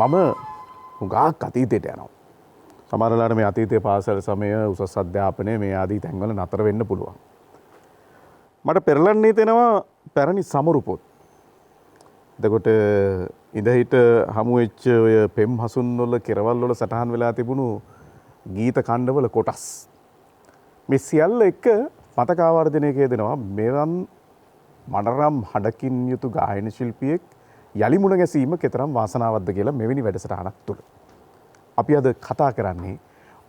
මම හුඟක් අතීතයට යනවා. සමහරලාට මේ අතීතයේ පාසල් සමය උසස් අධ්‍යාපනය මේ ආදී තැන්වල නතර වෙන්න පුළුවන්. මට පෙරලන්නේ තෙනවා පැරණි සමරු පොත්. එතකොට ඉඳහිට හමු වෙච්ච ඔය පෙම් හසුන් වල කෙරවල් වල සටහන් වෙලා තිබුණු ගීත ඛණ්ඩවල කොටස්. මේ සියල්ල එක මතක ආවර්ජනයකේ දෙනවා මෙවන් මනරම් හඩකින් යුතු ගායන ශිල්පියෙක් යලි මුණ ගැසීම කෙතරම් වාසනාවක්ද කියලා මෙවැනි වැඩසටහනක් තුළ. අපි අද කතා කරන්නේ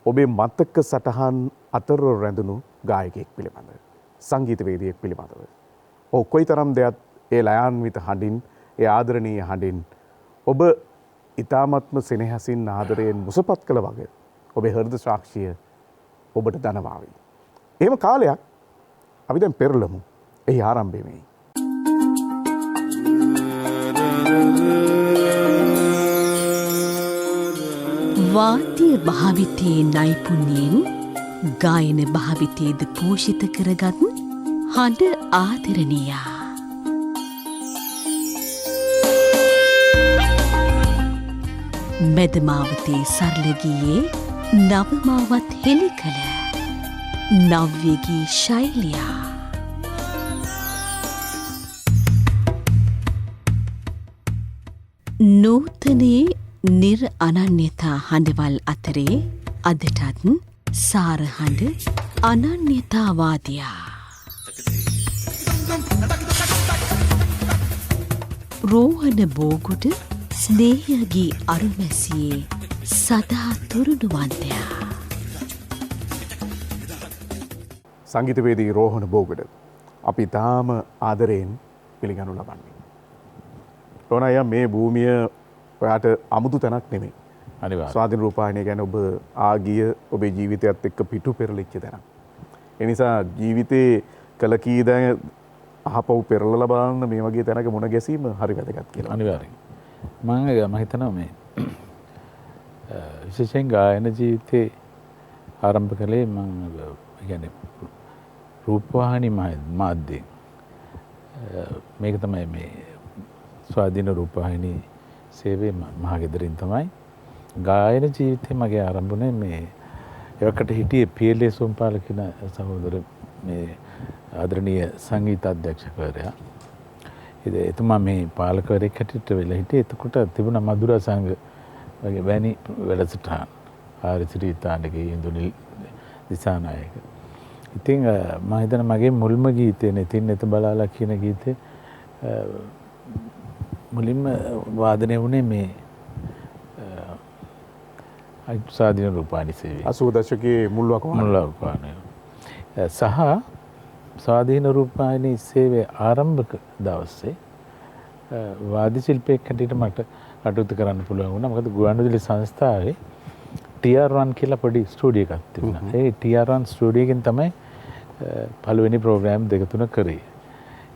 ඔබේ මතක සටහන් අතර රැඳුණු ගායකයෙක් පිළිබඳව. සංගීතවේදියෙක් පිළිබඳව. ඔව් කොයිතරම් දෙයක් ඒ ලයාන්විත හඬින් ඒ ආදරණීය හඬින් ඔබ ඊ타මත්ම සෙනෙහසින් ආදරයෙන් මුසපත් කළ වගේ ඔබේ හෘද සාක්ෂිය ඔබට දනවාවි. එහෙම කාලයක් අපි දැන් පෙරලමු. එහි ආරම්භය මේ. වාද්‍ය භාවිතයේ නෛපුණ්‍යයෙන් ගායන භාවිතයේද පෝෂිත කරගත් හඬ ආදරණීයා. මෙදමාවතේ සරලගියේ නවමාවත් හෙළි කළ නව්‍යගී ශෛලියා. නූතනයේ නිර් අනන්‍යතා හඬවල් අතරේ අදටත් සාරහඬ අනන්‍යතාවාදයා. රෝහණ බෝගුඩ ස්නේහගී අරුමැසියේ සදා තුරුණුවන්තයා. සංගීතවේදී රෝහණ බෝගුඩ අපි තාම ආදරයෙන් පිළිගනු ලබන්නේ. රෝහණ අයියා මේ භූමිය ඔයාට අමුතු තැනක් නෙමෙයි. අනිවාර්යයෙන්. ස්වාධීන රූපවාහිනිය ගැන ඔබ ආගිය ඔබේ ජීවිතයත් එක්ක පිටු පෙරලිච්ච තැනක්. ඒ නිසා ජීවිතේ කල කී දැන් අහපව් පෙරලලා බලන්න මේ වගේ තැනක මුණ ගැසීම හරි වැදගත් කියලා. අනිවාර්යයෙන්. මම හිතනවා මේ විශේෂයෙන් ගායන ජීවිතේ ආරම්භ කළේ මම කියන්නේ රූපවාහිනී මාධ්‍යයෙන්. මේක තමයි මේ ස්වාධීන රූපවාහිනී සේවයේ මහගෙදරින් තමයි ගායන ජීවිතේ මගේ ආරම්භුනේ මේ එවකට හිටියේ පීඑල්ඒ සෝම්පාල කියන සහෝදර මේ ආදරණීය සංගීත අධ්‍යක්ෂකවරයා. එතුමා මේ පාලකවරයෙක් හැටියට වෙලා හිටියේ. එතකොට තිබුණා මధుරා සංග වගේ වැනි වැඩසටහන්. ආරිසිරි තාණ්ඩගේ ඉන්දුනිල් දිසානායක. ඉතින් මම හිතන මගේ මුල්ම ගීතේ නෙතින් නෙත බලාලා කියන ගීතේ මුලින්ම වාදනය වුණේ මේ ස්වාධීන රූපවාහිනී සේවය 80 දශකයේ මුල් වකවානුවේ සහ ස්වාධීන රූපවාහිනී සේවයේ ආරම්භක දවසේ වාද්‍ය ශිල්පියෙක් හැටියට මට කටයුතු කරන්න පුළුවන් වුණා. මොකද ගුවන්විදුලි සංස්ථාවේ TR1 කියලා පොඩි ස්ටුඩියෝ එකක් තිබුණා. ඒ TR1 ස්ටුඩියෝ එකෙන් තමයි පළවෙනි ප්‍රෝග්‍රෑම් දෙක තුන කරේ.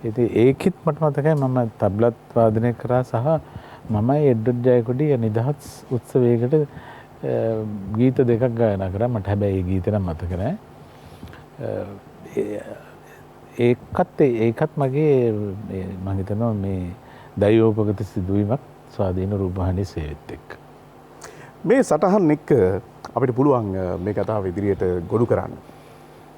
ඉතින් ඒකෙත් මට මතකයි මම තබ්ලත් වාදනය කරා සහ මමයි එඩ්වඩ් ජයකොඩි නිදහස් උත්සවයකට ගීත දෙකක් ගායනා කරා. මට හැබැයි ඒ ගීත නම් මතක නැහැ. ඒකත් මගේ මම හිතනවා මේ දෛවෝපගත සිදුවීමක් ස්වාධීන රූපවාහිනී සේවයත් එක්ක. මේ සටහන් එක්ක අපිට පුළුවන් මේ කතාව ඉදිරියට ගොනු කරන්න.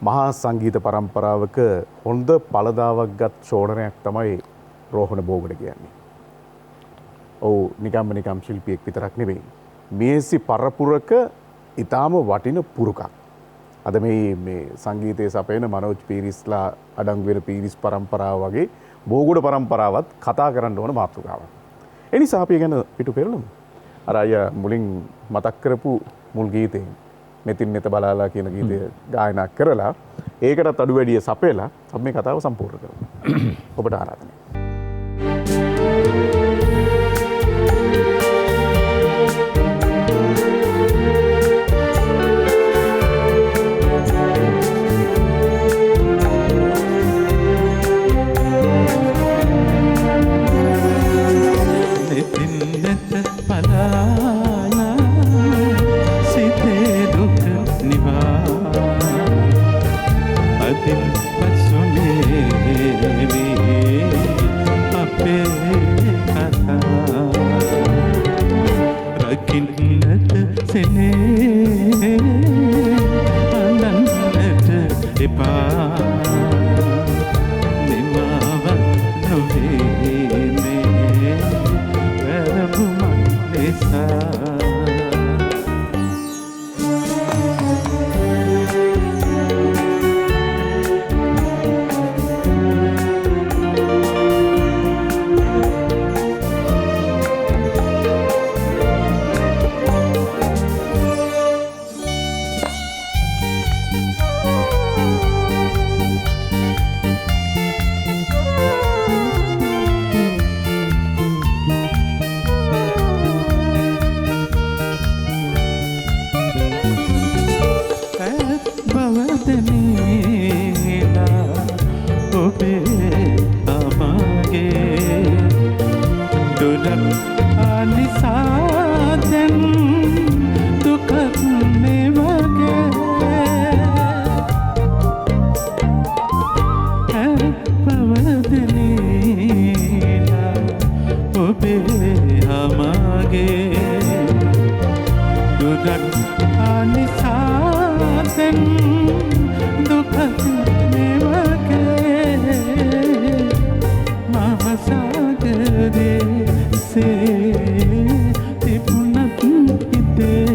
මහා සංගීත පරම්පරාවක හොඳ පළදාවක් ගත් ශෝණනයක් තමයි රෝහණ බෝගුඩ කියන්නේ. ඔව් නිකම් ශිල්පියෙක් විතරක් නෙවෙයි. මේසි පරපුරක ඊටාම වටින පුරුකක්. අද මේ සංගීතයේ සපයන මනෝජ් පීරිස්ලා අඩංගු වෙන පීරිස් පරම්පරාව වගේ බෝගුඩ පරම්පරාවත් කතා කරන්න ඕන මාතෘකාවක්. ඒ නිසා අපි ගැන පිටු පෙරලමු. අර අයියා මුලින් මතක් කරපු මුල් ගීතේ නෙතින් නෙත බලාලා කියන ගීතය ගායනා කරලා ඒකටත් අඩු වැඩිය සපයලා අපි මේ කතාව සම්පූර්ණ කරමු. ඔබට ආරාධනයි. Adil pasone දුකක් ආනිසාදෙන් දුකක් නෙවගේ පවදනීලා ඔබේ හමගේ දුකක් ආනිසාදෙන් දුකක් නෙවගේ මහසාගරේ තිබුණත් හිතේ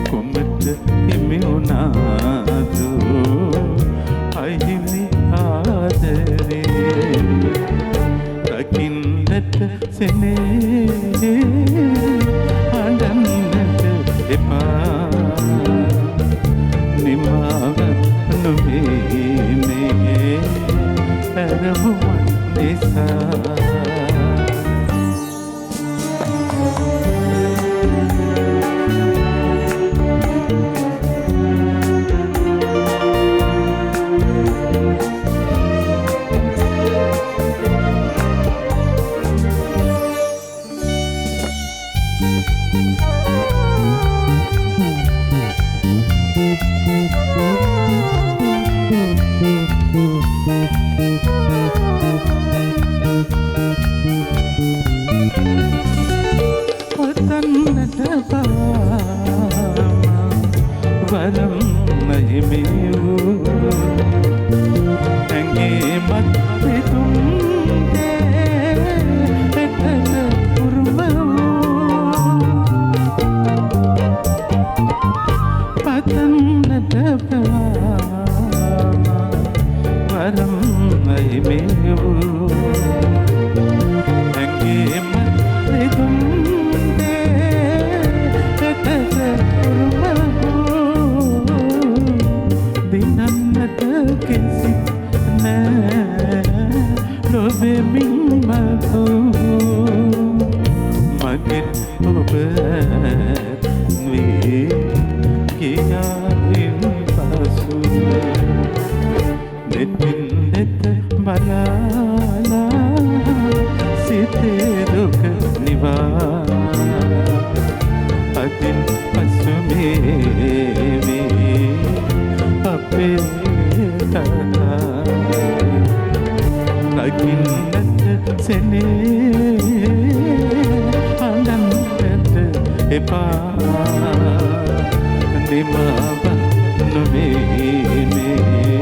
කොමට හිමි වුණාදු අයිහිමි ආදරේ රකින්නට සෙනේ අඬන්නට එපා නිමාව නොවේ මේ ඇරහුවන් නිසා පතන්නට වරම් නහිමියූ ඇගේ මත් පිතුම්ගේ එකට උරුම පතන්නට වරම් නහිමියූ ඇගේ මත් දිනන්නට කිසි නෑ නොවෙමින් මතු මගෙන් ඔබ වී කියාවින් පසු නෙතින් නෙත බලාලා සිතේ දුක නිවා අතින් පසු මේ අපේ තරහා රකින්නට සෙනේ අඬන්නට එපා නිමාව නොවේ මේ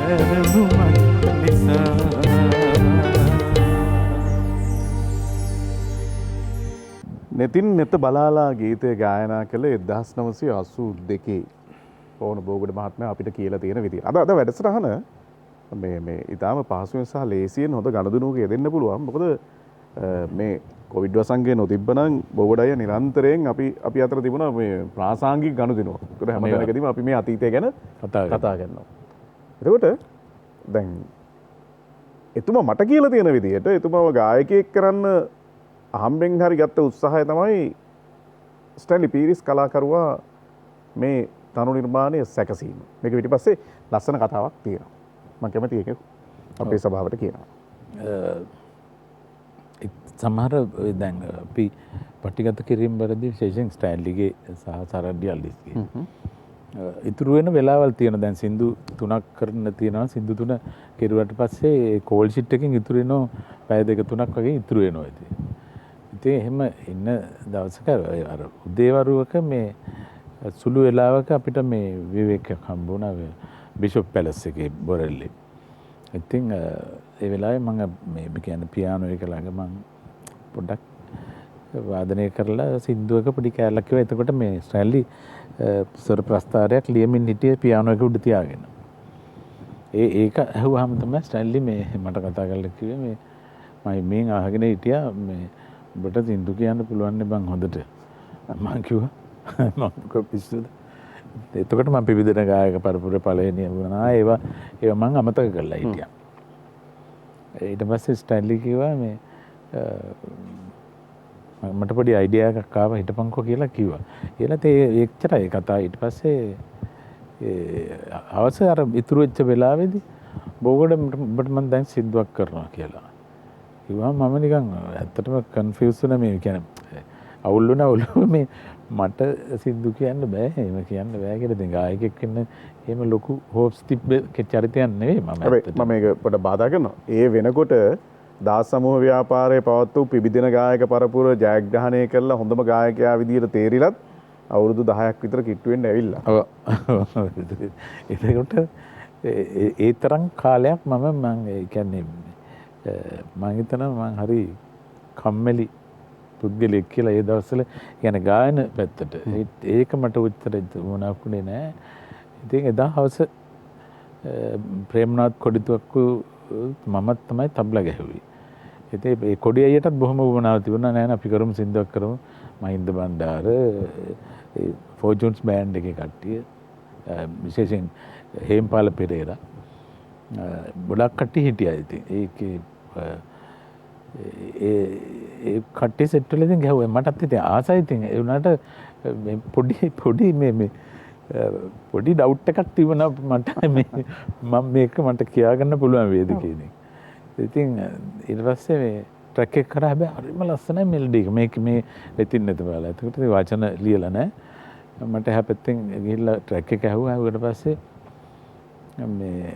ඇරහුවන් නිසා නෙතින් නෙත බලාලා ගීතය ගායනා කළ 1982 ඕන බෝගඩ මහත්මයා අපිට කියලා තියෙන විදිහ. අද වැඩසටහන මේ ඊටාම පහසුවෙන් සහ ලේසියෙන් හොඳ ගනුදෙනුවක යෙදෙන්න පුළුවන්. මොකද මේ කොවිඩ් වසංගය නොතිබ්බනම් බෝගඩ අය නිරන්තරයෙන් අපි අතර තිබුණා මේ ප්‍රාසංගික ගනුදෙනුව. ඒකට හැම තැනකදීම අපි මේ අතීතය ගැන කතා කරනවා. එතකොට දැන් එතුමා මට කියලා තියෙන විදිහට එතුමාව ගායකයෙක් කරන්න අහම්බෙන් හරි ගත්ත උත්සාහය තමයි ස්ටැන්ලි පීරිස් කලාකරුවා මේ තනු නිර්මාණය සැකසීම. මේක පිටිපස්සේ ලස්සන කතාවක් තියෙනවා. මම කැමති ඒක අපේ සභාවට කියනවා. සමහර දැන් අපි පටිගත කිරීම වලදී විශේෂයෙන් ස්ටැන්ලිගේ සහ සරඩ්ඩි අල්ලිස්ගේ ඉතුරු වෙන වෙලාවල් තියෙනවා. දැන් සින්දු 3ක් කරන්න තියෙනවා. සින්දු 3 කෙරුවට පස්සේ කෝල් ෂීට් එකකින් ඉතුරු වෙනවා පැය 2-3ක් වගේ ඉතුරු වෙනවා ඉතින්. ඉතින් එහෙම ඉන්න දවසක අර උදේවරුවක මේ සුළු වෙලාවක අපිට මේ විවේකයක් හම්බ වුණා බිෂොප් පැලස් එකේ බොරැල්ලේ. ඉතින් ඒ වෙලාවේ මම මේ කියන්නේ පියානෝ එක ළඟ මම පොඩ්ඩක් වාදනය කරලා සින්දුවක පොඩි කෑල්ලක් කිව්වා. එතකොට මේ ස්ටැන්ලි ස්වර ප්‍රස්තාරයක් ලියමින් හිටියේ පියානෝ එක උඩ තියාගෙන. ඒක ඇහුවාම තමයි ස්ටැන්ලි මේ මට කතා කරලා කිව්වේ මේ මම මේන් අහගෙන හිටියා මේ ඔබට සින්දු කියන්න පුළුවන් නේ බං හොඳට. මම කිව්වා මම කොපිස්සුද. එතකොට මම පිවිදෙන ගායක පරපුරේ පළවෙනි වුණා. ඒවා මම අමතක කරලා හිටියා. ඊට පස්සේ ස්ටැන්ලි කිව්වා මේ මට පොඩි අයිඩියා එකක් ආවා හිටපන්කෝ කියලා කිව්වා. ඊළඟට එච්චරයි කතාව. ඊට පස්සේ අවසර අර ඉතුරු වෙච්ච වෙලාවේදී බෝගඩ ඔබට මම දැන් සින්දුවක් කරනවා කියලා. කිව්වා මම නිකන් ඇත්තටම කන්ෆියුස් වුණා මේ කියන්නේ අවුල් වුණා මේ මට සින්දු කියන්න බෑ එහෙම කියන්න බෑ කියලා. ඉතින් ගායකයෙක් වෙන්න එහෙම ලොකු හෝප්ස් තිබ්බ චරිතයක් නෙවෙයි මම. හැබැයි මම මේක පොඩ්ඩක් බාධා කරනවා. ඒ වෙනකොට දාස් සමූහ ව්‍යාපාරයේ පවත්වූ පිබිදෙන ගායක පරපුර ජයග්‍රහණය කරලා හොඳම ගායකයා විදියට තේරිලත් අවුරුදු 10ක් විතර කිට්ටු වෙන්න ඇවිල්ලා. ඒකට ඒ තරම් කාලයක් මම ඒ කියන්නේ මම හිතනවා මම හරි කම්මැලි පුද්ගලෙක් කියලා ඒ දවස්වල يعني ගායන පැත්තට. ඒක මට උත්තර වුණාකුනේ නෑ. ඉතින් එදා හවස ප්‍රේමනාත් කොඩිතුවක්කු මම තමයි තබ්ලා ගැහුවේ. ඉතින් ඒ කොඩි අයියටත් බොහොම වුණාව තිබුණා නෑ අපි කරමු සින්දුවක් කරමු. මහින්ද බණ්ඩාර ෆෝචුන්ස් බෑන්ඩ් එකේ කට්ටිය විශේෂයෙන් හේම්පාල පෙරේරා ගොඩක් කට්ටිය හිටියා. ඉතින් ඒකේ ඒ කට්ටිය සෙට් වෙලා ඉතින් ගැහුවා. මටත් ඉතින් ආසයි. ඉතින් ඒ වුණාට මේ පොඩි මේ පොඩි ඩවුට් එකක් තිබුණා මට මම මේක මට කියාගන්න පුළුවන් වේද කියන එක. ඉතින් ඊට පස්සේ මේ ට්‍රැක් එක කරා හැබැයි හරිම ලස්සනයි මෙලඩි එක. මේක මේ ලෙතින් නැත බලලා. ඒකට වචන ලියලා නැහැ. මට හැපෙත්තෙන් ගිහිල්ලා ට්‍රැක් එක ඇහුවා. ඊට පස්සේ මේ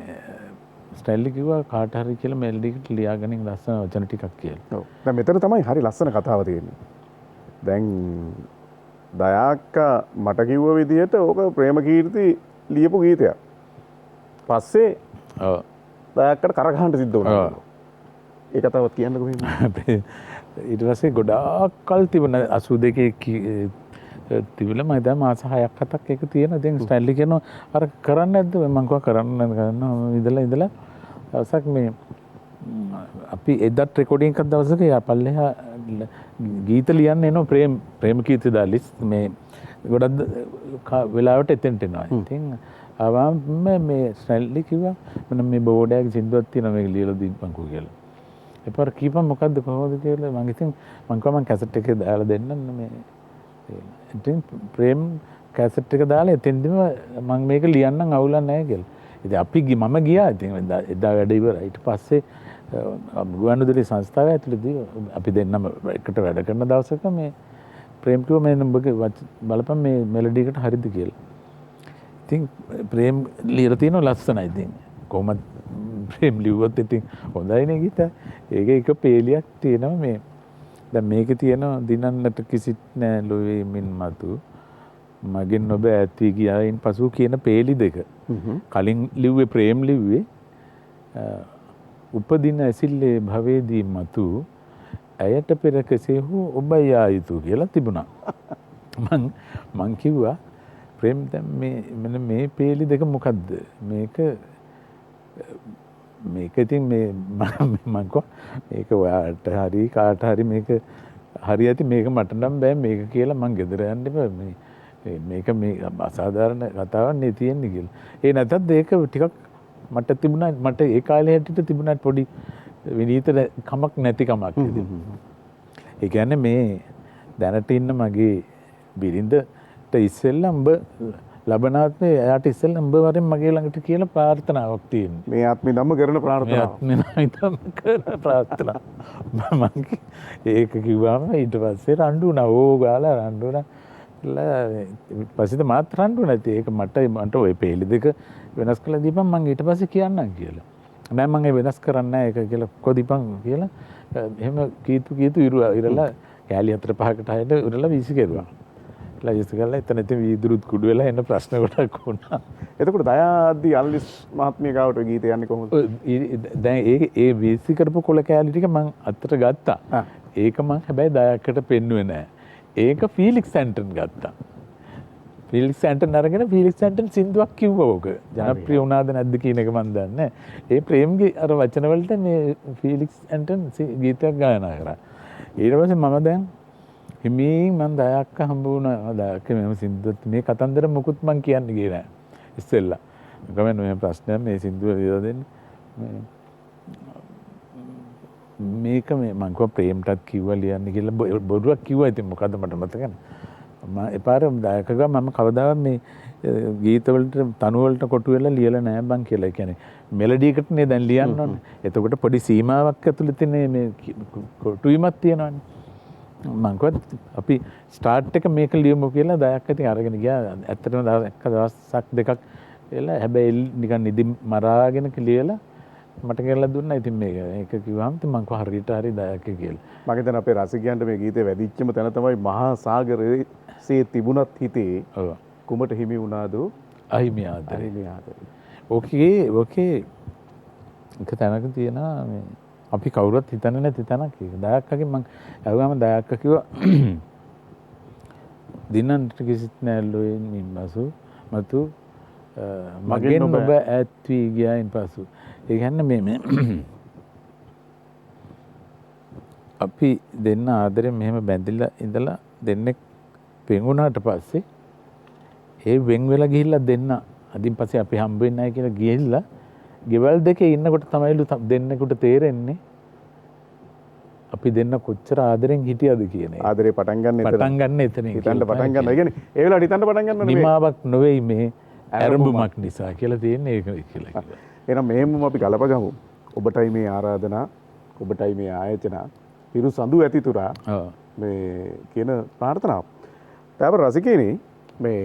ස්ටයිල්ලි කිව්වා කාට හරි කියලා මෙලඩි එකට ලියාගනින් ලස්සන වචන ටිකක් කියලා. ඔව්. දැන් මෙතන තමයි හරි ලස්සන කතාව තියෙන්නේ. දැන් දයාක්කා මට කිව්ව විදිහට ඕක ප්‍රේමකීර්ති ලියපු ගීතයක්. පස්සේ ඔව් දයාක්කට කරගහන්න සිද්ධ වුණා. ඒ කතාවත් කියන්නකෝ මෙන්න. ඊට පස්සේ ගොඩාක් කල් තිබුණා 82 තිබිලා මම දැන් මාස 6ක් 7ක් එක තියෙන. දැන් ස්ටයිල්ලි කියනවා අර කරන්නේ නැද්ද මම කිව්වා කරන්න ඉඳලා දවසක් මේ අපි එදත් රෙකෝඩින් එකක් දවසක යා පල්ලෙහා ගීත ලියන්න එනවා ප්‍රේමකීර්ති දාලිස් මේ ගොඩක් වෙලාවට එතෙන්ට එනවා. ඉතින් ආවම මේ ස්ටයිල්ලි කිව්වා මම මේ බෝඩයක් සින්දුවක් තියෙනවා මේක ලියලා දීපන්කෝ කියලා. ඒපාර කීපම් මොකද්ද කොහොමද කියලා මම ඉතින් මම කිව්වා මම කැසට් එකේ දාලා දෙන්නම් මේ ඉතින් ප්‍රේම් කැසට් එක දාලා එතෙන්දිම මම මේක ලියන්නම් අවුලක් නැහැ කියලා. ඉතින් අපි මම ගියා ඉතින් එදා වැඩ ඉවරයි. ඊට පස්සේ ගුවන්විදුලි සංස්ථාව ඇතුළේදී අපි දෙන්නම එකට වැඩ කරන දවසක මේ ප්‍රේම් කිව්වා මේ නම්බරේ බලපන් මේ මෙලඩි එකට හරිද කියලා. ඉතින් ප්‍රේම් ලියලා තියෙනවා ලස්සනයි. ඉතින් කොහොමද ප්‍රේම් ලිව්වොත් ඉතින් හොඳයිනේ ගීත. ඒක එක පේලියක් තියෙනවා මේ. දැන් මේකේ තියෙනවා දිනන්නට කිසිත් නෑ ලොවේ මින් මතු මගෙන් ඔබ ඈත් වී ගියායින් පසු කියන පේලි දෙක. කලින් ලිව්වේ ප්‍රේම් ලිව්වේ උපදින ඇසිල්ලේ භවේදී මතු ඇයට පෙර කෙසේ හෝ ඔබ යා යුතු කියලා තිබුණා. මං කිව්වා ප්‍රේම් දැන් මෙන්න මේ පේලි දෙක මොකද්ද? මේක ඉතින් මේ මං කෝ මේක ඔයාට හරි කාට හරි මේක හරි ඇති මේක මට නම් බෑ මේක කියලා මං ගෙදර යන්න බෑ මේක මේ අසාධාරණ කතාවක් නේ තියෙන්නේ කියලා. ඒ නැතත් ඒක ටිකක් මට තිබුණා මට ඒ කාලේ හැටියට තිබුණා පොඩි විනීත කමක් නැති කමක් ඉතින්. ඒ කියන්නේ මේ දැනට ඉන්න මගේ බිරිඳට ඉස්සෙල්ලා උඹ ලබනාත්මේ එයාට ඉස්සෙල්ලා උඹ වරෙන් මගේ ළඟට කියලා ප්‍රාර්ථනාවක් තියෙනවා. මේ ආත්මේ ධම්ම කරන ප්‍රාර්ථනාව. මේ ආත්මේ ධම්ම කරන ප්‍රාර්ථනාව. මම ඒක කිව්වම ඊට පස්සේ රණ්ඩු වුණා. ඕ ගාලා රණ්ඩු වුණා. පස්සේ මාත් රණ්ඩු නැති. ඒක මට ඔය පේලි දෙක වෙනස් කළා දීපන් මම ඊට පස්සේ කියන්නම් කියලා. නෑ මම ඒ වෙනස් කරන්නේ නෑ ඒක කියලා කොදීපන් කියලා. එහෙම කීතු ඉරලා කෑලි 4-5කට හයද ඉරලා වීසි කෙරුවා. ලයිස් කරලා එතන වීදුරුත් කුඩු වෙලා එන්න ප්‍රශ්න ගොඩක් වුණා. එතකොට දයාද්දි අල්ලිස් මහත්මිය ගාවට ගීත යන්නේ කොහොමද? දැන් ඒ වීසි කරපු කොළ කෑලි ටික මම අතට ගත්තා. ඒක මම හැබැයි දයාකට පෙන්නුවේ නෑ. ඒක ෆීලික්ස් සැන්ටන් ගත්තා. ෆීලික්ස් සැන්ටන් අරගෙන ෆීලික්ස් සැන්ටන් සින්දුවක් කිව්වා ඕක. ජනප්‍රිය වුණාද නැද්ද කියන එක මම දන්නේ නෑ. ඒ ප්‍රේම්ගේ අර වචන වලට මේ ෆීලික්ස් සැන්ටන් ගීතයක් ගායනා කරා. ඊට පස්සේ මම දැන් හිමින් මම දයාක්ක හම්බ වුණා. දයාක්ක මෙහෙම සින්දුවත් මේ කතන්දර මොකුත් මං කියන්නේ ගියේ නෑ. ඉස්සෙල්ලා. ගමන් මේ ප්‍රශ්නයක් මේ සින්දුව ලියලා දෙන්න. මේක මේ මං කිව්වා ප්‍රේම්ටත් කිව්වා ලියන්න කියලා බොරුවක් කිව්වා. ඉතින් මොකද්ද මට මතක නැහැ. එපාර දායකග මම කවදාවත් මේ ගීතවලට තනුවලට කොටු වෙලා ලියලා නෑ බං කියලා. ඒ කියන්නේ මෙලඩියකටනේ දැන් ලියන්න ඕනේ. එතකොට පොඩි සීමාවක් ඇතුළේ තියෙන මේ කොටුවීමක් තියෙනවානේ. මං කිව්වා අපි ස්ටාර්ට් එක මේක ලියමු කියලා දායක ඉතින් අරගෙන ගියා. ඇත්තටම දවසක් දෙකක් එලා හැබැයි නිකන් නිදි මරාගෙන ලියලා මට කියලා දුන්නා. ඉතින් මේක කිව්වම මං කිව්වා හරියට හරි දායක කියලා. මම හිතන අපේ රසිකයන්ට මේ ගීතේ වැදිච්චම තැන තමයි මහා සාගරයේ තිබුණත් හිතේ ඔව් කුමට හිමි වුණාද අහිමි ආදරේ. අහිමි ආදරේ. ඕකේ එක තැනක තියෙනවා මේ අපි කවුරුත් හිතන්නේ නැති තැනක් ඒක. දායකගෙන් මං ඇහුවාම දායක කිව්වා දිනන්ට කිසිත් නෑලු ඉන්පසු මතු මගෙන් ඔබ ඈත් වී ගියායින් පසු. ඒ කියන්නේ මේ අපි දෙන්න ආදරෙන් මෙහෙම බැඳිලා ඉඳලා දෙන්නෙක් පෙඟුණාට පස්සේ ඒ වෙන් වෙලා ගිහිල්ලා දෙන්න අදින් පස්සේ අපි හම්බ වෙන්නේ නැහැ කියලා ගිහිල්ලා ගෙවල් දෙකේ ඉන්නකොට තමයිලු දෙන්නෙකුට තේරෙන්නේ අපි දෙන්න කොච්චර ආදරෙන් හිටියද කියන එක. ආදරේ පටන් ගන්න පටන් ගන්න එතනින්. හිතන්න පටන් ගන්න. ඒ කියන්නේ ඒ වෙලාවට හිතන්න පටන් ගන්න නෙමෙයි. නිමාවක් නොවේයි මේ ආරම්භයක් නිසා කියලා තියෙන්නේ ඒක කියලා. එහෙනම් මෙහෙමම අපි ගලපගමු. ඔබටයි මේ ආරාධනා, ඔබටයි මේ ආයතන පිරු සඳු ඇතිතුරා මේ කියන ප්‍රාර්ථනාව. තාම රසිකේනි මේ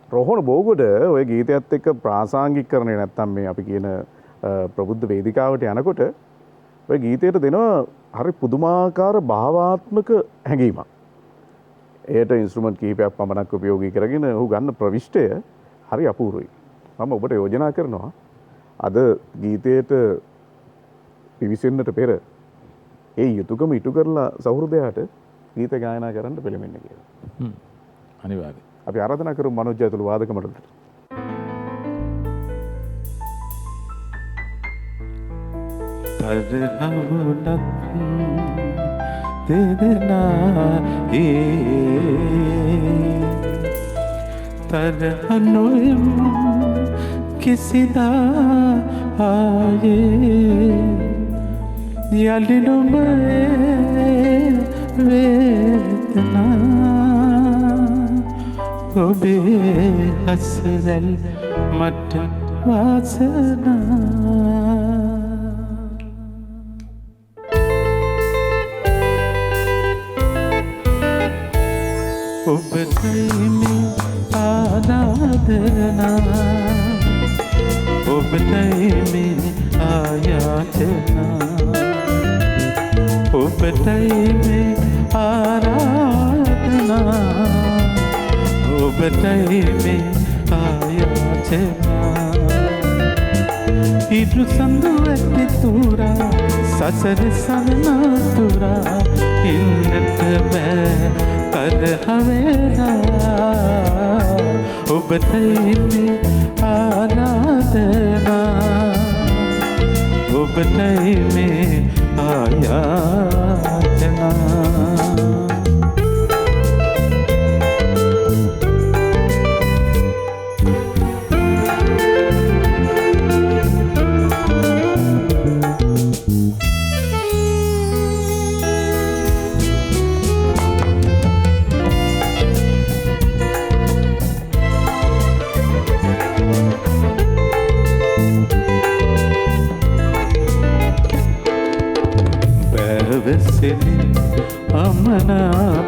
රෝහණ බෝගොඩ ඔය ගීතයත් එක්ක ප්‍රාසංගිකකරණය නැත්තම් මේ අපි කියන ප්‍රබුද්ධ වේදිකාවට යනකොට ඔය ගීතයට දෙනවා හරි පුදුමාකාර භාවාත්මක හැඟීමක්. එයට ඉන්ස්ට්‍රුමන්ට් කිහිපයක් පමණක් උපයෝගී කරගෙන ඔහු ගන්න ප්‍රවිෂ්ටය හරි අපූර්වයි. මම ඔබට යෝජනා කරනවා අද ගීතයට පිවිසෙන්නට පෙර ඒ යුතුයකම ඉටු කරලා සහෘදයාට ගීත ගායනා කරන්න පෙළඹෙන්න කියලා. අනිවාර්යයෙන්. අපි ආරාධනා කරමු මනෝජ් ඇතුළු වාදක මණ්ඩලයට. තරහවුනත් දෙදෙනා තරහ නොයම් කිසිදා ආයේ යලි නොමේ වේදනා ඔබේ හසරල් මට වාසනා ඔබටයි මේ ආරාධනා ඔබටයි මේ ආයාචනා ඔබටයි මේ ආරාධනා ඔබටයි මේ ආයාචනා ඉරු සඳු ඇති තුරා සසර සනතුරා ඉන්නට බෑ කරහවෙලා ඔබටයි මේ ආරාධනා ඔබටයි මේ ආයාචනා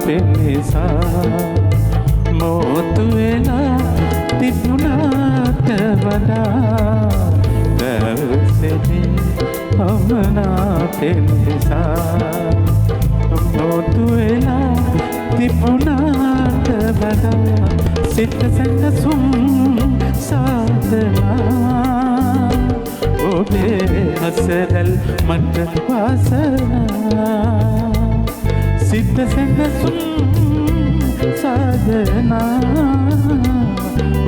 පෙනිසා මෝතු වෙලා තිබුණාට වඩා දැවසෙදී අමනා පෙනිසා මෝතු වෙලා තිබුණාට වඩා සිත සැනසුම් සාදනා ඔබේ හසරල් මට වාසනා සිත සැනසුම් සාදනා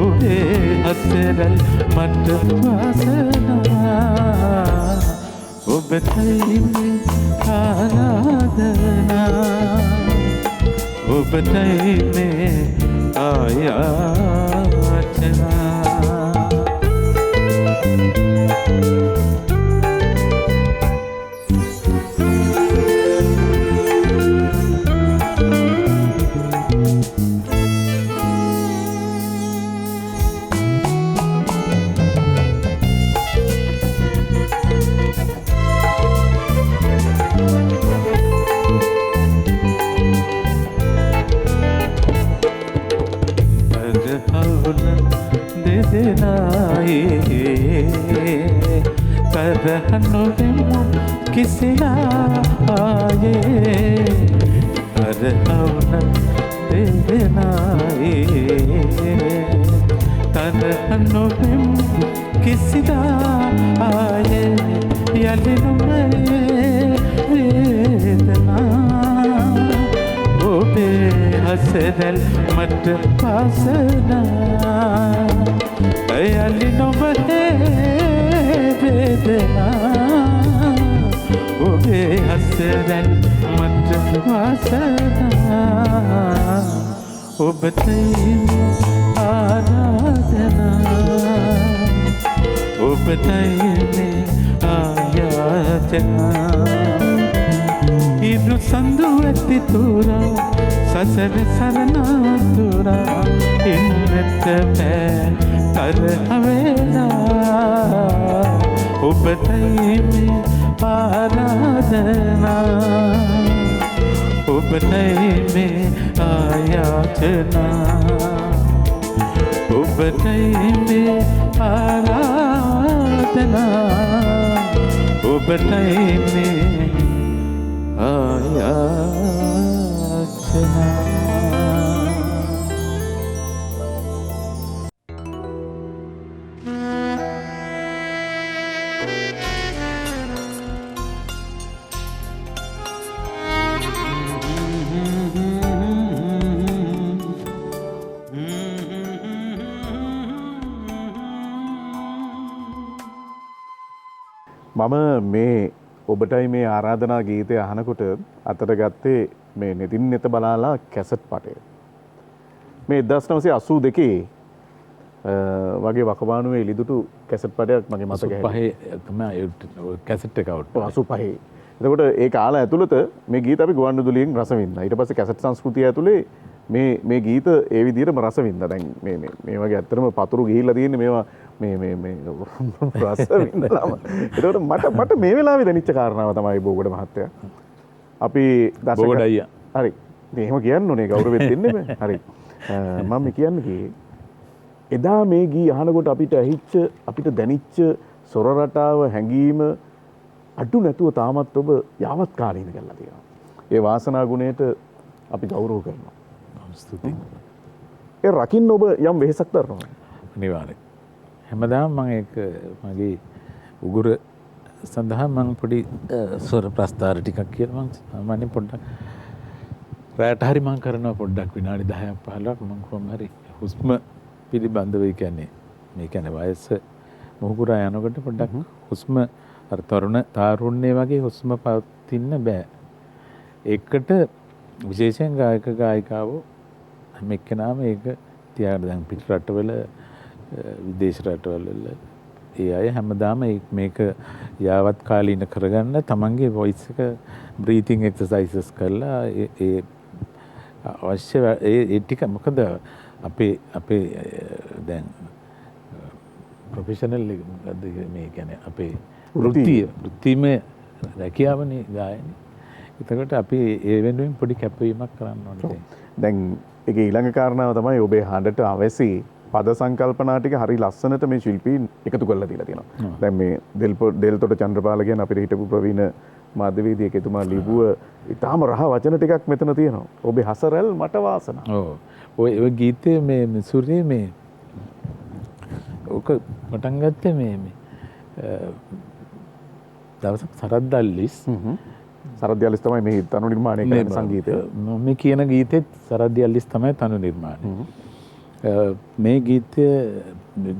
ඔබේ හසරල් මට වාසනා ඔබටයි මේ ආරාධනා ඔබටයි මේ ආයාචනා නොවෙමු කිසිදා ආයේ තරහවුන දෙදෙනායේ තරහ නොවෙමු කිසිදා ආයේ යලිනුමේ වේදනා ඔබේ හසරල් මට පාසනා යලිනුමේ වේදනා ඔබේ හසරල් මට පාසනා ඔබතයි ආරාධනා ඔබතයි ආයාචනා ඉරු සඳු ඇති තුරා සසර සරනා තුරා ඉන්නට බෑ තරහවෙලා ඔබතයි මේ ආරාධනා ඔබතයි මේ ආයාචනා ඔබතයි මේ ආරාධනා ඔබතයි මේ ආයාචනා මම මේ ඔබටයි මේ ආරාධනා ගීතය අහනකොට අතට ගත්තේ මේ නෙතින් නෙත බලාලා කැසට් පටය. මේ 1982 වගේ වකවානුවේ එළිදුටු කැසට් පටයක් මගේ මතක පහේ තමයි කැසට් එක අවුට් 85. එතකොට ඒ කාලය ඇතුළත මේ ගීත අපි ගුවන්විදුලියෙන් රස වින්දා. ඊට පස්සේ කැසට් සංස්කෘතිය ඇතුලේ මේ ගීත ඒ විදිහටම රස වින්දා. දැන් මේ වගේ ඇත්තටම පතුරු ගිහිල්ලා තියෙන්නේ මේවා මේ රස වින්දලාම. ඒකට මට මේ වෙලාවේ දැනෙච්ච කාරණාව තමයි බෝගොඩ මහත්තයා. අපි බෝගොඩ අයියා. හරි. ඉතින් එහෙම කියන්න ඕනේ ගෞරවෙත් දෙන්නේ මේ. හරි. මම කියන්නේ එදා මේ ගී අහනකොට අපිට ඇහිච්ච අපිට දැනිච්ච සොර රටාව හැංගීම අඩු නැතුව තාමත් ඔබ යාවත් කාලීන කරලා තියෙනවා. ඒ වාසනා ගුණයට අපි ගෞරව කරනවා. ස්තුතියි. ඒ රකින්න ඔබ යම් වෙහෙසක් දරනවා. අනිවාර්යයෙන්. හැමදාම මම ඒක මගේ උගුර සඳහා මම පොඩි ස්වර ප්‍රස්තාර ටිකක් කියලා මම සාමාන්‍යයෙන් පොඩ්ඩක් රැට හරි මම කරනවා පොඩ්ඩක් විනාඩි 10ක් 15ක් මම කොහොම හරි හුස්ම පිළිබඳව කියන්නේ මේ කියන්නේ වයස මොහුකුරා යනකොට පොඩ්ඩක් හුස්ම අර තාරුණ්‍ය වගේ හුස්ම පවතින්න බෑ. ඒකට විශේෂයෙන් ගායක ගායිකාවෝ හැම එක්කෙනාම ඒක තියාගෙන දැන් පිට රටවල විදේශ රටවල ඒ අය හැමදාම මේක යාවත් කාලීන කරගන්න තමන්ගේ වොයිස් එක බ්‍රීතිං එක්සර්සයිසස් කරලා ඒ අවශ්‍ය ඒ ටික මොකද අපේ දැන් ප්‍රොෆෙෂනල් මේ කියන්නේ අපේ වෘත්තීමය රැකියාවනේ ගායනේ. එතකොට අපි ඒ වෙනුවෙන් පොඩි කැපවීමක් කරන්න ඕනේ. දැන් ඒකේ ඊළඟ කාරණාව තමයි ඔබේ හඬට අවැසි පද සංකල්පනා ටික හරි ලස්සනට මේ ශිල්පීන් එකතු කරලා දීලා තියෙනවා. දැන් මේ දෙල්තොට චන්ද්‍රපාල කියන අපිට හිටපු ප්‍රවීණ මාධ්‍යවේදියෙක් එතුමා ලිව්ව ඊටාම රහ වචන ටිකක් මෙතන තියෙනවා. ඔබේ හසරල් මට වාසනා. ඔව්. ඔය ගීතයේ මේ සූර්යයේ මේ ඔක පටන් ගත්තේ මේ දවසක් සරද්දල්ලිස් සරද්දල්ලිස් තමයි මේ තනු නිර්මාණය කරන සංගීතය. මේ කියන ගීතෙත් සරද්දල්ලිස් තමයි තනු නිර්මාණය. මේ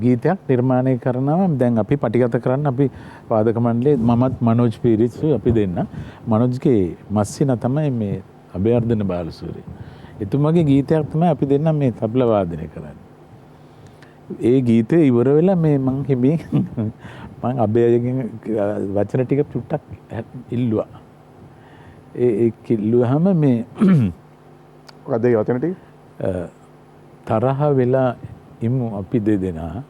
ගීතයක් නිර්මාණය කරනවා දැන් අපි පටිගත කරන්න අපි වාදක මණ්ඩලයේ මමත් මනෝජ් පීරිස් අපි දෙන්න. මනෝජ්ගේ මස්සින තමයි මේ අභයවර්ධන බාලසූරිය. එතුමාගේ ගීතයක් තමයි අපි දෙන්න මේ තබ්ලා වාදනය කරන්නේ. ඒ ගීතය ඉවර වෙලා මේ මං හිමේ මං අභයගෙන් වචන ටික චුට්ටක් ඉල්ලුවා. ඒ කිල්ලුවාම මේ මොකද ඒ වචන ටික? තරහ වෙලා ඉමු අපි දෙදෙනා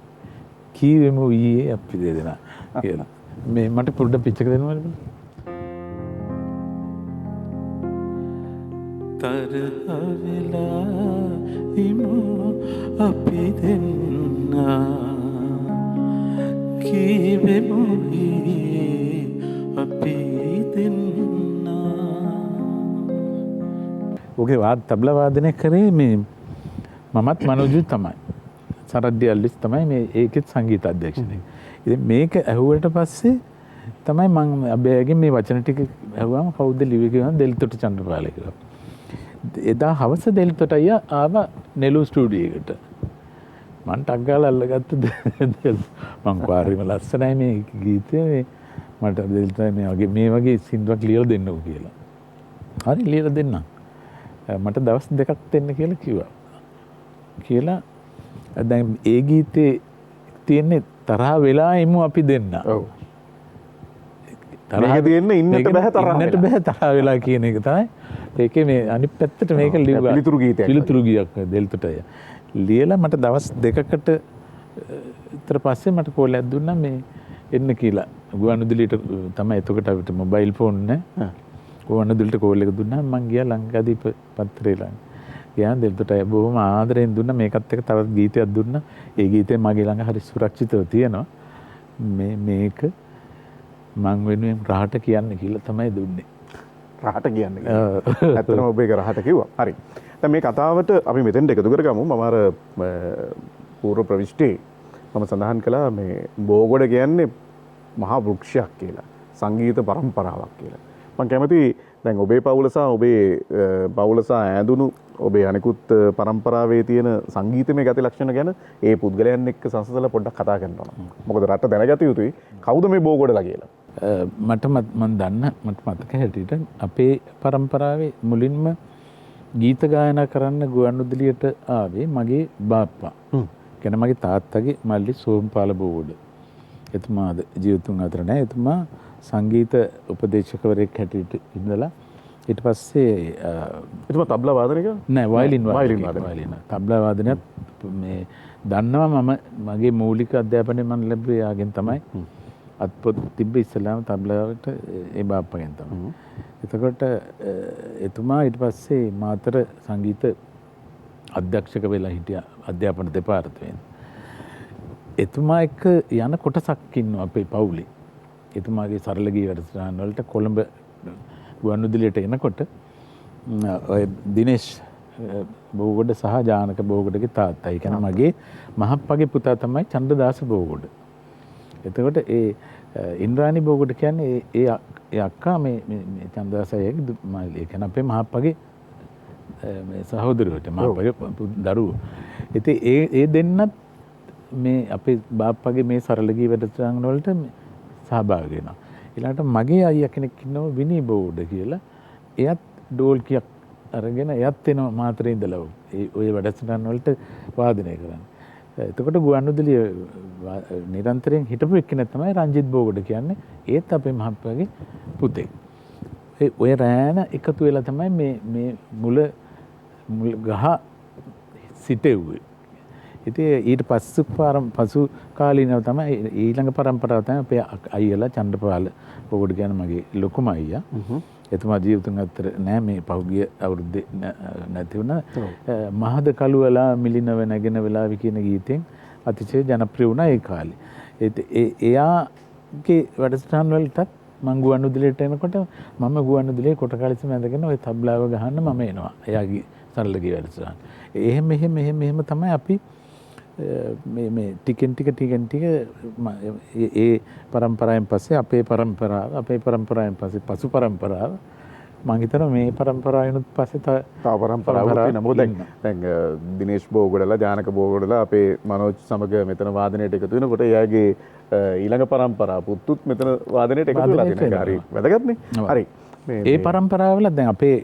කීවෙමු ඊයේ අපි දෙදෙනා කියලා. මේ මට පොඩ්ඩක් පිච්චක දෙන්නවද? තරහ වෙලා ඉමු අපි දෙන්නා කීවෙමු ඊයේ අපි දෙන්නා. ඔගේ තබ්ලා වාදනය කරේ මේ මමත් මනෝජුත් තමයි. සරද්දි අල්ලිස් තමයි මේ ඒකෙත් සංගීත අධ්‍යක්ෂණය. ඉතින් මේක ඇහුවට පස්සේ තමයි මම අබෑගෙන් මේ වචන ටික ඇහුවාම කවුද ලිව්වේ කියලා දෙල්තොට චන්ද්‍රපාල කියලා. එදා හවස දෙල්තොට අයියා ආවා නෙළු ස්ටුඩියෝ එකට. මං ටක් ගාලා අල්ලගත්ත මං කාර්යම ලස්සනයි මේ ගීතය මට දෙල්තොට මේ වගේ සින්දුවක් ලියලා දෙන්නකෝ කියලා. හරි ලියලා දෙන්නම්. මට දවස් 2ක් දෙන්න කියලා කිව්වා. කියලා දැන් ඒ ගීතේ තියෙන්නේ තරහ වෙලා ඉමු අපි දෙන්න. ඔව්. තරහ තියෙන්නේ ඉන්නට බෑ තරහ වෙලා. ඉන්නට බෑ තරහ වෙලා කියන එක තමයි. ඒකේ මේ අනිත් පැත්තට මේක ලිව්වා. පිළිතුරු ගීතයක්. පිළිතුරු ගීයක් දෙල්තොට අය. ලියලා මට දවස් 2කට විතර පස්සේ මට කෝලයක් දුන්නා මේ එන්න කියලා. ගුවන්විදුලියට තමයි එතකොට අපිට මොබයිල් ෆෝන් නැහැ. ගුවන්විදුලියට කෝල් එක දුන්නා මං ගියා ලංකාදීප පත්තරේ ළඟ. ගියා දෙල්තොට අය බොහොම ආදරෙන් දුන්නා මේකත් එක්ක තවත් ගීතයක් දුන්නා. ඒ ගීතය මගේ ළඟ හරි සුරක්ෂිතව තියෙනවා. මේක මං වෙනුවෙන් රහට කියන්න කියලා තමයි දුන්නේ. රහට කියන්නේ. ඇත්තටම ඔබ ඒක රහට කිව්වා. හරි. දැන් මේ කතාවට අපි මෙතෙන්ට එකතු කරගමු. මම අර පූර්ව ප්‍රවිෂ්ටි මම සඳහන් කළා මේ බෝගොඩ කියන්නේ මහා වෘක්ෂයක් කියලා. සංගීත පරම්පරාවක් කියලා. මම කැමති දැන් ඔබේ පවුල සහ ඔබේ පවුල සහ ඈඳුණු ඔබේ අනිකුත් පරම්පරාවේ තියෙන සංගීතමය ගති ලක්ෂණ ගැන ඒ පුද්ගලයන් එක්ක සංසදලා පොඩ්ඩක් කතා කරන්න ඕන. මොකද රට දැනගත යුතුයි කවුද මේ බෝගොඩලා කියලා. මට මතක හැටියට අපේ පරම්පරාවේ මුලින්ම ගීත ගායනා කරන්න ගුවන්විදුලියට ආවේ මගේ බාප්පා. කියන්නේ මගේ තාත්තගේ මල්ලි සෝම්පාල බෝගොඩ. එතුමාද ජීවිතුන් අතර නැහැ. එතුමා සංගීත උපදේශකවරයෙක් හැටියට ඉඳලා ඊට පස්සේ එතුමා තබ්ලා වාදනය කරා? නෑ වයලින් වාදනය. තබ්ලා වාදනයත් මේ දන්නවා මම මගේ මූලික අධ්‍යාපනය මම ලැබුවේ යාගෙන් තමයි. අත්පොත් තිබ්බ ඉස්සලාම තබ්ලාවට ඒ බාප්පගෙන් තමයි. එතකොට එතුමා ඊට පස්සේ මාතර සංගීත අධ්‍යක්ෂක වෙලා හිටියා අධ්‍යාපන දෙපාර්තමේන්තුවේ. එතුමා එක්ක යන කොටසක් ඉන්නවා අපේ පවුලේ. එතුමාගේ සරල ගී වැඩසටහන් වලට කොළඹ ගුවන්විදුලියට එනකොට ඔය දිනේෂ් බෝගොඩ සහ ජානක බෝගොඩගේ තාත්තා. ඒ කියන්නේ මගේ මහප්පගේ පුතා තමයි චන්ද්‍රදාස බෝගොඩ. එතකොට ඒ ඉන්ද්‍රාණි බෝගොඩ කියන්නේ ඒ අක්කා මේ චන්ද්‍රදාස අයියාගේ ඒ කියන්නේ අපේ මහප්පගේ මේ සහෝදරයෝට මහප්පගේ දරුවෝ. ඉතින් ඒ දෙන්නත් මේ අපේ බාප්පගේ මේ සරල ගී වැඩසටහන් වලට සහභාගී වෙනවා. ඊළඟට මගේ අයියා කෙනෙක් ඉන්නවා විනී බෝඩ කියලා. එයත් ඩෝල්කියක් අරගෙන එයත් එනවා මාතරේ ඉඳලා ඔය වැඩසටහන් වලට වාදනය කරන්නේ. එතකොට ගුවන්විදුලිය නිරන්තරයෙන් හිටපු එක්කෙනෙක් තමයි රංජිත් බෝගොඩ කියන්නේ. ඒත් අපේ මහත්මයාගේ පුතෙක්. ඔය රෑන එකතු වෙලා තමයි මේ මුල ගහ සිටෙව්වේ. ඉතින් ඊට පසු කාලීනව තමයි ඊළඟ පරම්පරාව තමයි අපේ අයියලා චන්ද්‍රපාල බෝගොඩ කියන්නේ මගේ ලොකුම අයියා. එතුමා ජීවිතුන් අතර නෑ මේ පහුගිය අවුරුද්දේ නැති වුණා. මහද කළුවලා මිලිනව නැගෙන වෙලාවි කියන ගීතෙන් අතිශය ජනප්‍රිය වුණා ඒ කාලේ. එයාගේ වැඩසටහන් වලටත් මම ගුවන්විදුලියට එනකොට මම ගුවන්විදුලියේ කොට කාලෙසම ඇඳගෙන ওই තබ්ලාව ගහන්න මම එනවා. එයාගේ සරල ගී වැඩසටහන්. එහෙම තමයි අපි මේ ටිකෙන් ටික ඒ පරම්පරාවෙන් පස්සේ අපේ පරම්පරාවෙන් පස්සේ පසු පරම්පරාව මම හිතනවා මේ පරම්පරාවෙනුත් පස්සේ තව පරම්පරාවක් තියෙනවා. මොකද දැන් දිනේෂ් බෝගොඩලා ජානක බෝගොඩලා අපේ මනෝජ් සමග මෙතන වාදනයට එකතු වෙනකොට එයාගේ ඊළඟ පරම්පරාව පුතුත් මෙතන වාදනයට එකතු වෙලා තියෙනවා. හරි වැදගත්නේ. හරි. ඒ පරම්පරාවල දැන් අපේ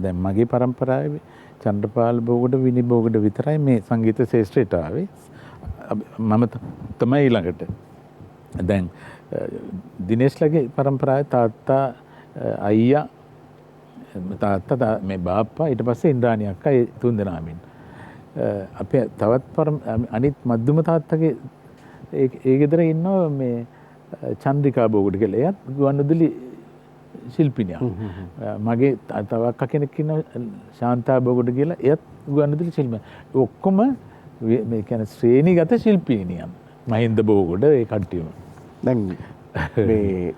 දැන් මගේ පරම්පරාවේ චන්ද්‍රපාල බෝගොඩ විනි බෝගොඩ විතරයි මේ සංගීත ශාස්ත්‍රයට ආවේ. මම තමයි ඊළඟට. දැන් දිනේෂ්ලගේ පරම්පරාවේ තාත්තා අයියා තාත්තා මේ බාප්පා ඊට පස්සේ ඉන්ද්‍රාණි අක්කා ඒ තුන් දෙනාම අපේ තවත් අනිත් මද්දුම තාත්තගේ ඒ ගෙදර ඉන්නවා මේ චන්ද්‍රිකා බෝගොඩ කියලා. එයත් ගුවන්විදුලි ශිල්පිනියක්. මගේ තව අක්කා කෙනෙක් ඉන්නවා ශාන්තා බෝගොඩ කියලා. එයත් ගුවන්විදුලි ශිල්පිනියක්. ඔක්කොම මේ කියන්නේ ශ්‍රේණිගත ශිල්පිනියන්. මහින්ද බෝගොඩ ඒ කට්ටියම. දැන් මේ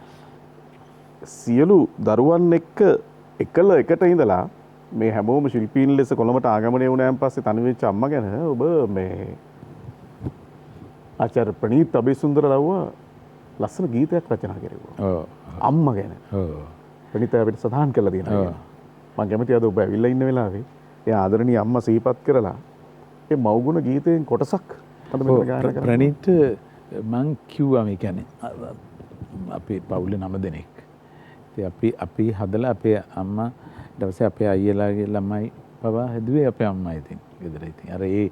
සියලු දරුවන් එක්ක එකල එකට ඉඳලා මේ හැමෝම ශිල්පීන් ලෙස කොළඹට ආගමනය වුණාන් පස්සේ තනි වෙච්ච අම්මා ගැන ඔබ මේ ආචාර්ය ප්‍රනීත් අබේසුන්දර ලව්වා ලස්සන ගීතයක් රචනා කෙරුවා. ඔව්. අම්මා ගැන. ඔව්. ප්‍රනීත් අපිට සඳහන් කළා තියෙනවා. මම කැමතියි අද ඔබ ඇවිල්ලා ඉන්න වෙලාවේ ඒ ආදරණීය අම්මා සිහිපත් කරලා ඒ මව්ගුණ ගීතයෙන් කොටසක් අද මෙතන ගායනා කරන්න. ප්‍රනීත් මං කිව්වා මේ කියන්නේ අපේ පවුලේ 9 දෙනෙක්. ඉතින් අපි හදලා අපේ අම්මා දවසේ අපේ අයියලාගේ ළමයි පවා හැදුවේ අපේ අම්මා ඉතින් ගෙදර ඉතින්. අර ඒ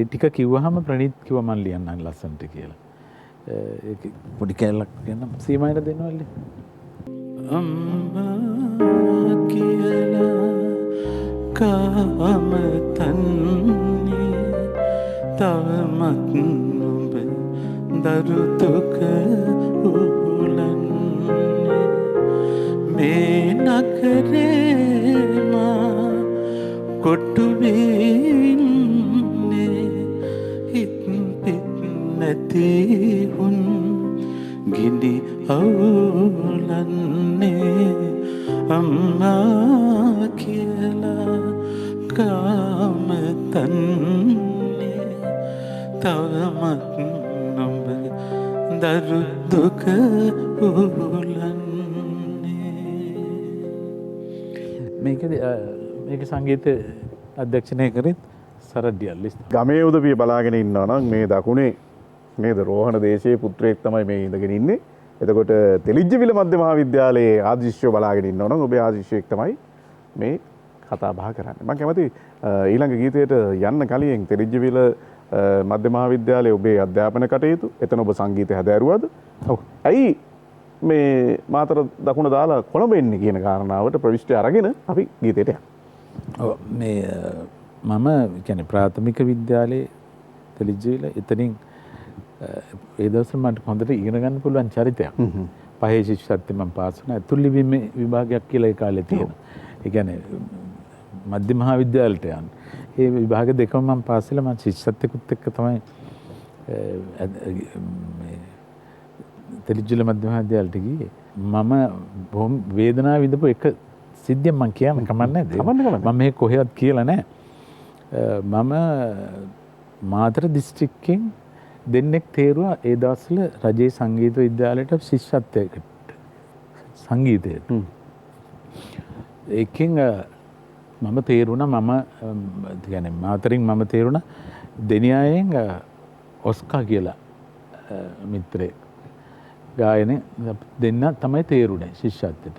ටික කිව්වහම ප්‍රනීත් කිව්වා මං ලියන්නම් ලස්සනට කියලා. ඒක පොඩි කැලක් කියන්න සීමායින දෙන්නවල්ලේ. අම්මා කියලා කාම තන්නේ තවමත් නුඹ දරු දුක උලන්නේ මේ නගරේ මා කොටු වෙන්නේ හිත පිට නැති හුන් ගිනි අවුලන්නේ අම්මා කියලා කාම තන්නේ තවමත් නොඹ දරු දුක උලන්නේ. මේක සංගීත අධ්‍යක්ෂණය කරෙත් සරඩියල්ලිස්. ගමේ උදවිය බලාගෙන ඉන්නවා නම් මේ දකුණේ නේද රෝහණ දේශයේ පුත්‍රයෙක් තමයි මේ ඉඳගෙන ඉන්නේ. එතකොට තෙලිජ්ජවිල මධ්‍ය මහාවිද්‍යාලයේ ආදිශිෂ්‍යව බලාගෙන ඉන්නවා නම් ඔබේ ආදිශිෂ්‍යයෙක් තමයි මේ කතා බහ කරන්නේ. මම කැමති ඊළඟ ගීතයට යන්න කලින් තෙලිජ්ජවිල මධ්‍ය මහාවිද්‍යාලයේ ඔබේ අධ්‍යාපන කටයුතු එතන ඔබ සංගීතය හැදෑරුවද? ඔව්. ඇයි මේ මාතර දකුණ දාලා කොළඹ එන්නේ කියන කාරණාවට ප්‍රවිෂ්ටි අරගෙන අපි ගීතයට යමු. ඔව් මේ මම කියන්නේ ප්‍රාථමික විද්‍යාලයේ තෙලිජ්ජවිල එතනින් ඒ දවස්වල මට හොඳට ඉගෙන ගන්න පුළුවන් චරිතයක්. පහේ ශිෂ්‍යත්වයෙන් මම පාස් වුණා. ඇතුළු විභාගයක් කියලා ඒ කාලේ තියෙනවා. ඒ කියන්නේ මධ්‍ය මහාවිද්‍යාලයට යන්න. ඒ විභාග දෙකම මම පාස් වෙලා මම ශිෂ්‍යත්වෙකුත් එක්ක තමයි මේ තෙලිජ්ජවිල මධ්‍ය මහාවිද්‍යාලයට ගියේ. මම බොහොම වේදනාව විඳපු එක සිද්ධියක් මම කියන්න කමන්නේ නැහැ. මම මේ කොහෙවත් කියලා නැහැ. මම මාතර දිස්ත්‍රික්කෙන් දෙන්නෙක් තේරුවා ඒ දවස්වල රජයේ සංගීත විද්‍යාලයට ශිෂ්‍යත්වයකට සංගීතයට. ඒකෙන් මම තේරුණා මම කියන්නේ මාතරින් මම තේරුණා දෙනියායෙන් ඔස්කා කියලා මිත්‍රයෙක් ගායනේ දෙන්න තමයි තේරුණේ ශිෂ්‍යත්වයට.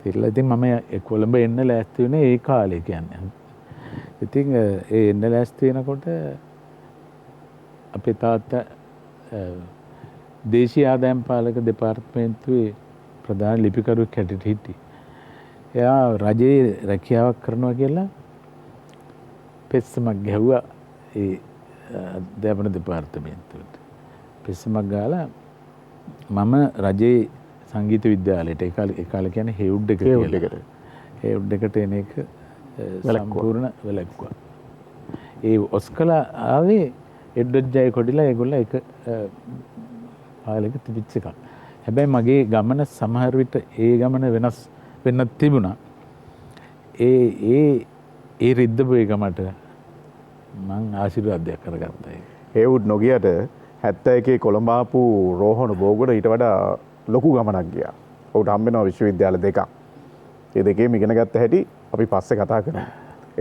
ඒලා ඉතින් මම කොළඹ එන්න ලෑස්ති වුණේ ඒ කාලේ කියන්නේ. ඉතින් ඒ එන්න ලෑස්ති වෙනකොට අපේ තාත්තා දේශීය ආදායම් පාලක දෙපාර්තමේන්තුවේ ප්‍රධාන ලිපිකරුවෙක් හැටියට හිටියේ. එයා රජයේ රැකියාවක් කරනවා කියලා පෙස්සමක් ගැහුවා ඒ අධ්‍යාපන දෙපාර්තමේන්තුවට. පෙස්සමක් ගාලා මම රජයේ සංගීත විද්‍යාලයට ඒ කාලේ කියන්නේ හෙවුඩ් එක කියලා. හෙවුඩ් එකට එන එක සම්පූර්ණ වැළැක්වුවා. ඒ ඔස්කලා ආවේ එඩ්වඩ් ජයකොඩිලා ඒගොල්ලෝ එක පාලක තිබිච්ච එකක්. හැබැයි මගේ ගමන සමහර විට ඒ ගමන වෙනස් වෙන්නත් තිබුණා. ඒ රිද්දපු ගමට මං ආශිර්වාදයක් කරගත්තා. හේවුඩ් නොගියට 71 කොළඹ ආපු රෝහණ බෝගොඩ ඊට වඩා ලොකු ගමනක් ගියා. ඔහුට හම්බ වෙනවා විශ්වවිද්‍යාල දෙකක්. ඒ දෙකේම ඉගෙන ගත්ත හැටි අපි පස්සේ කතා කරමු.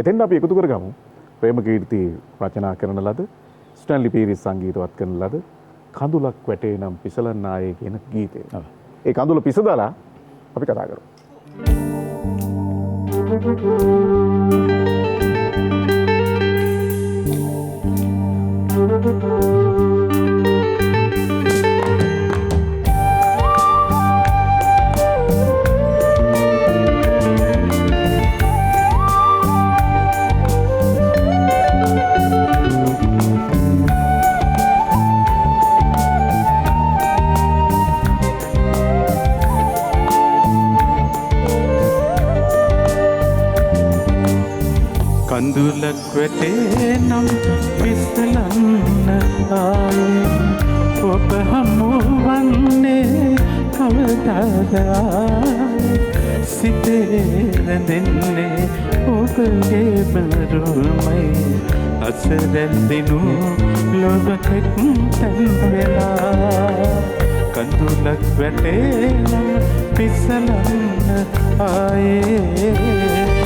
එතෙන් අපි එකතු කරගමු. ප්‍රේමකීර්ති රචනා කරන ලද ස්ටැන්ලි පීරිස් සංගීතවත් කරන ලද කඳුලක් වැටේ නම් පිසලන්න ආයේ කියන ගීතය. ඒ කඳුල පිසදලා අපි කතා කරමු. කඳුලක් වැටේ නම් පිසලන්න ආයේ ඔබ හමු වන්නේ කවදාද සිතේ රැඳෙන්නේ ඔබගේ බරුමයි අසරැඳිනු ලොවකෙක් තැන් වෙලා කඳුලක් වැටේ නම් පිසලන්න ආයේ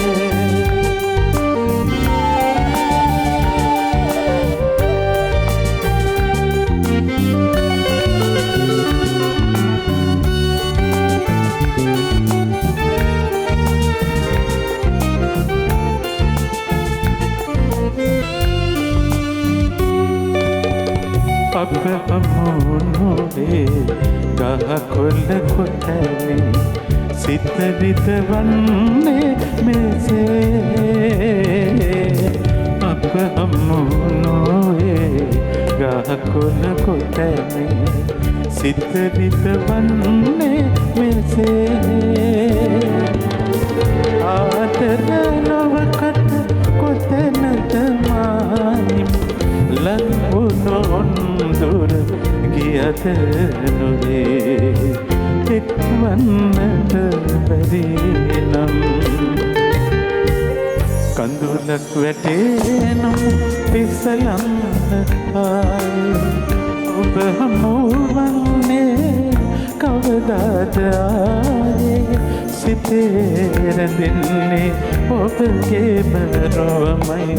අප හමුුණේ ගහකොල්ල කොටනේ සිත විතවන්නේ මෙසේ අප හමුුණේ ගහකොල්ල කොටනේ සිත විතවන්නේ මෙසේ ආදර නොවකට කොතැනද මායිම් ලංවුණොන් දුර ගියත නොවේ එක්වන්නට බැරි නම් කඳුලක් වැටේ නම් පිසලන්න ආයේ ඔබ හමුවන්නේ කවදාද ආයේ සිතේ රැඳෙන්නේ ඔබගේ බරවමයි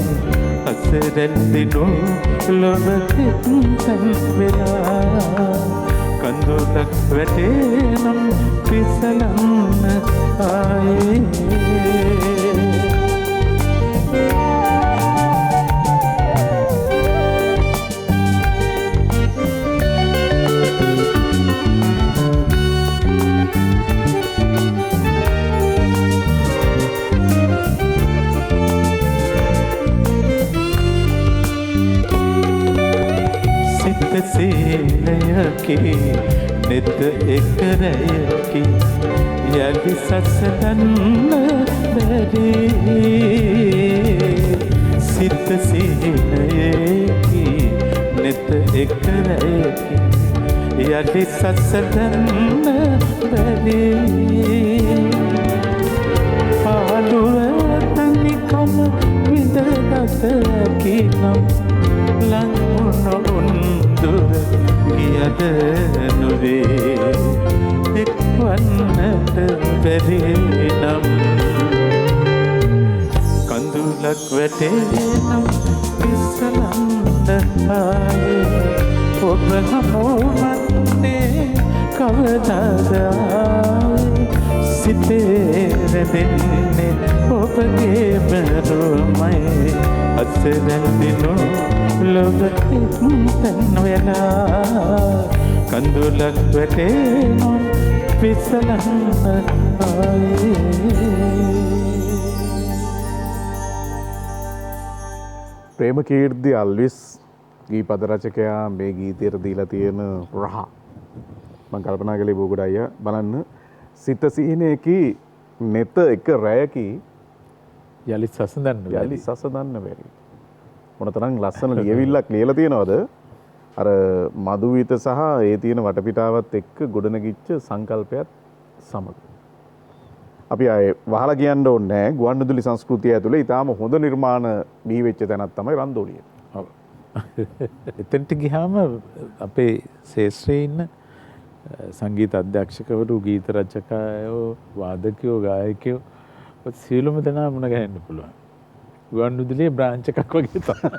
අසරැඳිනු ලොවකෙක් තැන් වෙලා කඳුලක් වැටේ නම් පිසලන්න ආයේ සීලයකි නෙත එකරයකි යලි සසදන්න බැරි සිත සීලයකි නෙත එකරයකි යලි සසදන්න බැරි පාඩුව තනිකම විඳගතකි නම් ලංවුණොන් දුර ගියද නොවේ එක්වන්නට බැරි නම් කඳුලක් වැටේ නම් පිසලන්න ආයේ ඔබ හමුවන්නේ කවදාද සිතේ රැඳෙන්නේ ඔබගේ බරුමයි අසරැඳිනු ලොවකෙක් තැන් වෙලා කඳුලක් වැටේ නම් පිසලන්න ආයේ ප්‍රේමකීර්ති අල්විස් ගීපද රචකයා මේ ගීතයට දීලා තියෙන රහ මම කල්පනා කළේ බෝගොඩ අයියා බලන්න සිත සිහිනයකි නෙත එක රැයකි යලි සසඳන්න බැරි මොනතරම් ලස්සන ලියවිල්ලක් ලියලා තියෙනවද අර මధుවිත සහ ඒ තියෙන වටපිටාවත් එක්ක ගොඩනගිච්ච සංකල්පයත් සමග අපි ආයේ වහලා කියන්න ඕනේ නැහැ ගුවන්විදුලි සංස්කෘතිය ඇතුලේ ඊටාම හොඳ නිර්මාණ බිහි වෙච්ච තැනක් තමයි රන්දෝලිය. ඔව්. එතෙන්ට ගියාම අපේ ශේෂ්ත්‍රයේ ඉන්න සංගීත අධ්‍යක්ෂකවරු ගීත රචකයෝ වාදකයෝ ගායකයෝ සියලුම දෙනා මුණ ගැහෙන්න පුළුවන්. ගුවන්විදුලියේ බ්‍රාන්ච් එකක් වගේ තමයි.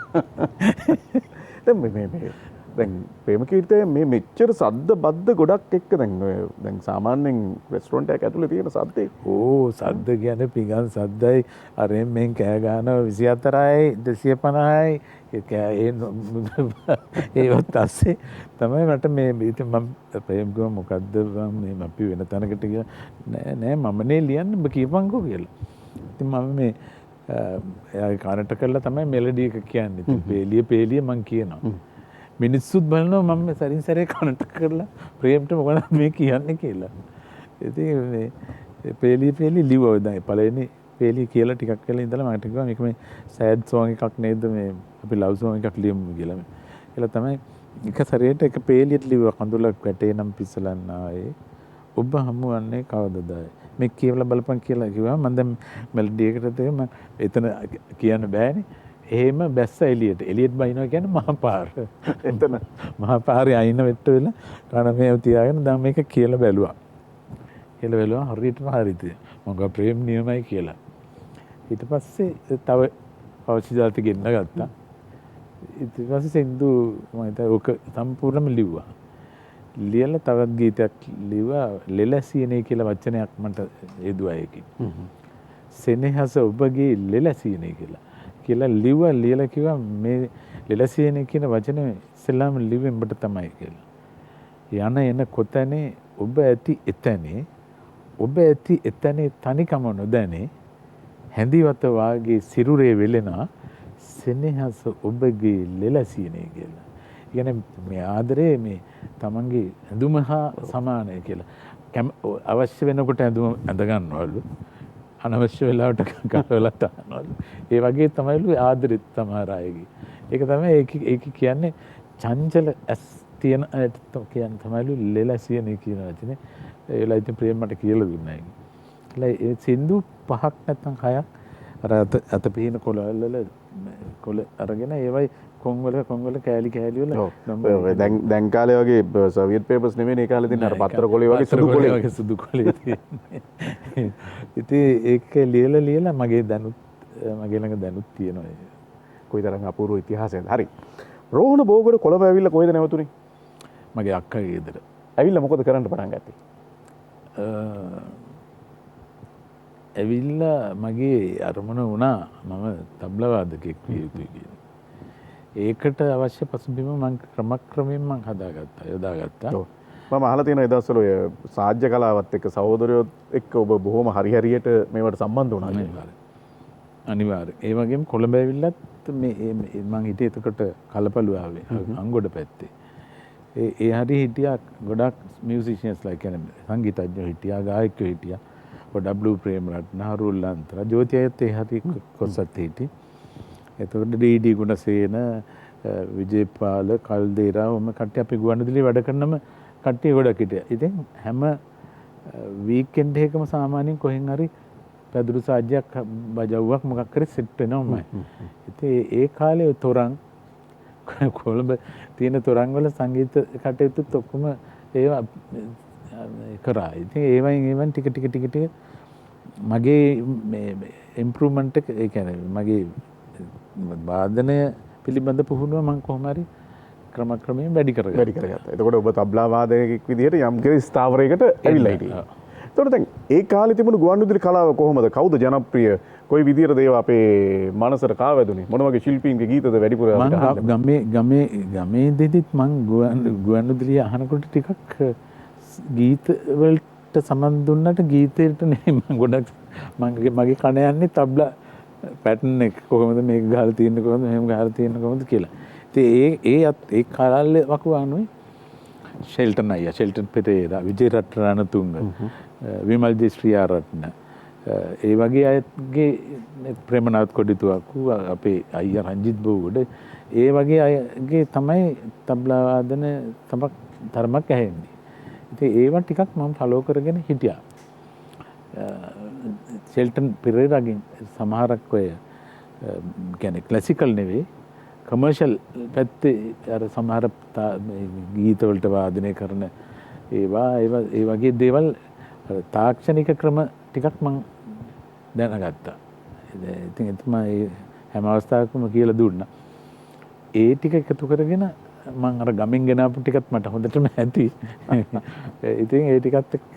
දැන් ප්‍රේමකීර්තිය මේ මෙච්චර සද්ද බද්ද ගොඩක් එක්ක දැන් සාමාන්‍යයෙන් රෙස්ටොරන්ට් එකක් ඇතුලේ තියෙන සද්දේ සද්ද කියන්නේ පිඟන් සද්දයි අරෙන් මෙන් කෑ ගන්නවා 24යි 250යි ඒවත් ඇස්සේ තමයි මට මේ මම ප්‍රේම ගම මොකද්ද මේ අපි වෙන තැනකට ගියා නෑ මමනේ ලියන්න ඔබ කියපන්කෝ කියලා. ඉතින් මම මේ එයාගේ කාරට කරලා තමයි මෙලඩි එක කියන්නේ. ඉතින් පේලිය මං කියනවා. මිනිස්සුත් බලනවා මම සරින් සැරේ කනට කරලා ප්‍රේම්ට මොකද මේ කියන්නේ කියලා. ඉතින් මේ පේලි ලිව්වා දැන් පළවෙනි පේලි කියලා ටිකක් වෙලා ඉඳලා මට කිව්වා මේක මේ සෑඩ් සෝන් එකක් නේද මේ අපි ලව් සෝන් එකක් ලියමු කියලා. ඒලා තමයි එක සැරේට එක පේලියට ලිව්වා කඳුලක් වැටේ නම් පිසලන්න ආයේ ඔබ හමුවන්නේ කවදදායි මේ කියවලා බලපන් කියලා කිව්වා මම දැන් මෙලඩි එකට මම එතන කියන්න බෑනේ එහෙම බැස්ස එළියට බයිනවා කියන්නේ මහා පාර එතන මහා පාරේ අයින වෙට්ට වෙලා කන මේව තියාගෙන දැන් මේක කියලා බැලුවා හරියටම හරිද මම ගා ප්‍රේම නියමයි කියලා ඊට පස්සේ තව අවශ්‍ය જાති ගෙන්න ගත්තා ඊට පස්සේ සින්දු මම හිතා ඔක සම්පූර්ණයෙන්ම ලිව්වා ලියලා තවත් ගීතයක් ලිව්වා ලෙලසියනේ කියලා වචනයක් මට යෙදුවා ඒකේ සෙනෙහස ඔබගේ ලෙලසියනේ කියලා ලියලා කිව්වා මේ ලෙලසියනේ කියන වචනේ ඉස්සෙල්ලාම ලිව්වේ උඹට තමයි කියලා යන එන කොතැනේ ඔබ ඇති එතැනේ තනිකම නොදැනේ හැඳිවත වාගේ සිරුරේ වෙලෙනා සෙනෙහස ඔබගේ ලෙලසියනේ කියලා. කියන්නේ මේ ආදරේ මේ තමන්ගේ ඇඳුම හා සමානයි කියලා. අවශ්‍ය වෙනකොට ඇඳුම ඇඳ ගන්නවලු. අනවශ්‍ය වෙලාවට ගලවලා දානවලු. ඒ වගේ තමයිලු ආදරෙත් සමහර අයගේ. ඒක තමයි ඒක කියන්නේ චංචල ඇස් තියෙන අයට කියන්නේ තමයිලු ලෙලසියනේ කියන වචනේ. ඒලා ඉතින් ප්‍රේම මට කියලා දුන්නා ඒක. ඒ සින්දු 5ක් නැත්නම් 6ක් අර අත පිහින කොළ අරගෙන ඒවයි කොංගල කෑලි වල දැන් කාලේ වගේ සෝවියට් පේපර්ස් නෙමෙයි ඒ කාලේ තියෙන අර පත්‍ර කොළේ වගේ සුදු කොළේ තියෙන්නේ. ඉතින් ඒක ලියලා මගේ ළඟ දැනුත් තියෙනවා. කොයිතරම් අපූර්ව ඉතිහාසයක්ද. හරි. රෝහණ බෝගොඩ කොළඹ ඇවිල්ලා කොහෙද නැවතුනේ? මගේ අක්කගේ ගෙදර. ඇවිල්ලා මොකද කරන්න පටන් ගත්තේ? ඇවිල්ලා මගේ අරමුණ වුණා මම තබ්ලවාදකෙක් විය යුතුයි කියලා. ඒකට අවශ්‍ය පසුබිම මම ක්‍රමක්‍රමයෙන් මම යොදාගත්තා. මම අහලා තියෙනවා ඒ දවස්වල ඔය සාජ්‍ය කලාවත් එක්ක සහෝදරයොත් එක්ක ඔබ බොහොම හරියට මේවට සම්බන්ධ වුණා කියලා. අනිවාර්යයෙන්. ඒ වගේම කොළඹ ඇවිල්ලත් මේ මම හිටියේ එතකොට කලපලුවාවේ අංගොඩ පැත්තේ. ඒ හරි හිටියා ගොඩක් මියුසිෂියන්ස්ලා කියන්නේ සංගීතඥයෝ හිටියා ගායකයෝ හිටියා. W ප්‍රේමරත්න හරුල් අන්තර ජෝති අයත් ඒ හරි කොස්සත් හිටි. එතකොට ඩී ගුණසේන විජේපාල කල්දේරා ඔම කට්ටිය අපි ගුවන්විදුලියේ වැඩ කරනම කට්ටිය ගොඩක් හිටියා. ඉතින් හැම වීකෙන්ඩ් එකකම සාමාන්‍යයෙන් කොහෙන් හරි පැදුරු සාජ්‍යයක් බජව්වක් මොකක් හරි සෙට් වෙනවමයි. ඉතින් ඒ කාලේ තොරන් කොළඹ තියෙන තොරන් වල සංගීත කටයුතුත් ඔක්කොම ඒවා කරා. ඉතින් ඒවෙන් ටික මගේ මේ ඉම්ප්‍රූව්මන්ට් එක ඒ කියන්නේ මගේ වාදනය පිළිබඳ පුහුණුව මම කොහොම හරි ක්‍රමක්‍රමයෙන් වැඩි කරගත්තා. එතකොට ඔබ තබ්ලා වාදකයෙක් විදිහට යම් කිසි ස්ථාවරයකට ඇවිල්ලා හිටියා. එතකොට දැන් ඒ කාලේ තිබුණු ගුවන්විදුලි කලාව කොහොමද? කවුද ජනප්‍රිය? කොයි විදිහටද ඒවා අපේ මනසට කාවැදුනේ? මොන වගේ ශිල්පීන්ගේ ගීතද වැඩිපුර ගමේ දෙදිත් මං ගුවන්විදුලිය අහනකොට ටිකක් ගීත වලට සමන් දුන්නට ගීතයට නෙමෙයි මම ගොඩක් මගේ කන යන්නේ තබ්ලා පැටර්න් එක කොහොමද මේක ගහලා තියෙන්නේ කොහොමද මෙහෙම ගහලා තියෙන්නේ කොහොමද කියලා. ඉතින් ඒ කාලේ වකුවානුයි ෂෙල්ටන් අයියා ෂෙල්ටන් පෙරේරා විජේ රත්නතුංග විමල් ජයශ්‍රියාරත්න ඒ වගේ අයගේ ප්‍රේමනාත් කොඩිතුවක්කු අපේ අයියා රංජිත් බෝගොඩ ඒ වගේ අයගේ තමයි තබ්ලා වාදන තරමක් ඇහෙන්නේ. ඉතින් ඒවා ටිකක් මම ෆලෝ කරගෙන හිටියා. ෂෙල්ටන් පෙරේරාගෙන් සමහරක් ඔය කියන්නේ ක්ලාසිකල් නෙවෙයි කමර්ෂල් පැත්තේ අර සමහර ගීත වලට වාදනය කරන ඒවා ඒ වගේ දේවල් තාක්ෂණික ක්‍රම ටිකක් මම දැනගත්තා. ඉතින් එතම හැම අවස්ථාවකම කියලා දුන්නා. ඒ ටික එකතු කරගෙන මම අර ගමින් ගෙනාපු ටිකත් මට හොඳටම ඇති. ඉතින් ඒ ටිකත් එක්ක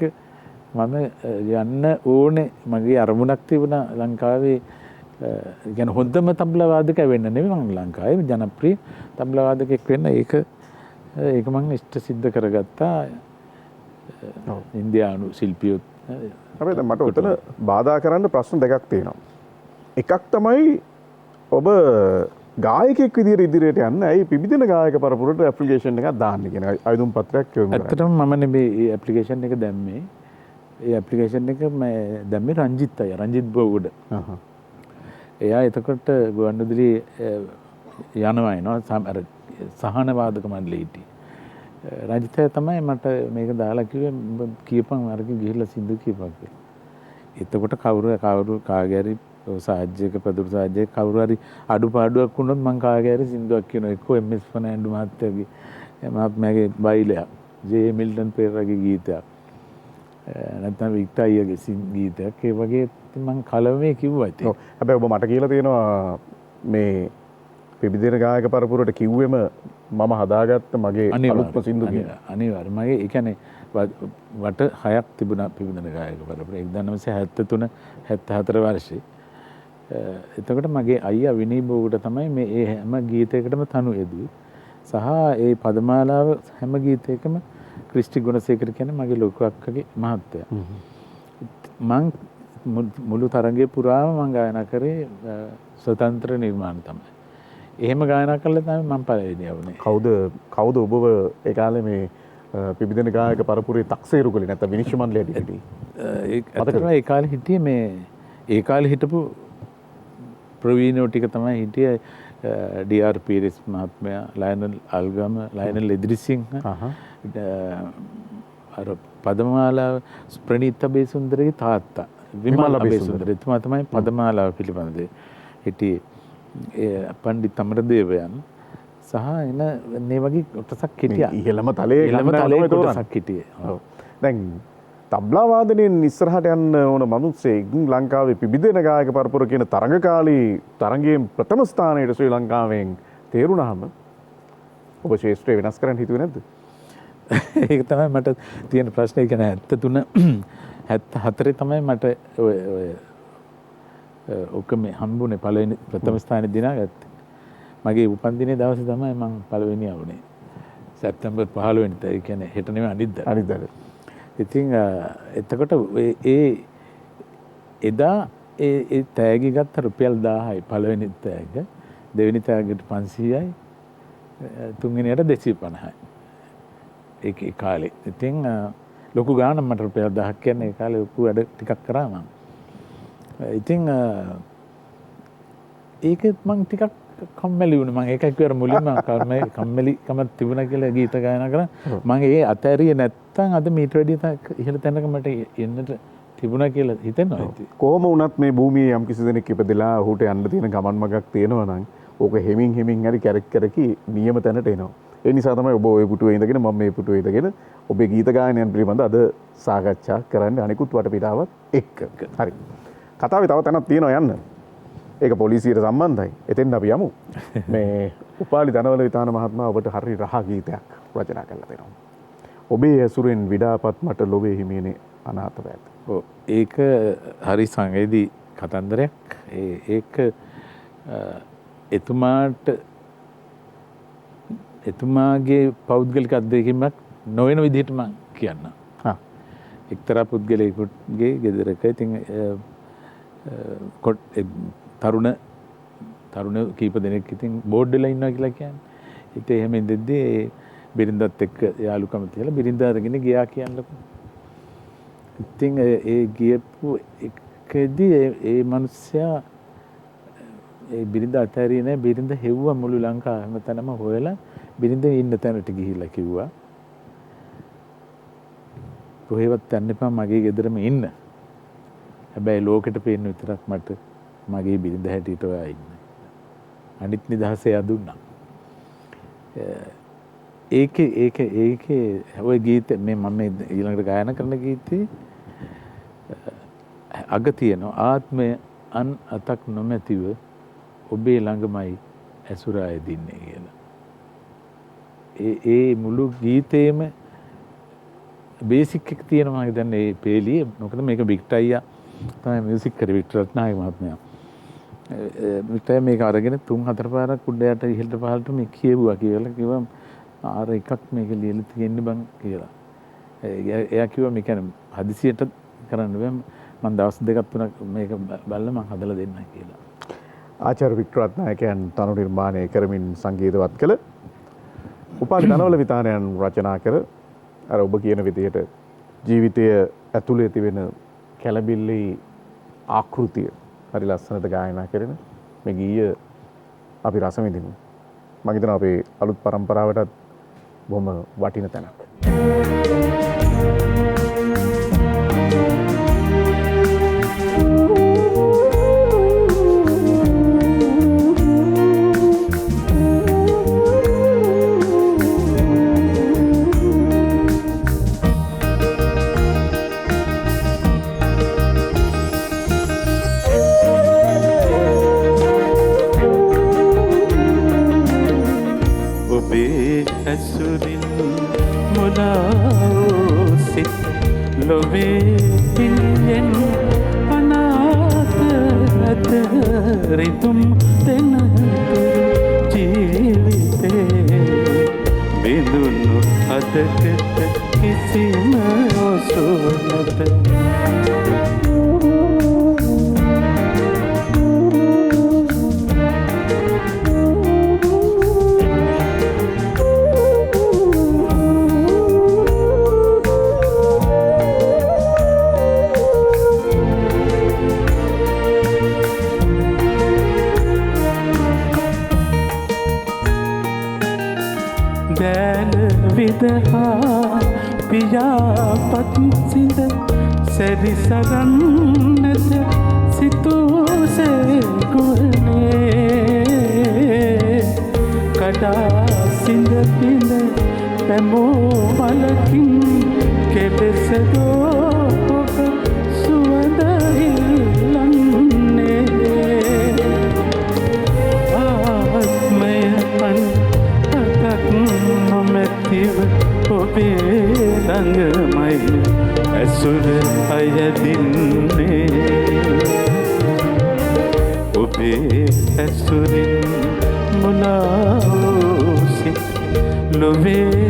මම යන්න ඕනේ මගේ අරමුණක් තිබුණා ලංකාවේ يعني හොඳම තබ්ලා වාදක වෙන්න නෙවෙයි මම ලංකාවේ ජනප්‍රිය තබ්ලා වාදකෙක් වෙන්න ඒක මම ඉෂ්ට සිද්ධ කරගත්තා. ඉන්දියානු ශිල්පියොත් හැබැයි දැන් මට උතන බාධා කරන්න ප්‍රශ්න දෙකක් තියෙනවා. එකක් තමයි ඔබ ගායකයෙක් විදිහට ඉදිරියට යන්න ඇයි පිබිදෙන ගායක පරපුරට ඇප්ලිකේෂන් එකක් දාන්න කියන ආයුධම් පත්‍රයක් කියවමු. ඇත්තටම මම නෙමෙයි මේ ඇප්ලිකේෂන් එක දැම්මේ. ඒ ඇප්ලිකේෂන් එක මම දැම්මේ රංජිත් අය රංජිත් බෝගොඩ. එයා එතකොට ගුවන්විදුලි යනවා එනවා අර සහන වාදක මණ්ඩලයේ හිටියේ. රජිතය තමයි මට මේක දාලා කිව්වේ කියපන් අරක ගිහිල්ලා සින්දු කියපන් කියලා. එතකොට කවුරු කාගේ හරි සාජ්‍යයක ප්‍රදුර සාජ්‍යයක කවුරු හරි අඩුපාඩුවක් වුණොත් මං කාගේ හරි සින්දුවක් කියනවා. එක්කෝ එම්.එස්. ෆර්නෑන්ඩෝ මහත්තයාගේ මහත්මයාගේ බයිලයක්, ජේ මිල්ටන් පෙරේරාගේ ගීතයක්, නැත්නම් වික්ටර් අයියාගේ ගීතයක්. ඒ වගේ මං කලමේ කිව්වා ඉතින්. ඔව්. හැබැයි ඔබ මට කියලා තියෙනවා මේ පිබිදෙන ගායක පරපුරට කිව්වෙම මම හදාගත්ත මගේ අලුත්ම සින්දු කියලා. අනිවාර්යයෙන්. මගේ ඒ කියන්නේ වට 6ක් තිබුණා පිබිදෙන ගායක පරපුර. 1973 74 වර්ෂේ. එතකොට මගේ අයියා විනී බෝගුට තමයි මේ ඒ හැම ගීතයකටම තනු යෙදුවේ. සහ ඒ පදමාලාව හැම ගීතයකම ක්‍රිස්ටි ගුණසේකර කියන්නේ මගේ ලොකු අක්කගේ මහත්තයා. මං මුළු තරඟේ පුරාම මං ගායනා කරේ ස්වතන්ත්‍ර නිර්මාණ තමයි. එහෙම ගායනා කළා තමයි මම පළවෙනි වුණේ. කවුද ඔබව ඒ කාලේ මේ පිබිදෙන ගායක පරපුරේ තක්සේරු කළේ නැත්නම් විනිශ්චය මණ්ඩලයට හිටියේ? ඇත්තටම ඒ කාලේ හිටියේ මේ ඒ කාලේ හිටපු ප්‍රවීණයෝ ටික තමයි හිටියේ. ඩී.ආර්. පීරිස් මහත්මයා, ලයනල් අල්ගම, ලයනල් ඉදිරිසිංහ, අර පදමාලාව ප්‍රණීත බේසුන්දරගේ තාත්තා විමල් බේසුන්දර. එතුමා තමයි පදමාලාව පිළිබඳව හිටියේ. පණ්ඩිත අමරදේවයන් සහ එන මේ වගේ කොටසක් හිටියා. ඉහළම තලයේ කොටසක් හිටියේ. දැන් තබ්ලා වාදනයෙන් ඉස්සරහට යන්න ඕන මිනිස්සෙක් ලංකාවේ පිබිදෙන ගායක පරපුර කියන තරඟකාලී තරඟයෙන් ප්‍රථම ස්ථානයට ශ්‍රී ලංකාවෙන් තේරුණාම ඔබ ශේෂ්ත්‍රය වෙනස් කරන්න හිතුවේ නැද්ද? ඒක තමයි මට තියෙන ප්‍රශ්නේ. ඒ කියන්නේ 73 74 තමයි මට ඔය ඔක්කොම හම්බුනේ පළවෙනි ප්‍රථම ස්ථානෙ දිනාගත්තේ. මගේ උපන්දිනේ දවසේ තමයි මම පළවෙනි ආවුනේ. සැප්තැම්බර් 15 වෙනිදා. ඒ කියන්නේ හෙට නෙමෙයි අනිද්දා. ඉතින් එතකොට එදා ඒ තෑගි ගත්ත රුපියල් 1000යි පළවෙනි තෑග, දෙවෙනි තෑගට 500යි, තුන්වෙනියට 250යි. ඒ කාලේ. ඉතින් ලොකු ගාණක් මට රුපියල් 1000ක් කියන්නේ ඒ කාලේ ලොකු වැඩ ටිකක් කරා මම. ඉතින් ඒකත් මං ටිකක් කම්මැලි වුණා. මම ඒකයි කිව්වර මුලින්ම කම්මැලිකමක් තිබුණා කියලා ගීත ගායනා කරා. මම ඒ අතහැරියේ නැත්තම් අද මීට වැඩිය ඉහළ තැනක මට එන්නට තිබුණා කියලා හිතෙනවා ඉතින්. කොහොම වුණත් මේ භූමියේ යම් කිසි දෙනෙක් ඉපදෙලා ඔහුට යන්න තියෙන ගමන් මගක් තියෙනවා නම් ඕක හෙමින් හරි කැරකි නියම තැනට එනවා. ඒ නිසා තමයි ඔබ ওই පුටුවේ ඉඳගෙන මම මේ පුටුවේ ඉඳගෙන ඔබේ ගීත ගායනයන් පිළිබඳ අද සාකච්ඡා කරන්න අනිකුත් වටපිටාවත් එක්ක. හරි. කතාවේ තව තැනක් තියෙනවා යන්න. ඒක පොලිසියට සම්බන්ධයි. එතෙන් අපි යමු. මේ උපාලි ධනවල විතාන මහත්මයා ඔබට හරි රහ ගීතයක් රචනා කරලා දෙනවා. ඔබේ ඇසුරෙන් විඩාපත් මට ලොවේ හිමිනේ අනාථව ඇත. ඔව් ඒක හරි සංවේදී කතන්දරයක්. ඒක එතුමාගේ පෞද්ගලික අත්දැකීමක් නොවන විදිහට මම කියන්නම්. එක්තරා පුද්ගලයෙකුගේ ගෙදරක ඉතින් තරුණ කීප දෙනෙක් ඉතින් බෝඩ් වෙලා ඉන්නවා කියලා කියන්නේ. ඉතින් එහෙම ඉඳද්දී ඒ බිරිඳත් එක්ක යාළුකම තියලා බිරිඳ අරගෙන ගියා කියන්නකො. ඉතින් ඒ ගියපු එකදී ඒ මිනිස්සයා ඒ බිරිඳ අතහැරියේ නැහැ. බිරිඳ හෙව්වා මුළු ලංකාව හැමතැනම හොයලා බිරිඳ ඉන්න තැනට ගිහිල්ලා කිව්වා කොහෙවත් යන්න එපා මගේ ගෙදරම ඉන්න. හැබැයි ලෝකෙට පේන්න විතරක් මට මගේ බිරිඳ හැටියට ඔයා ඉන්න. අනිත් නිදහස එයා දුන්නා. ඒකේ ඔය ගීත මේ මම ඊළඟට ගායනා කරන ගීතේ අග තියෙනවා ආත්මය අන් අතක් නොමැතිව ඔබේ ළඟමයි ඇසුරාය දින්නේ කියලා. ඒ මුළු ගීතේම බේසික් එක තියෙනවා මම හිතන්නේ මේ පේලියේ. මොකද මේක වික්ටර් අයියා තමයි මියුසික් කරේ, වික්ටර් රත්නායක මහත්මයා. වික්ටර් මේක අරගෙන 3-4 පාරක් උඩයට ඉහළට පහළට මේ කියවුවා කියලා කිව්වා ආර එකක් මේක ලියලා තියෙන්න බං කියලා. එයා කිව්වා මේ කියන්නේ හදිසියට කරන්න බෑ මම දවස් දෙකක් තුනක් මේක බලලා මම හදලා දෙන්නම් කියලා. ආචාර්ය වික්ටර් රත්නායකයන් තනු නිර්මාණය කරමින් සංගීතවත් කළ උපාලි ධනවල විතානයන් රචනා කර අර ඔබ කියන විදිහට ජීවිතය ඇතුළේ තිබෙන කැළඹිල්ලේ ආකෘතිය හරි ලස්සනට ගායනා කරන මේ ගීය අපි රස විඳිමු. මම හිතනවා අපේ අලුත් පරම්පරාවටත් බොහොම වටින තැනක්. රිතුම් දෙන ජීවිතේ බිඳුණු අදකට කිසිම ඔසුනත විදහා පියාපත් සිඳ සැරිසරන්නට සිතූසේ ගුවනේ කඩා සිඳ පිඳ පැමෝ මලකින් කෙලෙසදෝ ඔබ සුවඳ ඉල්ලන්නේ ආත්මය අන් අතක් නොමැතිව ඔබේ ළඟමයි ඇසුර අයදින්නේ ඔබේ ඇසුරින් මුලා සිත් ලොවේ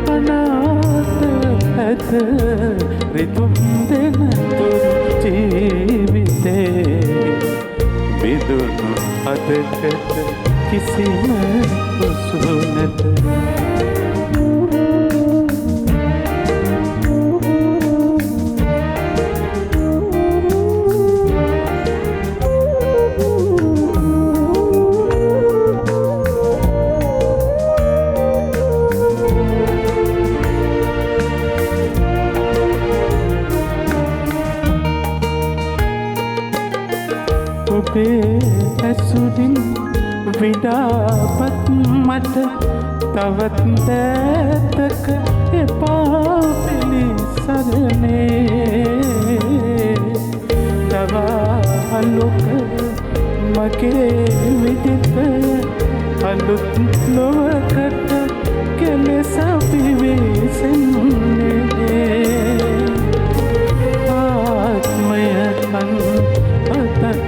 අනාත ඇත රිතුම් දෙන තුරු ජීවිතේ බිඳුණු අදකට කිසිම ඔසුනත ඔබේ ඇසුරින් විඩාපත් මට තවත් දෑතක එපා පිළිසරනේ තවා අලුක මගේ විදිත අලුත් ලොවකට කෙලෙස පිවිසෙන්නේ ආත්මය කන් අතක්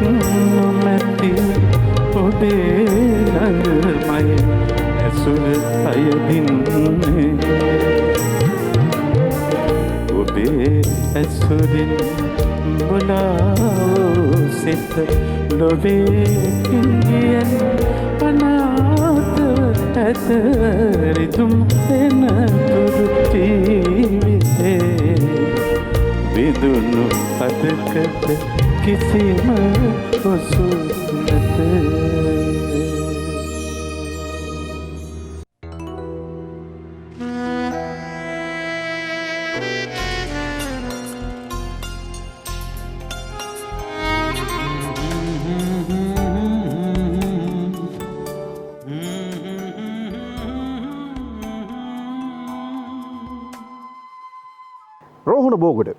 නොමැති ඔබේ ළඟමයි ඇසුර අයදින්නේ ඔබේ ඇසුරින් බොලාවෝ සිත ලොවේ ඉන්දියන් අනාත ඇත රිතුම් දෙන තුරු ජීවිතේ බිඳුණු අදකට කිසිම ඔසුනත රෝහණ බෝගොඩ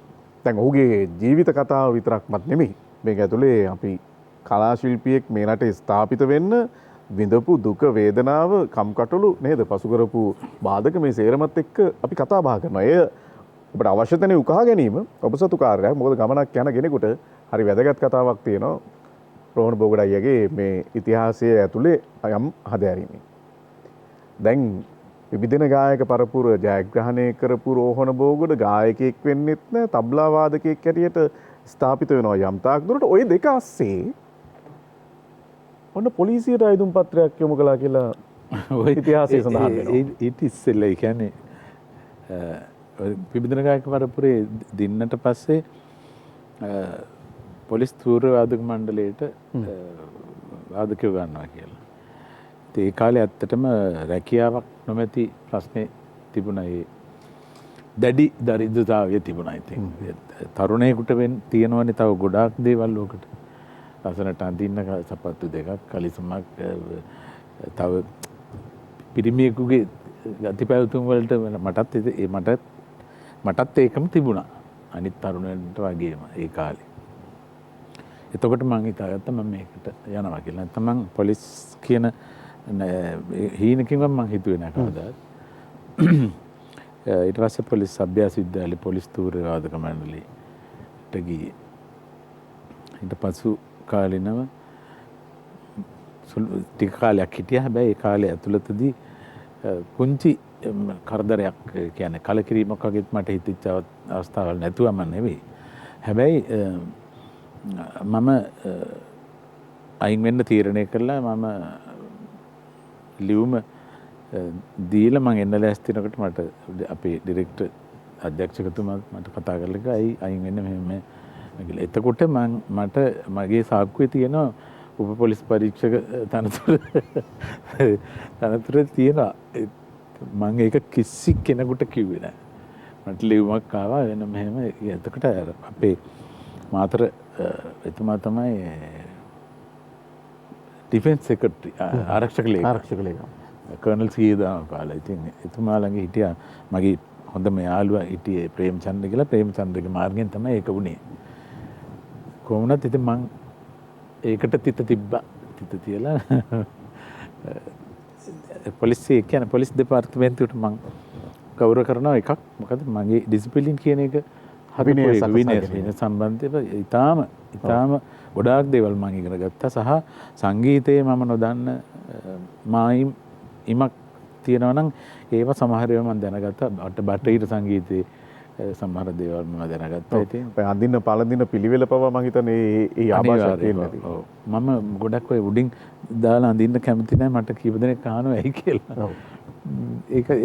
දැන් ඔහුගේ ජීවිත කතාව විතරක්මත් නෙමෙයි මේක ඇතුලේ අපි කලා ශිල්පියෙක් මේ රටේ ස්ථාපිත වෙන්න විඳපු දුක වේදනාව කම්කටොළු නේද පසු කරපු බාධක මේ සේරමත් එක්ක අපි කතා බහ කරනවා. එය ඔබට අවශ්‍ය තැන උකහා ගැනීම ඔබ සතු කාර්යයක්. මොකද ගමනක් යන කෙනෙකුට හරි වැදගත් කතාවක් තියෙනවා රෝහණ බෝගොඩ අයියගේ මේ ඉතිහාසයේ ඇතුලේ යම් හදෑරීමක්. දැන් විවිධන ගායක පරපුර ජයග්‍රහණය කරපු රෝහණ බෝගොඩ ගායකයෙක් වෙන්නෙත් නෑ තබ්ලා වාදකයෙක් හැටියට ස්ථාපිත වෙනවා යම් තාක් දුරට. ওই දෙක අස්සේ ඔන්න පොලිසියට අයදුම් පත්‍රයක් යොමු කළා කියලා ඔය ඉතිහාසයේ සඳහන් වෙනවා. ඊට ඉස්සෙල්ලා ඒ කියන්නේ විවිධන ගායක පරපුරේ දින්නට පස්සේ පොලිස් තූර්ය වාදක මණ්ඩලයට වාදකයෝ ගන්නවා කියලා. ඒ කාලේ ඇත්තටම රැකියාවක් නොමැති ප්‍රශ්නේ තිබුණා. ඒ දැඩි දරිද්‍රතාවය තිබුණා. ඉතින් තරුණයෙකුට තියෙනවනේ තව ගොඩාක් දේවල් ලෝකට. ලස්සනට අඳින්න සපත්තු දෙකක්, කලිසමක්, තව පිරිමියෙකුගේ ගතිපැවතුම් වලට මටත් ඒකම තිබුණා. අනිත් තරුණයන්ට වගේම ඒ කාලේ. එතකොට මං හිතාගත්තා මම මේකට යනවා කියලා. නැත්නම් මං පොලිස් කියන හීනකින්වත් මං හිතුවේ නැහැ කවදාවත්. ඊට පස්සේ පොලිස් අභ්‍යාස විද්‍යාලේ පොලිස් තූර්ය වාදක මණ්ඩලයට ගියේ. ඊට පසු කාලිනව ටික කාලයක් හිටියා. හැබැයි ඒ කාලේ ඇතුළතදී පුංචි කරදරයක් කියන්නේ කලකිරීමක් වගේත් මට හිතෙච්ච අවස්ථාවල් නැතුවම නෙවෙයි. හැබැයි මම අයින් වෙන්න තීරණය කළා. මම ලියුම දීලා මං එන්න ලෑස්තිනකොට මට අපේ ඩිරෙක්ටර් අධ්‍යක්ෂකතුමා මට කතා කරලා කිව්වා අයි අයින් වෙන්න මෙහෙම කියලා. එතකොට මට මගේ සාක්කුවේ තියෙන උප පොලිස් පරීක්ෂක තනතුර තියෙනවා. මං ඒක කිසි කෙනෙකුට කිව්වේ නැහැ. මට ලියුමක් ආවා වෙන මෙහෙම. එතකොට අපේ මාතර එතුමා තමයි ඩිෆෙන්ස් සෙක්‍රටරි ආරක්ෂක ලේකම් කර්නල් සීදාම කාලා. ඉතින් එතුමා ළඟ හිටියා මගේ හොඳම යාළුවා හිටියේ ප්‍රේමචන්ද්‍ර කියලා. ප්‍රේමචන්ද්‍රගේ මාර්ගයෙන් තමයි ඒක වුණේ. කොහොමවත් ඉතින් මං ඒකට තිත තිබ්බා. තිත තියලා පොලිසිය කියන්නේ පොලිස් දෙපාර්තමේන්තුවට මං ගෞරව කරනවා එකක්. මොකද මගේ ඩිසිප්ලින් කියන එක විනය සම්බන්ධව ඉතාම ගොඩාක් දේවල් මම ඉගෙන ගත්තා. සහ සංගීතයේ මම නොදන්න මායිම් ඉමක් තියෙනවා නම් ඒවා සමහර ඒවා මම දැනගත්තා. බටහිර සංගීතයේ සමහර දේවල් මම දැනගත්තා. ඉතින් අඳින්න පළඳින පිළිවෙල පවා මම හිතන්නේ ඒ ආభాෂයෙන් නැති. මම ගොඩක් ඔය උඩින් දාලා අඳින්න කැමති නැහැ. මට කීප දෙනෙක් අහනවා ඇයි කියලා.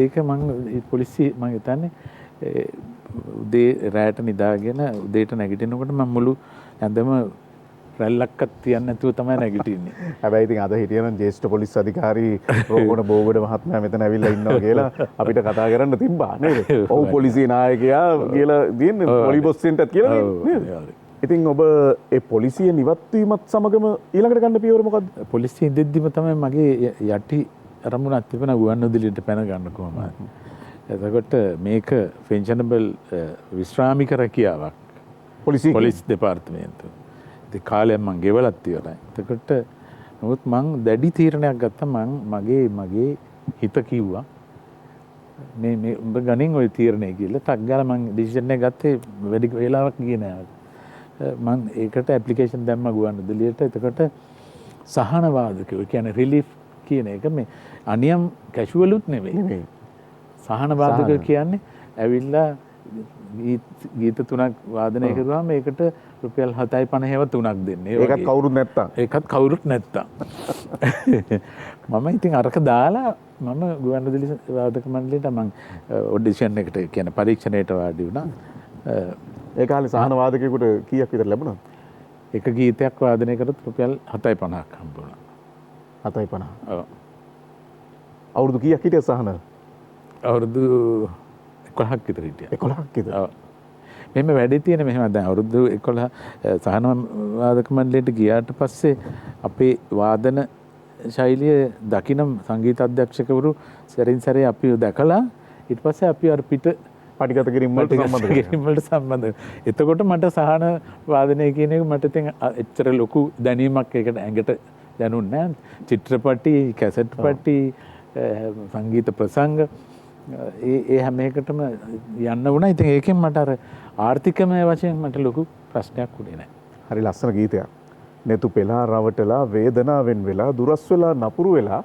ඒක මම පොලිසිය මම හිතන්නේ උදේ රැට නිදාගෙන උදේට නැගිටිනකොට මම මුළු ඇඳම රැල්ලක්වත් තියන්නේ නැතුව තමයි නැගිටින්නේ. හැබැයි ඉතින් අද හිටියනම් ජ්‍යෙෂ්ඨ පොලිස් අධිකාරී රෝගණ බෝගඩ මහත්මයා මෙතන ඇවිල්ලා ඉන්නවා කියලා අපිට කතා කරන්න තිබ්බා නේද? ඔව් පොලිසිය නායකයා කියලා දින්නේ පොලි බොස්සෙන්ටත් කියලා නේද? ඉතින් ඔබ ඒ පොලිසිය නිවත් වීමත් සමගම ඊළඟට ගන්න පියවර මොකද්ද? පොලිසිය ඉඳිද්දිම තමයි මගේ යටි අරමුණක් තිබුණා ගුවන්විදුලියට පැන ගන්න කොහොමද. එතකොට මේක ෆෙන්ෂනබල් විශ්‍රාමික රැකියාවක් පොලිස් දෙපාර්තමේන්තුව. ඉතින් කාලයක් මං ගෙවලත් ඉවරයි. එතකොට නමුත් මං දැඩි තීරණයක් ගත්තා. මගේ හිත කිව්වා මේ උඹ ගණන් ওই තීරණය කියලා. ටක් ගාලා මං ඩිසිෂන් එක ගත්තේ වැඩි වෙලාවක් ගියේ නෑ. මං ඒකට ඇප්ලිකේෂන් දැම්මා ගුවන්විදුලියට. එතකොට සහන වාදකයෝ කියන්නේ රිලීෆ් කියන එක මේ අනියම් කැෂුවලුත් නෙවෙයි. සහන වාදක කියන්නේ ඇවිල්ලා ගීත 3ක් වාදනය කරුවාම ඒකට රුපියල් 7.50ව 3ක් දෙන්නේ. ඒකත් කවුරුත් නැත්තම්. ඒකත් කවුරුත් නැත්තම්. මම ඉතින් අරක දාලා මම ගුවන්විදුලි වාදක මණ්ඩලයට මම ඔඩිෂන් එකට කියන පරීක්ෂණයට වාඩි වුණා. ඒ කාලේ සහන වාදකයෙකුට කීයක් විතර ලැබුණාද? එක ගීතයක් වාදනය කරත් රුපියල් 7.50ක් හම්බ වුණා. 7.50. ඔව්. අවුරුදු කීයක් හිටියද සහන? අවුරුදු 11ක් විතර හිටියා. 11ක් විතර. ඔව්. මෙහෙම වැඩි තියෙන මෙහෙම දැන් අවුරුදු 11 සහන වාදක මණ්ඩලයට ගියාට පස්සේ අපේ වාදන ශෛලිය දකින සංගීත අධ්‍යක්ෂකවරු සැරින් සැරේ අපිව දැකලා ඊට පස්සේ අපි අර පිට පටිගත කිරීම වලට සම්බන්ධ. එතකොට මට සහන වාදනය කියන එක මට ඉතින් එච්චර ලොකු දැනීමක් ඒකට ඇඟට දැනුන්නේ නැහැ. චිත්‍රපටි, කැසට් පටි, සංගීත ප්‍රසංග ඒ හැම එකටම යන්න වුණා. ඉතින් ඒකෙන් මට අර ආර්ථිකමය වශයෙන් මට ලොකු ප්‍රශ්නයක් වුණේ නැහැ. හරි ලස්සන ගීතයක්. නෙතු පෙලා රවටලා වේදනාවෙන් වෙලා දුරස් වෙලා නපුරු වෙලා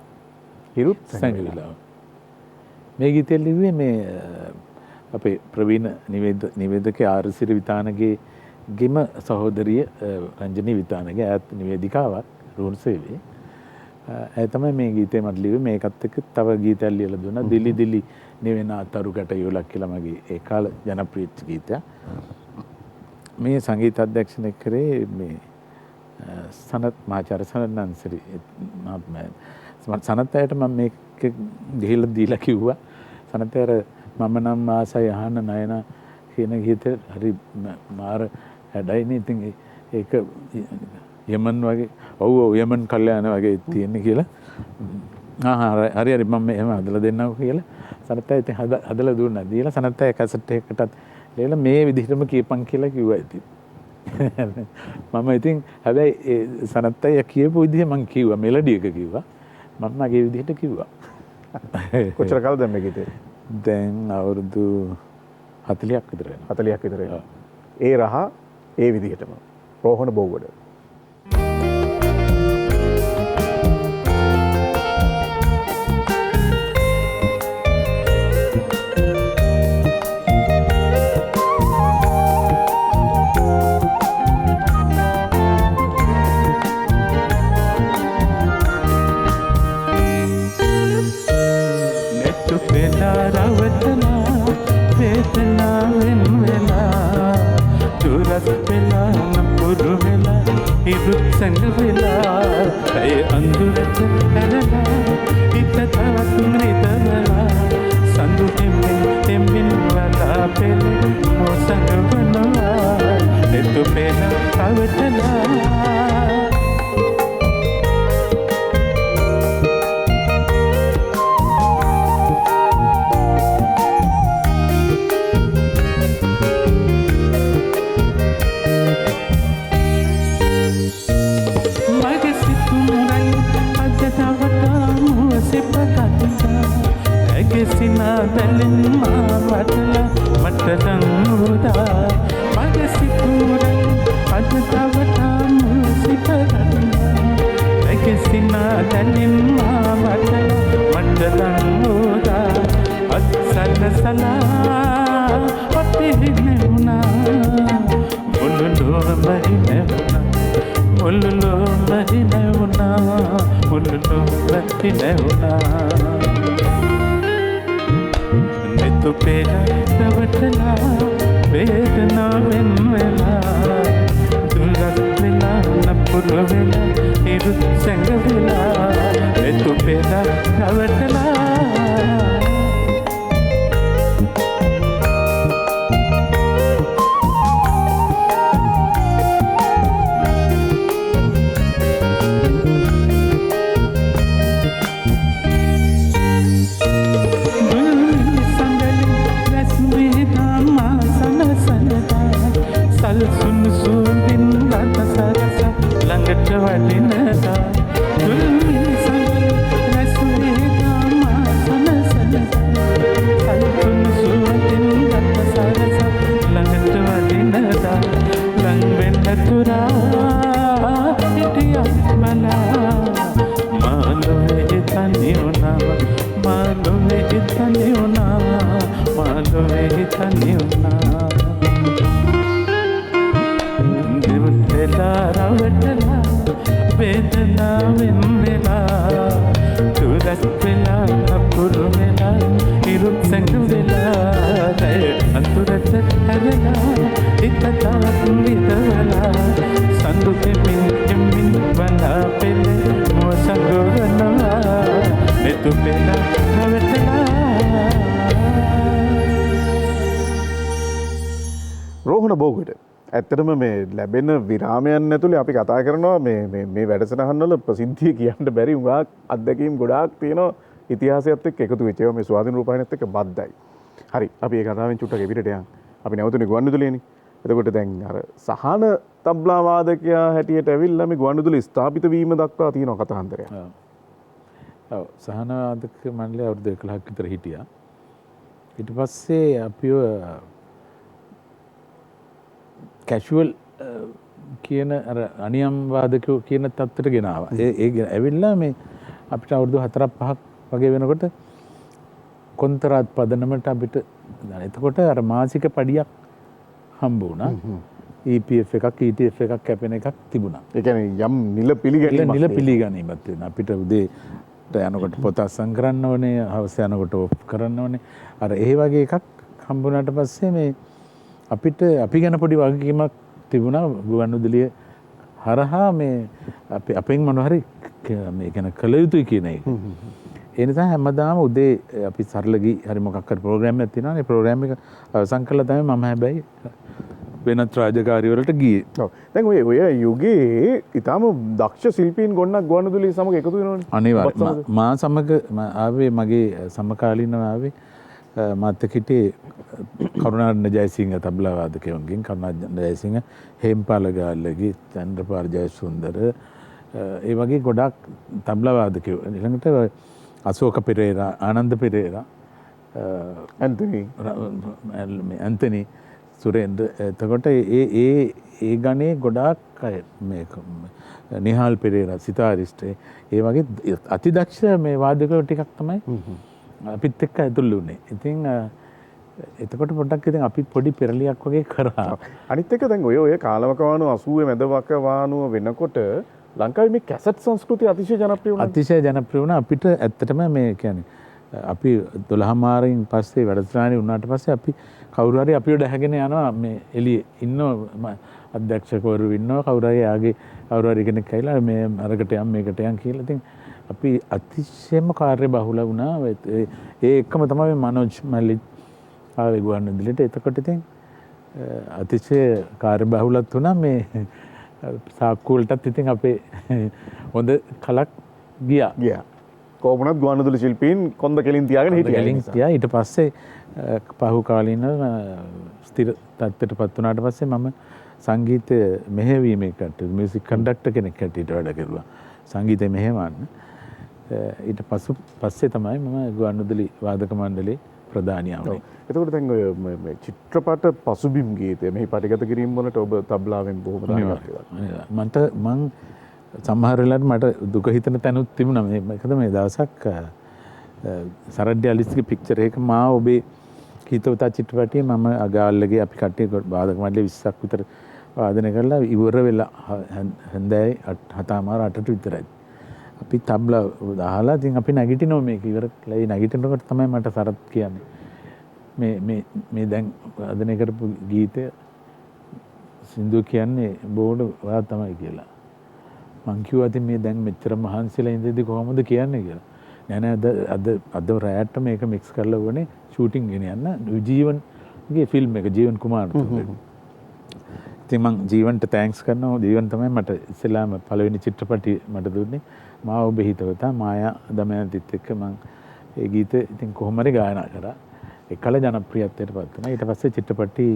හිරුත් සංගීතලා. මේ ගීතය ලිව්වේ මේ අපේ ප්‍රවීණ නිවේදක ආරසිරි විතානගේ ගෙම සහෝදරිය රංජනී විතානගේ ඈත් නිවේදිකාවක් රුහුණසේවේ. ඇය තමයි මේ ගීතේ මට ලිව්වේ. මේකත් එක්ක තව ගීතයක් ලියලා දුන්නා. දිලි දිලි නෙවෙන අතරු ගැට යොලක් කියලා මගේ ඒ කාල ජනප්‍රිය ගීතයක්. මේ සංගීත අධ්‍යක්ෂණය කරේ මේ සනත් මහාචාර්ය සනත් නන්සරි මහත්මයා. සනත් අයට මම මේක ගිහිල්ලා දීලා කිව්වා. සනත් අය මම නම් ආසයි අහන්න නයන කියන ගීතේ හරි මාර හැඩයිනේ. ඉතින් ඒක යමන් වගේ ඔව් යමන් කල්යාණ වගේ තියෙන්නේ කියලා. හරි හරි මම එහෙම හදලා දෙන්නකෝ කියලා සනත් අය ඉතින් හදලා දුන්නා. දීලා සනත් අය කැසට් එකකටත් ලේලා මේ විදිහටම කියපන් කියලා කිව්වා ඉතින්. මම ඉතින් හැබැයි සනත් අය කියපු විදිහ මම කිව්වා මෙලඩි එක කිව්වා. මම මගේ විදිහට කිව්වා. කොච්චර කාලද මේ ගීතේ? දැන් අවුරුදු 40ක් විතර වෙනවා. 40ක් විතර වෙනවා. ඒ රහ ඒ විදිහටම රෝහණ බෝගොඩ. संग वेला ऐ अंदुरत हरला इत तवत मृतला संदु तेम्बिन वाला पेले मो संग बनवा ने तो पेला आवटला सिनादलिन मावटला मटरंगुदा मगसिकुरन अदतवता मुसिपरना सिनादलिन मावटला मटरंगुदा असल सला पतिनेउना मुल्लो महिनेउना मुल्लो महिनेउना मुल्लो महिनेउना तो पेला रवटला वेदना वेला दुलत वेला नपुर वेला इरु संग वेला तो पेला रवटला රෝහණ බෝගොඩ ඇත්තටම මේ ලැබෙන විරාමයන් ඇතුලේ අපි කතා කරනවා මේ වැඩසටහන් වල ප්‍රසිද්ධිය කියන්න බැරි උගාක් අත්දැකීම් ගොඩාක් තියෙනවා ඉතිහාසයත් එක්ක එකතු වෙච්ච ඒවා මේ ස්වාධීන රූපවාහිනියත් එක්ක බද්දයි. හරි අපි ඒ කතාවෙන් චුට්ටක් එවිටට යන්. අපි නැවතුනේ ගුවන්විදුලියේනේ. එතකොට දැන් අර සහන තබ්ලා වාදකයා හැටියට ඇවිල්ලා මේ ගුවන්විදුලි ස්ථාපිත වීම දක්වා තියෙනවා කතාන්තරයක්. ඔව් සහන වාදක මණ්ඩලය අවුරුදු 11ක් විතර හිටියා. ඊට පස්සේ අපිව කැෂුවල් කියන අර අනියම් වාදකයෝ කියන තත්ත්වයට ගෙනාවා. ඒ ඇවිල්ලා මේ අපිට අවුරුදු 4-5ක් වගේ වෙනකොට කොන්තරාත් පදනමට අපිට එතකොට අර මාසික පඩියක් හම්බ වුණා. EPF එකක් ETF එකක් කැපෙන එකක් තිබුණා. ඒ කියන්නේ යම් නිල පිළිගැනීමක් තියෙනවා. අපිට උදේට යනකොට පොත අසං කරන්න ඕනේ, හවස යනකොට ඔෆ් කරන්න ඕනේ. අර ඒ වගේ එකක් හම්බුනාට පස්සේ මේ අපිට අපි ගැන පොඩි වගකීමක් තිබුණා. ගුවන්විදුලිය හරහා මේ අපෙන් මොනහරි මේ ගැන කළ යුතුයි කියන එක. ඒ නිසා හැමදාම උදේ අපි සරලගී හරි මොකක් හරි ප්‍රෝග්‍රෑම් එකක් තියෙනවා. ඒ ප්‍රෝග්‍රෑම් එක අවසන් කළා තමයි මම හැබැයි වෙනත් රාජකාරී වලට ගියේ. ඔව්. දැන් ඔය යුගයේ ඊටාම දක්ෂ ශිල්පීන් ගොන්නක් ගුවන්විදුලිය සමග එකතු වෙනවනේ. අනිවාර්යයෙන් මා සමග ආවේ මගේ සමකාලීනව ආවේ මාත් එක්ක හිටියේ කරුණාරත්න ජයසිංහ තබ්ලා වාදකයන්ගෙන් කරුණාරත්න ජයසිංහ හේම්පාල ගාල්ලගේ චන්ද්‍රපාල් ජයසුන්දර ඒ වගේ ගොඩක් තබ්ලා වාදකයෝ ඊළඟට අශෝක පෙරේරා ආනන්ද පෙරේරා ඇන්තනි සුරේන්ද්‍ර එතකොට ඒ ගණේ ගොඩාක් අය මේ නිහාල් පෙරේරා සිතාරිස්ට් ඒ වගේ අතිදක්ෂ මේ වාදකයෝ ටිකක් තමයි අපිත් එක්ක ඇතුළු වුණේ. ඉතින් එතකොට පොඩ්ඩක් ඉතින් අපි පොඩි පෙරලියක් වගේ කරා. අනිත් එක දැන් ඔය කාලවක වානුව 80 මැදවක වානුව වෙනකොට ලංකාවේ මේ කැසට් සංස්කෘතිය අතිශය ජනප්‍රිය වුණා. අතිශය ජනප්‍රිය වුණා. අපිට ඇත්තටම මේ කියන්නේ අපි 12 මාරින් පස්සේ වැඩසටහනේ වුණාට පස්සේ අපි කවුරු හරි අපිව දැහැගෙන යනවා මේ එළියේ ඉන්නවා අධ්‍යක්ෂකවරු ඉන්නවා කවුරු හරි ආගේ කවුරු හරි කෙනෙක් ඇවිල්ලා මේ අරකට යම් මේකට යම් කියලා. ඉතින් අපි අතිශයම කාර්ය බහුල වුණා. ඒ එක්කම තමයි මනෝජ් මල්ලි ආවේ ගුවන්විදුලියට. එතකොට ඉතින් අතිශය කාර්ය බහුලත් වුණා. මේ සාක්කු වලටත් ඉතින් අපේ හොඳ කලක් ගියා. කොහොමවත් ගුවන්විදුලි ශිල්පීන් කොන්ද කෙලින් තියාගෙන හිටියා. කෙලින් තියා. ඊට පස්සේ පහු කාලීන ස්ථිර තත්ත්වයටපත් වුණාට පස්සේ මම සංගීත මෙහෙයවීමේ කටයුතු මියුසික් කන්ඩක්ටර් කෙනෙක් හැටියට වැඩ කරුවා. සංගීතය මෙහෙවන්න. ඊට පස්සේ තමයි මම ගුවන්විදුලි වාදක මණ්ඩලයේ ප්‍රධානියා වුණේ. එතකොට දැන් ඔය මේ චිත්‍රපට පසුබිම් ගීතය මෙහි පටිගත කිරීම වලට ඔබ තබ්ලාවෙන් බොහොම මට මං සමහර වෙලාවට මට දුක හිතෙන තැනුත් තිබුණා. මේකද මේ දවසක් සරඩ්ඩි අලිස්ගේ පික්චර් එක මා ඔබේ හිතවතා චිත්‍රපටයේ මම අගාල්ලගේ අපි කට්ටිය වාදක මණ්ඩලයේ 20ක් විතර වාදනය කරලා ඉවර වෙලා හන්දෑවේ 7:08ට විතරයි. අපි තබ්ලා දාලා ඉතින් අපි නැගිටිනවා මේක ඉවර කළා. ඒ නැගිටිනකොට තමයි මට සරත් කියන්නේ මේ දැන් වාදනය කරපු ගීතය සින්දු කියන්නේ බෝඩ ඔයා තමයි කියලා. මං කිව්වා ඉතින් මේ දැන් මෙච්චර මහන්සිලා ඉඳිද්දි කොහොමද කියන්නේ කියලා. නෑ අද රැයට මේක මික්ස් කරලා වුණේ ෂූටින් ගෙනියන්න ජීවන්ගේ ෆිල්ම් එක ජීවන් කුමාරතුංග. ඉතින් මං ජීවන්ට තෑන්ක්ස් කරනවා. ජීවන් තමයි මට ඉස්සෙල්ලාම පළවෙනි චිත්‍රපටි මට දුන්නේ. මා ඔබ හිතවතා මායා දමයන්තිත් එක්ක මං ඒ ගීත ඉතින් කොහොම හරි ගායනා කරා. ඒකල ජනප්‍රියත්වයට පත් වුණා. ඊට පස්සේ චිත්‍රපටි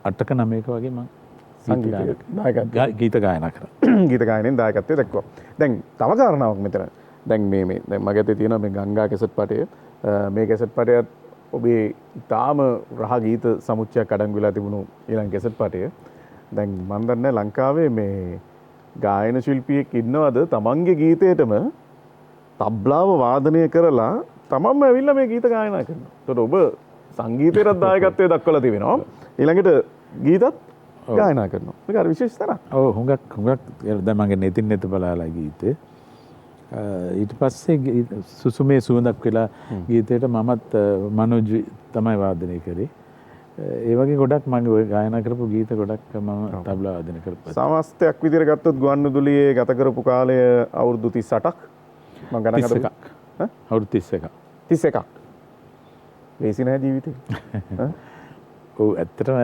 8ක 9ක වගේ මං ගීත ගායනා කරා. ගීත ගායනයෙන් දායකත්වයේ දක්වුවා. දැන් තව කාරණාවක් මෙතන. දැන් මේ දැන් මගේ අතේ තියෙනවා මේ ගංගා කැසට් පටය. මේ කැසට් පටයත් ඔබේ තාම රහ ගීත සමුච්චයක් අඩංගු වෙලා තිබුණු ඊළඟ කැසට් පටය. දැන් මම දන්නේ ලංකාවේ මේ ගායන ශිල්පියෙක් ඉන්නවද තමන්ගේ ගීතයටම තබ්ලාව වාදනය කරලා තමන්ම ඇවිල්ලා මේ ගීත ගායනා කරනවා. ඒතකොට ඔබ සංගීතයට දායකත්වයේ දක්වලා තිබෙනවා. ඊළඟට ගීතත් ගායනා කරනවා. මේක අර විශේෂ තරක්. ඔව් හුඟක් දැන් මගේ නෙතින් නෙත බලාලා ගීතේ. ඊට පස්සේ සුසුමේ සුවඳක් වෙලා ගීතයට මමත් මනෝජ් තමයි වාදනය කරේ. ඒ වගේ ගොඩක් මම ඔය ගායනා කරපු ගීත ගොඩක් මම තබ්ලා වාදනය කරපුවා. සමස්තයක් විදිහට ගත්තොත් ගුවන්විදුලියේ ගත කරපු කාලය අවුරුදු 38ක් මම ගණන් කරා. අවුරුදු 31ක්. 31ක්. ලේසි නෑ ජීවිතේ. ඔව් ඇත්තටම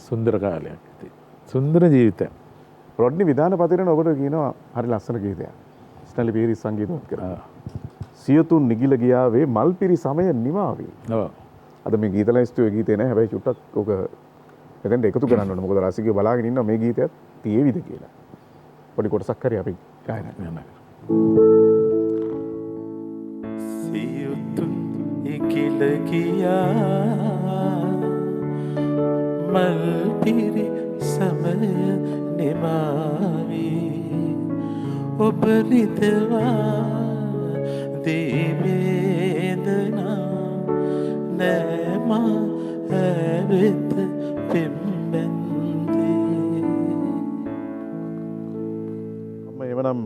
සුන්දර කාලයක්. සුන්දර ජීවිතයක්. රොඩ්නි විධානපතිරණ ඔබට කියනවා හරි ලස්සන ගීතයක්. ස්ටැන්ලි පීරිස් සංගීතවත් කරා. සියතුන් නිගිල ගියාවේ මල්පිරි සමය නිමාවේ. ඔව්. අද මේ ගීත ලයිස්තුවේ ගීතේ නෑ. හැබැයි චුට්ටක් ඔක එතෙන්ට එකතු කරන්න ඕනේ. මොකද රසිකයෝ බලාගෙන ඉන්නවා මේ ගීතයත් තියේවිද කියලා. පොඩි කොටසක් හරි අපි ගායනා කරනවා. සියතුන් නිගිල ගියා මල්පිරි සමය නිමාවේ ඔබ රිදවා දේවේදනා නෑමා ඇවෙත පෙම්බැන්දේ. එවනම්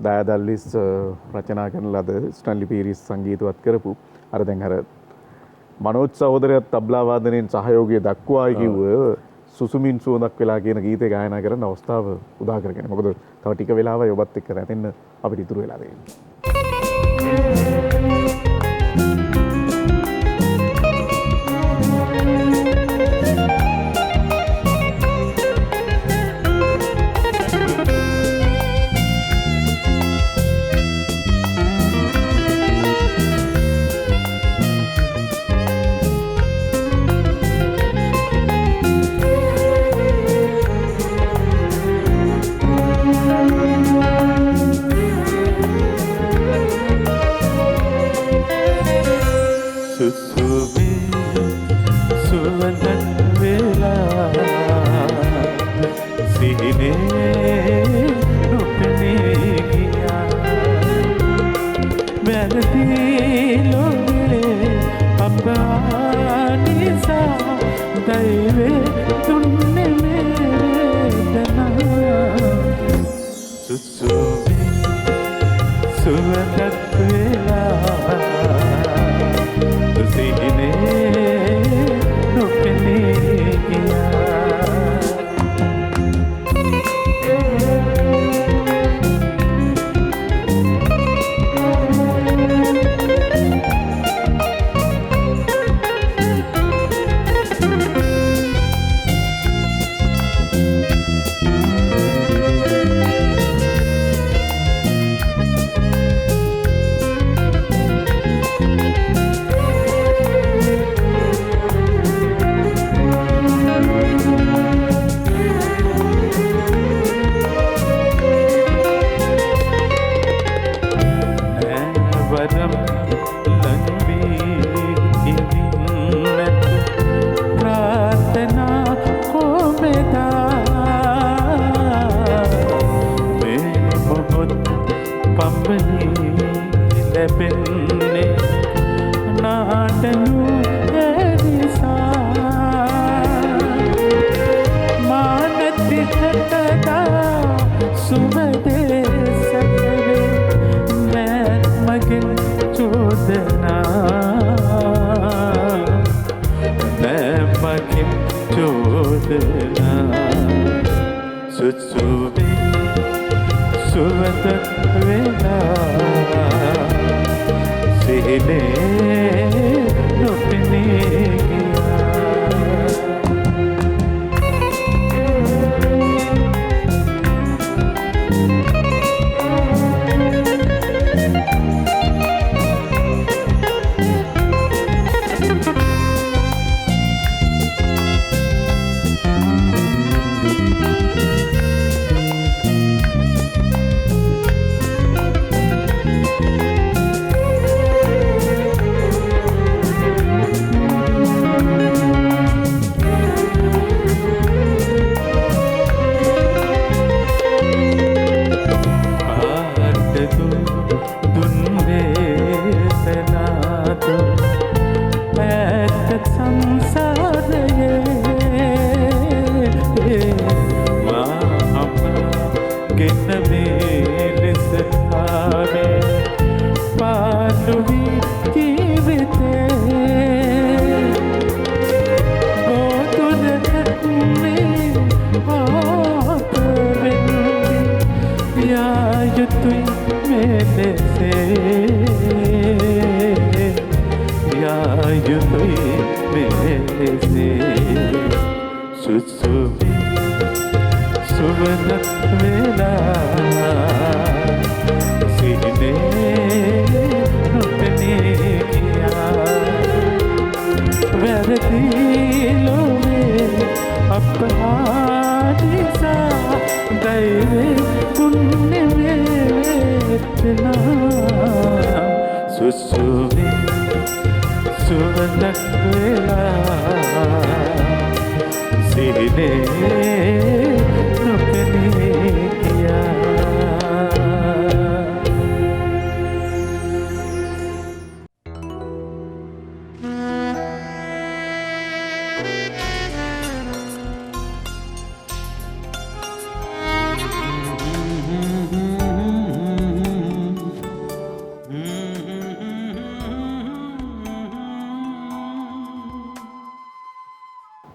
දයාදල්ලිස් රචනා කරන ලද ස්ටැන්ලි පීරිස් සංගීතවත් කරපු අර දැන් අර මනෝජ් සහෝදරයාත් තබ්ලා වාදනයෙන් සහයෝගය දක්වායි කිව්ව සුසුමින් සුවඳක් වෙලා කියන ගීතය ගායනා කරන්න අවස්ථාව උදා කරගෙන. මොකද තව ටික වෙලාවයි ඔබත් එක්ක රැඳෙන්න අපිට ඉතුරු වෙලා තියෙන්නේ.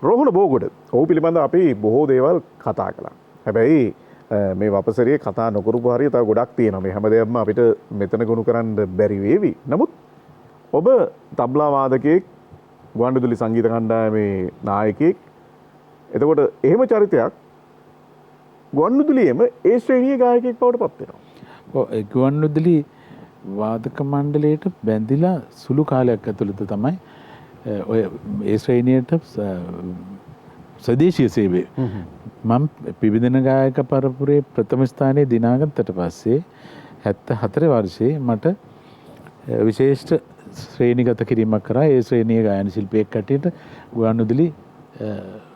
රෝහණ බෝගොඩ ඔහු පිළිබඳ අපි බොහෝ දේවල් කතා කළා. හැබැයි මේ වපසරියේ කතා නොකරපු හරිය තව ගොඩක් තියෙනවා. මේ හැම දෙයක්ම අපිට මෙතන ගොනු කරන්න බැරි වේවි. නමුත් ඔබ තබ්ලා වාදකයෙක්, ගුවන්විදුලි සංගීත කණ්ඩායමේ නායකයෙක්. එතකොට එහෙම චරිතයක් ගුවන්විදුලියේම ඒ ශ්‍රේණියේ ගායකයෙක් බවට පත් වෙනවා. ඔව් ගුවන්විදුලි වාදක මණ්ඩලයට බැඳිලා සුළු කාලයක් ඇතුළත තමයි ඔය ඒ ශ්‍රේණියට ස්වදේශීය සේවය මම පිබිදෙන ගායක පරපුරේ ප්‍රථම ස්ථානයේ දිනාගත්තට පස්සේ 74 වර්ෂයේ මට විශේෂ ශ්‍රේණිගත කිරීමක් කරා. ඒ ශ්‍රේණියේ ගායන ශිල්පියෙක් හැටියට ගුවන්විදුලි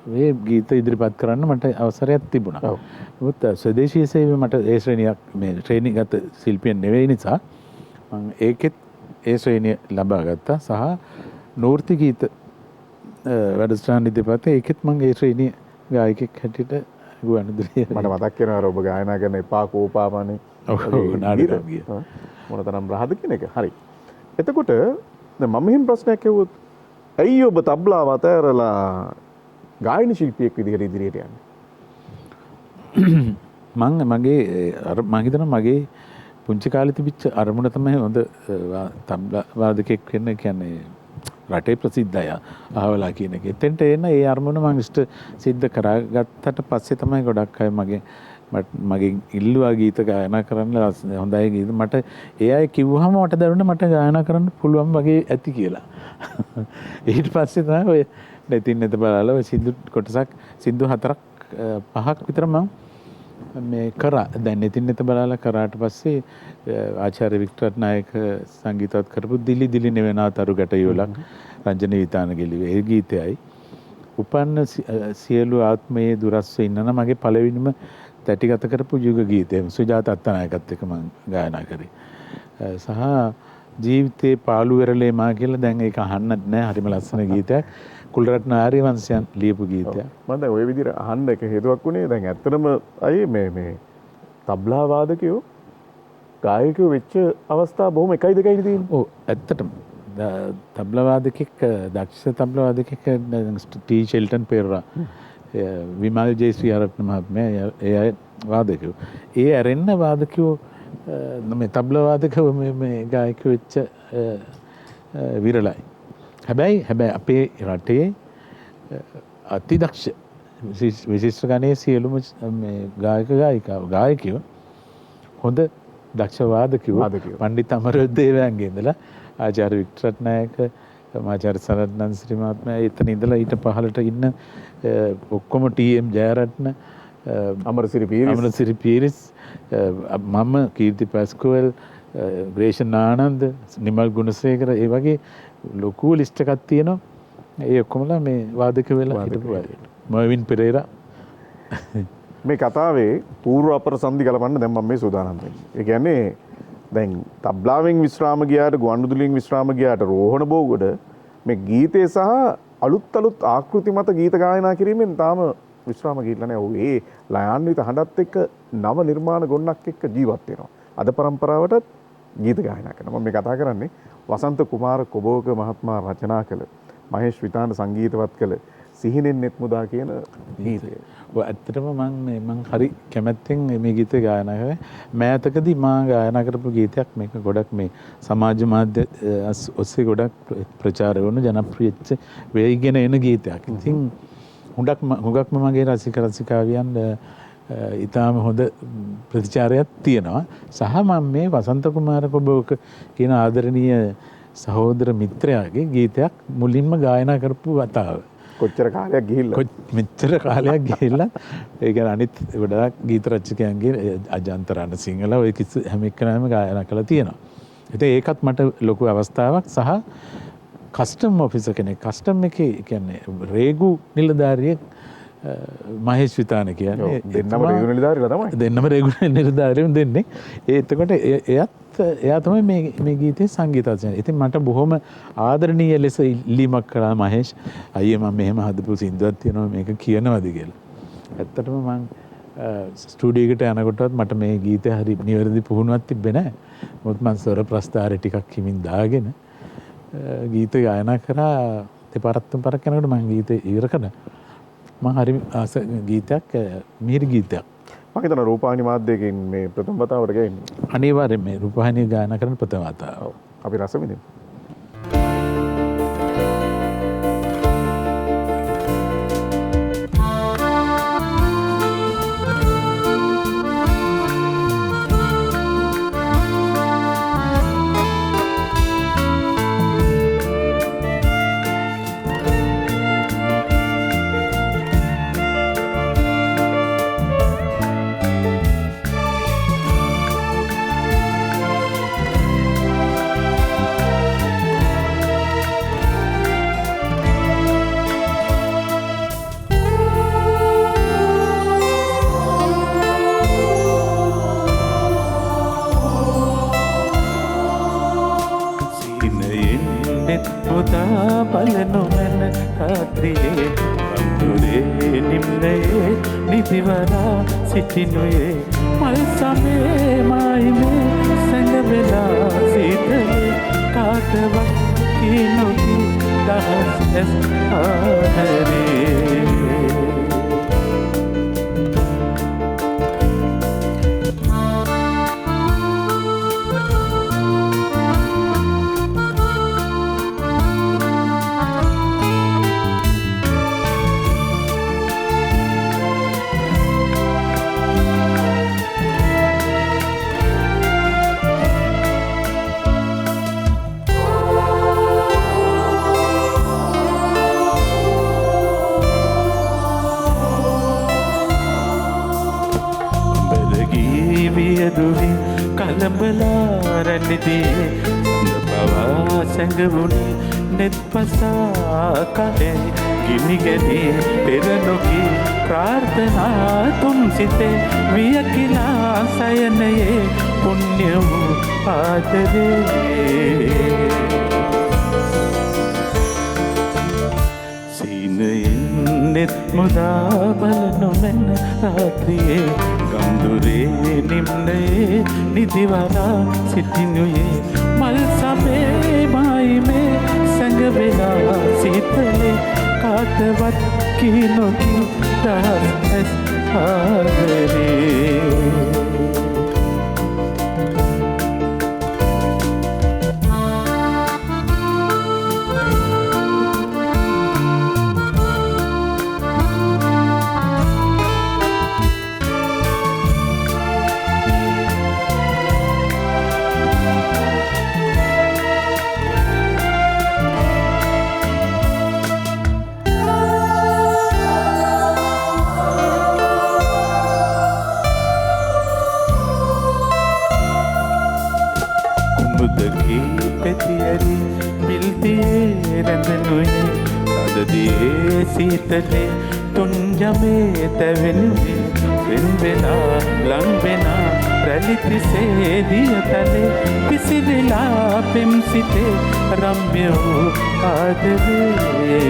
මේ ගීත ඉදිරිපත් කරන්න මට අවසරයක් තිබුණා. නමුත් ස්වදේශීය සේවය මට ඒ ශ්‍රේණියක් මේ ශ්‍රේණිගත ශිල්පියෙක් නෙවෙයි නිසා මම ඒකෙත් ඒ ශ්‍රේණිය ලබා ගත්තා. සහ නූර්ති ගීත වැඩසටහන් ඉදිරිපත් ඒකෙත් මම ඒ ශ්‍රේණිය ගායකයෙක් හැටියට ගුවන්විදුලියේ මට මතක් වෙනවා ඔබ ගායනා කරන එපා කෝපාමනේ. ඔව් නාටකම් ගිය. මොනතරම් රහද කියන එක. හරි. එතකොට දැන් මම මෙහෙම ප්‍රශ්නයක් ඇහුවොත් ඇයි ඔබ තබ්ලාව අතහැරලා ගායන ශිල්පියෙක් විදිහට ඉදිරියට යන්නේ? මගේ මම හිතනවා මගේ පුංචි කාලේ තිබිච්ච අරමුණ තමයි හොඳ තබ්ලා වාදකෙක් වෙන්න. කියන්නේ රටේ ප්‍රසිද්ධ අය අහවලා කියන එක. එතෙන්ට එන ඒ අරමුණ මම ඉෂ්ට සිද්ධ කරගත්තට පස්සේ තමයි ගොඩක් අය මගේ ඉල්ලුවා ගීත ගායනා කරන්න හොඳයි ගීත. මට ඒ අය කිව්වහම මට දැනුණා මට ගායනා කරන්න පුළුවන් වගේ ඇති කියලා. ඊට පස්සේ තමයි ඔය නැතින් නැත බලලා ඔය සින්දු කොටසක් සින්දු 4ක් 5ක් විතර මම මේ කරා. දැන් නැතින් නැත බලලා කරාට පස්සේ ආචාර්ය වික්ටර් නායක සංගීතවත් කරපු දිලි දිලි නෙවෙනා තරු ගැටයුලක් රංජන විතාන ගෙලිවේ ඒ ගීතයයි උපන්න සියලු ආත්මයේ දුරස්ව ඉන්නන මගේ පළවෙනිම තැටිගත කරපු යුග ගීතය සුජාත අත්තනායකත් එක්ක මම ගායනා කරේ. සහ ජීවිතේ පාළු වෙරළේ මා කියලා දැන් ඒක අහන්නත් නෑ. හරිම ලස්සන ගීතයක්. කුලරත්න ආර්යවංශයන් ලියපු ගීතයක්. මම දැන් ওই විදිහට අහන්න එක හේතුවක් උනේ දැන් ඇත්තටම අය මේ තබ්ලා වාදකයෝ ගායකයෝ වෙච්ච අවස්ථා බොහොම එකයි දෙකයි තියෙන්නේ. ඔව් ඇත්තටම තබ්ලා වාදකෙක් දක්ෂ තබ්ලා වාදකෙක් ටී ෂෙල්ටන් පෙරේරා විමල් ජයශ්‍රී ආරත්න මහත්මයා ඒ අය වාදකයෝ. ඒ ඇරෙන්න වාදකයෝ මේ තබ්ලා වාදකයෝ මේ ගායකයෝ වෙච්ච විරලයි. හැබැයි අපේ රටේ අතිදක්ෂ විශිෂ්ට ගණයේ සියලුම ගායකයෝ හොඳ දක්ෂ වාදකයෝ පණ්ඩිත අමරදේවයන්ගේ ඉඳලා ආචාර්ය වික්ටර් නායක ආචාර්ය සරත්නන් ශ්‍රී මහත්මයා එතන ඉඳලා ඊට පහළට ඉන්න ඔක්කොම ටීඑම් ජයරත්න අමරසිරි පීරිස් මම කීර්ති පැස්කෝවල් ග්‍රේෂන් ආනන්ද නිමල් ගුණසේකර ඒ වගේ ලොකු ලිස්ට් එකක් තියෙනවා. ඒ ඔක්කොමලා මේ වාදක වෙලා හිටපු අය. මර්වින් පෙරේරා මේ කතාවේ පූර්ව අපරසන්දි ගලපන්න දැන් මම මේ සූදානම් වෙන්නේ. ඒ කියන්නේ දැන් තබ්ලාවෙන් විශ්‍රාම ගියාට ගුවන්විදුලියෙන් විශ්‍රාම ගියාට රෝහණ බෝගොඩ මේ ගීතේ සහ අලුත් ආකෘති මත ගීත ගායනා කිරීමෙන් තාම විශ්‍රාම ගිහිල්ලා නැහැ. ඔව් ඒ ලයාන්විත හඬත් එක්ක නව නිර්මාණ ගොන්නක් එක්ක ජීවත් වෙනවා. අද පරම්පරාවටත් ගීත ගායනා කරනවා. මම මේ කතා කරන්නේ වසන්ත කුමාර කොබෝක මහත්මයා රචනා කළ මහේෂ් විතාන සංගීතවත් කළ සිහිනෙන් නෙත් මුදා කියන ගීතය. ඔය ඇත්තටම මම හරි කැමැත්තෙන් මේ ගීතය ගායනා කරේ. මෑතකදී මා ගායනා කරපු ගීතයක් මේක ගොඩක් මේ සමාජ මාධ්‍ය ඔස්සේ ගොඩක් ප්‍රචාරය වුණු ජනප්‍රියච්ච වේගෙන එන ගීතයක්. ඉතින් හුඟක්ම මගේ රසිකාවියන් ඉතාම හොඳ ප්‍රතිචාරයක් තියෙනවා. සහ මම මේ වසන්ත කුමාර කොබෝක කියන ආදරණීය සහෝදර මිත්‍රයාගේ ගීතයක් මුලින්ම ගායනා කරපු වතාව. කොච්චර කාලයක් ගිහිල්ලා මෙච්චර කාලයක් ගිහිල්ලා ඒ කියන්නේ අනිත් ගොඩාක් ගීත රචකයන්ගේ අජන්ත රණසිංහල ඔය කිසි හැම එක්කනම ගායනා කරලා තියෙනවා. ඉතින් ඒකත් මට ලොකු අවස්ථාවක්. සහ කස්ටම් ඔෆිසර් කෙනෙක් කස්ටම් එකේ කියන්නේ රේගු නිලධාරියෙක් මහේෂ් විතාන කියන්නේ දෙන්නම රේගු නිලධාරියලා තමයි. දෙන්නම රේගු නිලධාරියන් දෙන්නේ. එතකොට එයා තමයි මේ ගීතේ සංගීතඥයා. ඉතින් මට බොහොම ආදරණීය ලෙස ඉල්ලීමක් කළා මහේෂ් අයියේ මම මෙහෙම හදපු සින්දුවක් තියෙනවා මේක කියනවාද කියලා. ඇත්තටම මම ස්ටුඩියෝ එකට යනකොටත් මට මේ ගීතේ හරි නිවැරදි පුහුණුවක් තිබ්බේ නැහැ. මොකද මම ස්වර ප්‍රස්තාරය ටිකක් හිමින් දාගෙන ගීත ගායනා කරා. දෙපාරක් තුන් පාරක් යනකොට මම ගීතේ ඉවර කරා. මම හරි ආස ගීතයක් මිහිරි ගීතයක්. මම හිතනවා රූපවාහිනී මාධ්‍යයෙන් මේ ප්‍රථම වතාවට ගෑන්නේ. අනිවාර්යෙන් මේ රූපවාහිනිය ගායනා කරන ප්‍රථම වතාව. ඔව්. අපි රස විඳිමු. සිනයෙන් පුතා බලනු මැන රාත්‍රියේ වඳුරේ නිම්නයේ නිදිවරා සිටිනුයේ මල් සමේ මායිමේ සැඟවෙලා සීතලේ කාටවත් කිනොකි දහස් ඇස් ආදරේ වියදුවි කලඹලා රැඳිදී සඳ පවා සැඟවුණේ නෙත් පසා කලේ ගිනි ගැනී පෙර නොකී ප්‍රාර්ථනා තුම් සිතේ වියකිලා සයනයේ පුණ්‍ය වූ ආදරේ සිනයෙන්නෙත් මුදා බලනු මැන රාත්‍රියේ ගම්දුරේ නිම්නයේ නිදිවරා සිටිනුයේ මල් සමේ මායිමේ සැඟවෙලා සීතලේ කාටවත් කිනොකි දහස් ඇස් ආදරේ මුදකී පෙතියරි මිල්තියේ රැඳනුයේ තදදියේ සීතලේ තුන් යමේ තැවෙනුයේ වෙන්වෙලා ලංවෙනා රැලිතිසේ දියතලේ පිසිවෙලා පෙම් සිතේ රම්‍ය වූ ආදරේ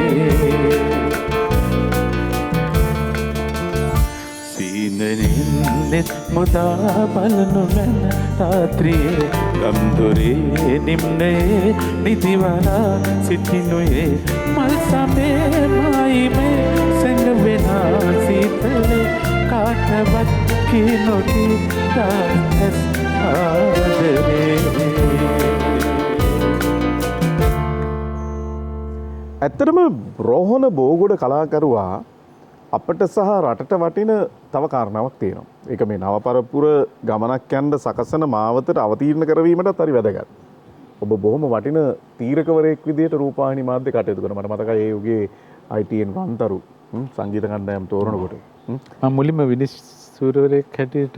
සිනයෙන්නෙත් මුදා බලනු මැන රාත්‍රියේ ගම්දොරේ නිම්නයේ නිදිවරා සිටිනුයේ මල් සමේ මායිමේ සැඟවෙලා සීතලේ කාටවත් කිනොකි දහස් ආදරේ ඇත්තටම රෝහණ බෝගොඩ කලාකරුවා අපට සහ රටට වටින තව කාරණාවක් තියෙනවා. ඒක මේ නවපරපුර ගමනක් යන්න සකසන මාවතට අවතීර්ණ කරවීමටත් හරි වැදගත්. ඔබ බොහොම වටින තීරකවරයෙක් විදිහට රූපවාහිනී මාධ්‍ය කටයුතු කරනවා. මට මතකයි ඒ යුගයේ ITN රන්තරු සංගීත කණ්ඩායම් තෝරනකොට. මම මුලින්ම විනිසුරවරයෙක් හැටියට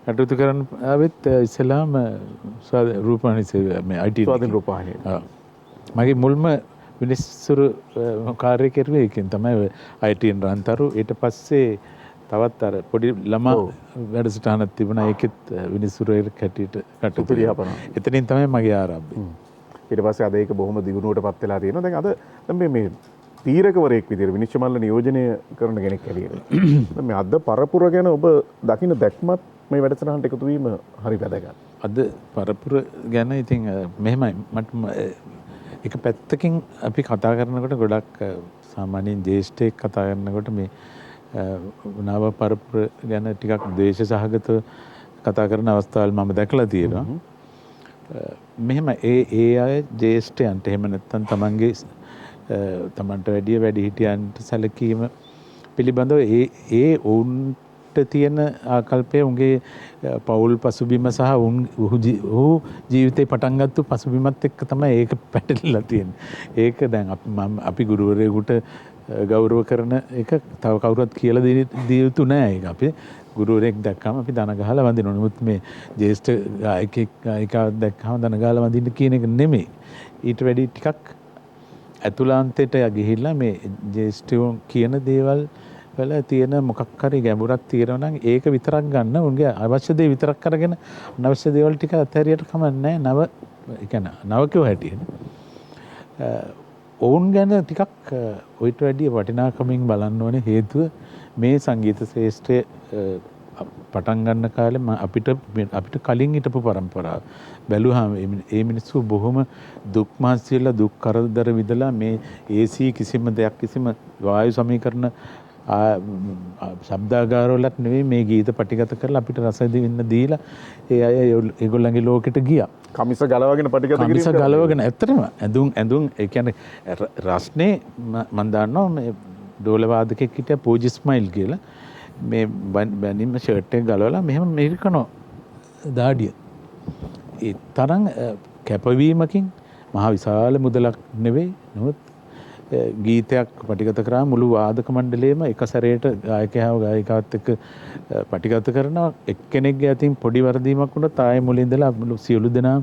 කටයුතු කරන්න ආවෙත් ඉස්ලාම රූපවාහිනී සේවය මේ ITN ස්වාධීන රූපවාහිනිය. මගේ මුල්ම විනිසුරු කාර්ය කෙරුවේ ඒකෙන් තමයි ITN රන්තරු. ඊට පස්සේ තවත් අර පොඩි ළමා වැඩසටහනක් තිබුණා. ඒකෙත් විනිසුරවරයෙක් හැටියට කටයුතු කරා. එතනින් තමයි මගේ ආරම්භය. ඊට පස්සේ අද ඒක බොහොම දියුණුවටපත් වෙලා තියෙනවා. දැන් අද දැන් මේ තීරකවරයෙක් විදිහට විනිශ්චය මණ්ඩල නියෝජනය කරන කෙනෙක් හැටියට මේ අද පරපුර ගැන ඔබ දකින්න දැක්මත් මේ වැඩසටහනට එකතු වීම හරි වැදගත්. අද පරපුර ගැන ඉතින් මෙහෙමයි මට එක පැත්තකින් අපි කතා කරනකොට ගොඩක් සාමාන්‍යයෙන් ජේෂ්ඨයෙක් කතා කරනකොට මේ නව පරපුර ගැන ටිකක් ද්වේෂ සහගතව කතා කරන අවස්ථාවල් මම දැකලා තියෙනවා. මෙහෙම ඒ අය ජේෂ්ඨයන්ට එහෙම නැත්නම් තමන්ට වැඩිය වැඩිහිටියන්ට සැලකීම පිළිබඳව ඒ ඔවුන්ට තියෙන ආකල්පය උන්ගේ පෞල් පසුබිම සහ ඔහු ජීවිතේ පටන් ගත්තු පසුබිමත් එක්ක තමයි ඒක පැටලලා තියෙන්නේ. ඒක දැන් අපි ගුරුවරයෙකුට ගෞරව කරන එක තව කවුරුත් කියලා දිය යුතු නෑ. ඒක අපි ගුරුවරයෙක් දැක්කම අපි දන ගහලා වඳිනවා. නමුත් මේ ජේෂ්ඨ ගායකයෙක් ගායිකාවක් දැක්කම දන ගහලා වඳින්න කියන එක නෙමෙයි. ඊට වැඩි ටිකක් ඇතුළාන්තයට ගිහිල්ලා මේ ජේෂ්ඨයෝ කියන දේවල් වල තියෙන මොකක් හරි ගැඹුරක් තියෙනවා නම් ඒක විතරක් ගන්න. උන්ගේ අවශ්‍ය දේ විතරක් අරගෙන අනවශ්‍ය දේවල් ටික අතහැරියට කමන්නේ නව ඒ කියන්නේ නවකෝ හැටියට. ඔවුන් ගැන ටිකක් ඔයිට වැඩිය වටිනාකමින් බලන්න ඕනේ. හේතුව මේ සංගීත ශ්‍රේෂ්ඨය පටන් ගන්න කාලේ අපිට කලින් හිටපු પરම්පරාව බැලුවාම මේ මිනිස්සු බොහොම දුක් මහන්සියලා දුක් කරදර විඳලා මේ AC කිසිම දෙයක් කිසිම වායු සමීකරණ ශබ්දාගාරවලත් නෙවෙයි මේ ගීත පටිගත කරලා අපිට රස දෙන්න දීලා ඒ අය ඒගොල්ලන්ගේ ලෝකෙට ගියා. කමිස ගලවගෙන පටිගත කිරීම. කමිස ගලවගෙන ඇත්තටම ඇඳුම් ඒ කියන්නේ රස්නේ මම දන්නවා මේ ඩෝල වාදකෙක් හිටියා පූජි ස්මයිල් කියලා. මේ බැනිම ෂර්ට් එක ගලවලා මෙහෙම මෙරිකනෝ දාඩිය. ඒ තරම් කැපවීමකින් මහා විශාල මුදලක් නෙවෙයි. නමුත් ගීතයක් පටිගත කරා මුළු වාදක මණ්ඩලයේම එක සැරේට ගායකයව ගායිකාවත් එක්ක පටිගත කරනවා. එක්කෙනෙක්ගේ අතින් පොඩි වරදීමක් වුණොත් ආයේ මුලින් ඉඳලා සියලු දෙනා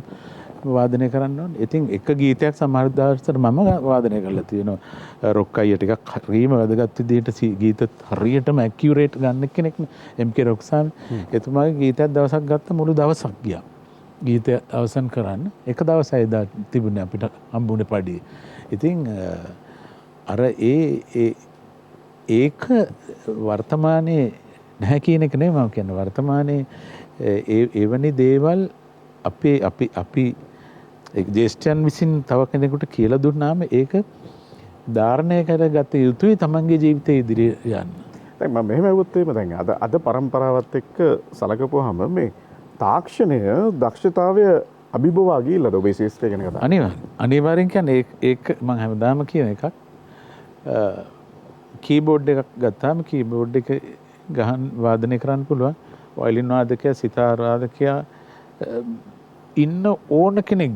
වාදනය කරන්න ඕනේ. ඉතින් එක ගීතයක් සමහර දවස්වල මම වාදනය කරලා තියෙනවා. රොක් අයිය ටිකක් හරීම වැදගත් විදිහට ගීත හරියටම ඇකියුරේට් ගන්න කෙනෙක් MK රොක්සාමි. එතුමාගේ ගීතයක් දවසක් ගත්ත මුළු දවසක් ගියා. ගීතය අවසන් කරන්න එක දවසයි එදා තිබුණේ අපිට හම්බුනේ පඩියේ. ඉතින් අර ඒක වර්තමානයේ නැහැ කියන එක නෙමෙයි මම කියන්නේ. වර්තමානයේ එවැනි දේවල් අපි ජේෂ්ඨයන් විසින් තව කෙනෙකුට කියලා දුන්නාම ඒක ධාරණය කරගත යුතුයි තමන්ගේ ජීවිතයේ ඉදිරිය යන්න. දැන් මම මෙහෙම ඇහුවොත් එහෙම දැන් අද પરම්පරාවත් එක්ක සලකපුවාම මේ තාක්ෂණය දක්ෂතාවය අභිබවා ගිහිල්ලාද ඔබේ ශාස්ත්‍රය ගැන කතා? අනිවාර්යෙන් කියන්නේ ඒක මම හැමදාම කියන එකක්. කීබෝඩ් එකක් ගත්තාම කීබෝඩ් එක ගහන් වාදනය කරන්න පුළුවන්. වයලින් වාදකයා සිතාර් වාදකයා ඉන්න ඕන කෙනෙක්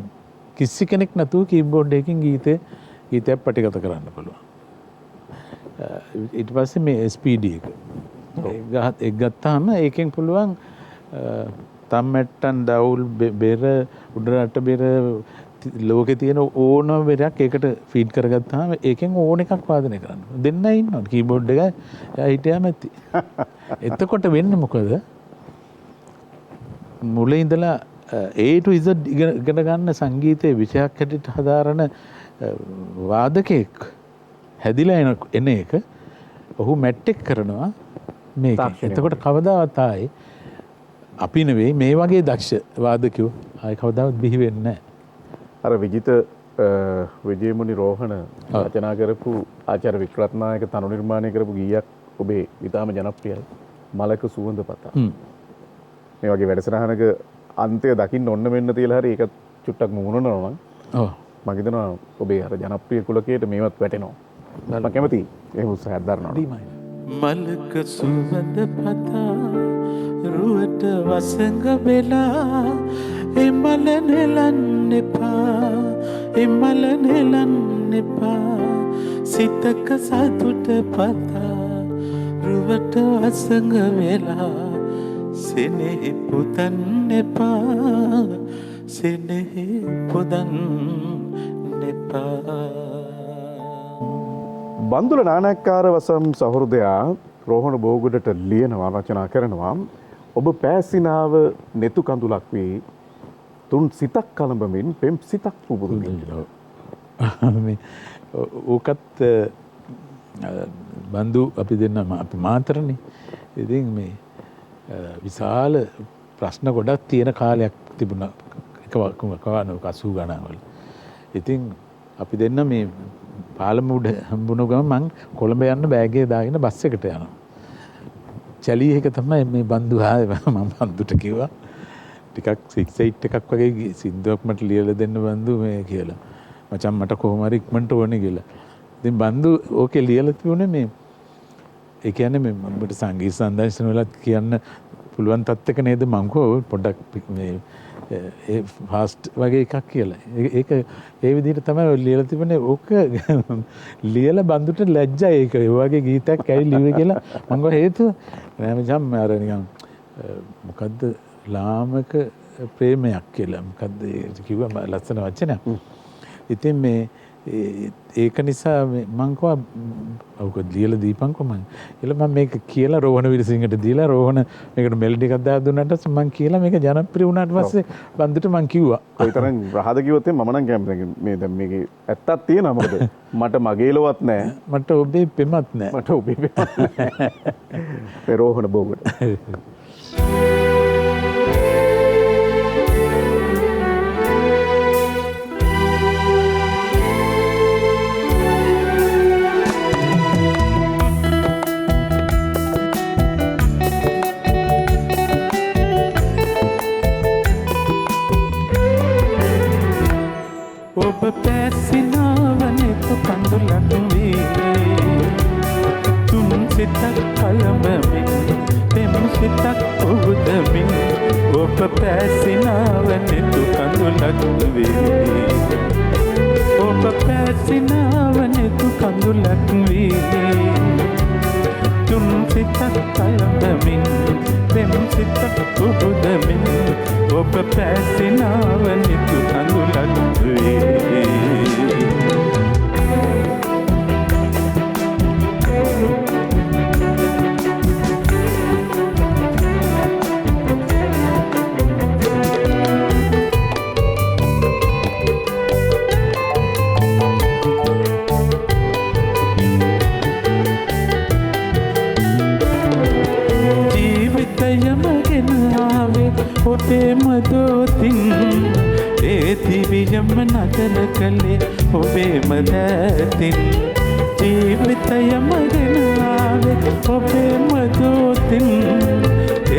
කිසි කෙනෙක් නැතුව කීබෝඩ් එකකින් ගීතයක් පටිගත කරන්න පුළුවන්. ඊට පස්සේ මේ SPD එක ගත්තාම ඒකෙන් පුළුවන් තම්මැට්ටන් දවුල් බෙර උඩරට බෙර ලෝකේ තියෙන ඕනම බෙරයක් ඒකට ෆීඩ් කරගත්තාම ඒකෙන් ඕන එකක් වාදනය කරන්න. දෙන්න ඉන්නවා කීබෝඩ් එක හිටියාම ඇති. එතකොට වෙන්නේ මොකද? මුලින් ඉඳලා A to Z ඉගෙන ගන්න සංගීතයේ විෂයක් හැටියට හදාරන වාදකෙක් හැදිලා එන එක ඔහු මැට්ටෙක් කරනවා මේක. එතකොට කවදාවත් ආයේ අපි නෙවෙයි මේ වගේ දක්ෂ වාදකයෝ ආයේ කවදාවත් බිහි වෙන්නේ නැහැ. අර විජේමුනි රෝහණ රචනා කරපු ආචාර්ය වික්‍රත්නායක තනු නිර්මාණය කරපු ගීයක් ඔබේ ඉතාම ජනප්‍රියයි. මලක සුවඳ පතා. මේ වගේ වැඩසටහනක අන්තය දකින්න ඔන්න වෙන්න තියලා හරි ඒක චුට්ටක් මුහුණනවා නම් මම හිතනවා ඔබේ අර ජනප්‍රිය කුලකයට මේවත් වැටෙනවා. මම කැමතියි එහෙම උත්සාහයක් දරනවා. මලක සුවඳ පතා රුවට වසඟ වෙලා එමල නෙලන්න එපා සිතක සතුට පතා රුවට වසඟ වෙලා සෙනෙහි පුදන්න එපා සෙනෙහි පුදන්න එපා. බන්දුල නානක්කාර වසම් සහෘදයා රෝහණ බෝගුඩට ලියනවා රචනා කරනවා ඔබ පෑසිනාව නෙතු කඳුලක් වී තුන් සිතක් කලඹමින් පෙම් සිතක් පුබුදු ඕකත් බන්දු අපි දෙන්න අපි මාතරනේ. ඉතින් මේ විශාල ප්‍රශ්න ගොඩක් තියෙන කාලයක් තිබුණා එක 80 ගණන් වල. ඉතින් අපි දෙන්න මේ පාලම උඩ හම්බුණු ගම මං කොළඹ යන්න බෑගේ දාගෙන බස් එකට යනවා. චැලී එක තමයි මේ බන්දු ආවේ මම බන්දුට කිව්වා ටිකක් 6-8 එකක් වගේ සින්දුවක් මට ලියලා දෙන්න බන්දු මේ කියලා. මචං මට කොහොම හරි ඉක්මනට ඕනේ කියලා. ඉතින් බන්දු ඕකේ ලියලා තිබුණේ මේ ඒ කියන්නේ මේ මට සංගීත සංදර්ශන වලත් කියන්න පුළුවන් තත්ත්වක නේද මං කෝ පොඩ්ඩක් මේ ඒ ෆාස්ට් වගේ එකක් කියලා. ඒක ඒ විදිහට තමයි ලියලා තිබුණේ. ඕක ලියලා බන්දුට ලැජ්ජයි ඒක. ඒ වගේ ගීතයක් ඇයි ලිව්වේ කියලා මං කෝ හේතුව නෑ මචං අර නිකන් මොකද්ද ලාමක ප්‍රේමයක් කියලා. මොකද්ද කිව්වා ලස්සන වචනයක්. ඉතින් මේ ඒක නිසා මං කෝ ඔක ලියලා දීපන්කෝ මං. එළ මම මේක කියලා රෝහණ විරසිංහට දීලා රෝහණ මේකට මෙලඩි එකක් දාලා දුන්නාට මං කියලා මේක ජනප්‍රිය වුණාට පස්සේ බන්දුට මං කිව්වා. කොයිතරම් රහද කිව්වොත් මම නම් කැමති මේ දැන් මේකේ ඇත්තක් තියෙනවා මොකද මට මගේ ලොවත් නැහැ. මට ඔබේ පෙමත් නැහැ. මට ඔබේ පෙමත් නැහැ. ඒ රෝහණ බෝගට. ඔබ පැසිනාවනේ කඳුලක් වේ තුන් සිතක් කලඹමින් පෙම් සිතක් උදමින් ඔබ පැසිනාවනේ කඳුලක් වේ ඔබ පැසිනාවනේ කඳුලක් වේ තුන් සිතක් කලඹමින් පෙම් සිතක් උදමින් ඔබ පැසිනාවනේ කඳුලක් වේ ඔබේ මදෝතින් ඒ දිවියම නතර කළේ ඔබේම දැතින් ජීවිතයම ගෙන ආවේ ඔබේ මදෝතින්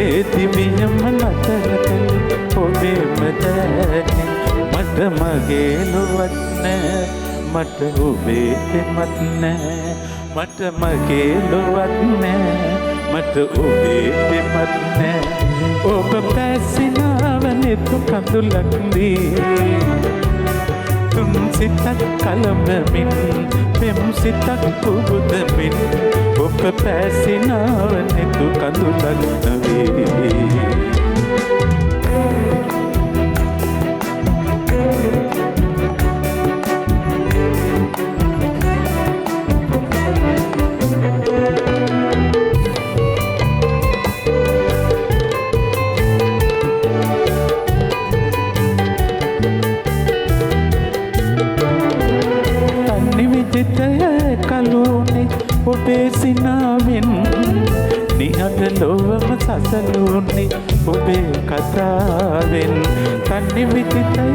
ඒ දිවියම නතර කළේ ඔබේම දැතින් මට මගේ ලොවත් නෑ මට ඔබේ පෙමත් නෑ මට මගේ ලොවත් නෑ මට ඔබේ පෙමත් නෑ ඔබ පැසිනාවනේ කඳුලක් දී තුන් සිතක් කලඹමින් පෙම් සිතක් පුබුදමින් ඔබ පැසිනාවනේ කඳුලක් දී ඔබේ සිනාවෙන් නිහඬ ලොවම සසලුන්නේ ඔබේ කතාවෙන් තනි විදිතය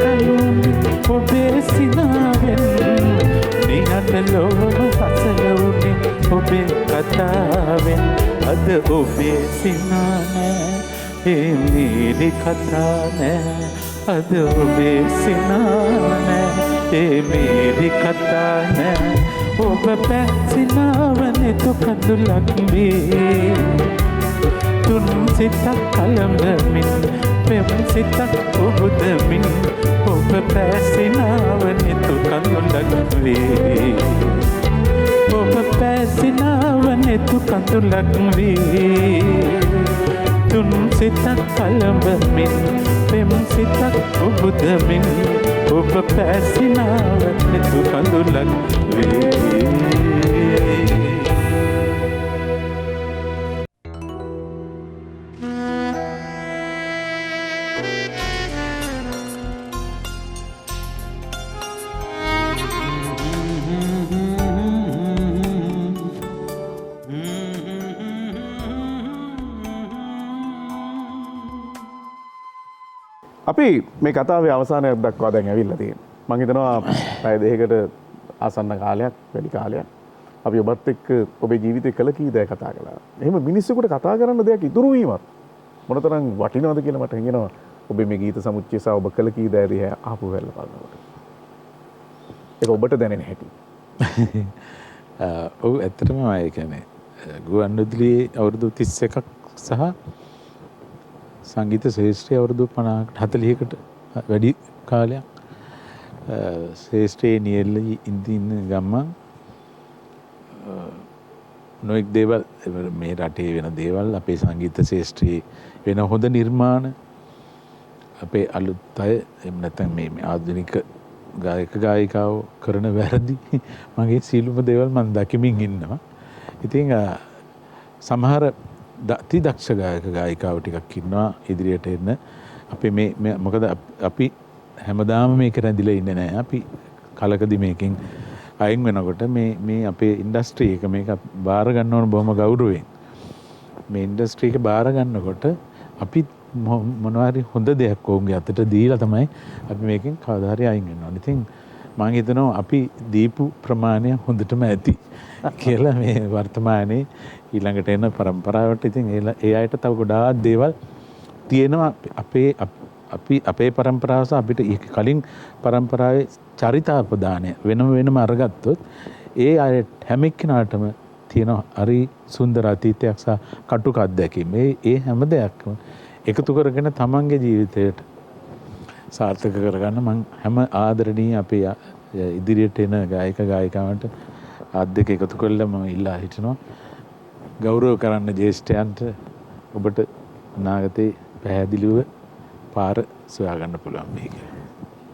කලුන්නේ ඔබේ සිනාවෙන් නිහඬ ලොවම සසලුන්නේ ඔබේ කතාවෙන් අද ඔබේ සිනා නෑ ඒ මිලි කතා නෑ අද ඔබේ සිනා නෑ ඒ මිලි කතා නෑ ඔබ පැසිනාවනේ කඳුලක් වේ තුන් සිතක් කලඹමින් පෙම් සිතක් උහුදමින් ඔබ පැසිනාවනේ කඳුලක් වේ ඔබ පැසිනාවනේ කඳුලක් වේ තුන් සිතක් කලඹමින් පෙම් සිතක් උහුදමින් ඔබ පැසිනාවනේ කඳුලක් වේ අපි මේ කතාවේ අවසානයක් දක්වා දැන් ඇවිල්ලා තියෙනවා. මම හිතනවා පැය දෙකකට ආසන්න කාලයක් වැඩි කාලයක් අපි ඔබත් එක්ක ඔබේ ජීවිතේ කළ කී දෑ කතා කළා. එහෙම මිනිස්සුන්ට කතා කරන්න දෙයක් ඉතුරු වීමත් මොනතරම් වටිනවද කියලා මට හිතෙනවා. ඔබේ මේ ගීත සමුච්චය සහ ඔබ කළ කී දෑ දිහා ආපු වෙලාව බලනකොට. ඒක ඔබට දැනෙන හැටි. ඔව් ඇත්තටම ඒ කියන්නේ ගුවන්විදුලියේ අවුරුදු 31ක් සහ සංගීත ශ්‍රේෂ්ඨයේ අවුරුදු 50කට 40කට වැඩි කාලයක් ශ්‍රේෂ්ඨයේ නියැලී ඉඳින්න ගමන් නොඑක් දේවල් මේ රටේ වෙන දේවල් අපේ සංගීත ශ්‍රේෂ්ඨයේ වෙන හොඳ නිර්මාණ අපේ අලුත් අය එහෙම නැත්නම් මේ ආධුනික ගායක ගායිකාවෝ කරන වැරදි මගේ සීලුම දේවල් මම දකිමින් ඉන්නවා. ඉතින් සමහර අති දක්ෂ ගායක ගායිකාවෝ ටිකක් ඉන්නවා ඉදිරියට එන්න. අපි මේ මොකද අපි හැමදාම මේක රැඳිලා ඉන්නේ නැහැ. අපි කලකදී මේකෙන් අයින් වෙනකොට මේ අපේ ඉන්ඩස්ට්‍රි එක මේක බාර ගන්න ඕන බොහොම ගෞරවයෙන්. මේ ඉන්ඩස්ට්‍රි එක බාර ගන්නකොට අපි මොනවා හරි හොඳ දෙයක් ඔවුන්ගේ අතට දීලා තමයි අපි මේකෙන් කවදා හරි අයින් වෙනවා. ඉතින් මම හිතනවා අපි දීපු ප්‍රමාණය හොඳටම ඇති කියලා මේ වර්තමානයේ ඊළඟට එන પરම්පරාවට. ඉතින් ඒ අයට තව ගොඩාක් දේවල් තියෙනවා අපේ પરම්පරාව සහ අපිට කලින් પરම්පරාවේ චරිතාපදානය වෙනම අරගත්තොත් ඒ අය හැම එක්කෙනාටම තියෙන හරි සුන්දර අතීතයක් සහ කටුක අත්දැකීම්. ඒ හැම දෙයක්ම එකතු කරගෙන තමන්ගේ ජීවිතයට සාර්ථක කරගන්න මම හැම ආදරණීය අපේ ඉදිරියට එන ගායක ගායිකාවන්ට ආත් දෙක එකතු කරලා මම ඉල්ලා හිටිනවා ගෞරව කරන්න ජ්‍යෙෂ්ඨයන්ට ඔබට අනාගතේ පැහැදිලිව පාර සොයා ගන්න පුළුවන් වෙයි කියලා.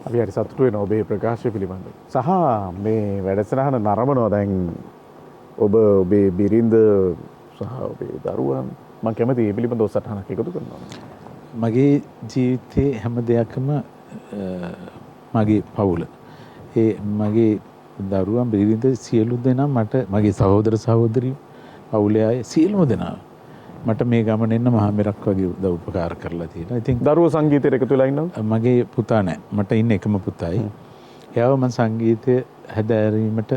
අපි හරි සතුටු වෙනවා ඔබේ ප්‍රකාශය පිළිබඳව. සහ මේ වැඩසටහන නරඹනවා දැන් ඔබේ බිරිඳ සහ ඔබේ දරුවන් මම කැමති මේ පිළිබඳව සටහනක් එකතු කරනවා. මගේ ජීවිතේ හැම දෙයක්ම මගේ පවුල. මගේ දරුවන් බිරිඳ සියලු දෙනා මට මගේ සහෝදර සහෝදරියෝ පවුලේ අය සියලුම දෙනා මට මේ ගමන එන්න මහා මෙරක් වගේ උදව් උපකාර කරලා තියෙනවා. ඉතින් දරුවෝ සංගීතයට එකතු වෙලා ඉන්නවද? මගේ පුතා නැහැ. මට ඉන්නේ එකම පුතයි. එයාව මම සංගීතය හැදෑරීමට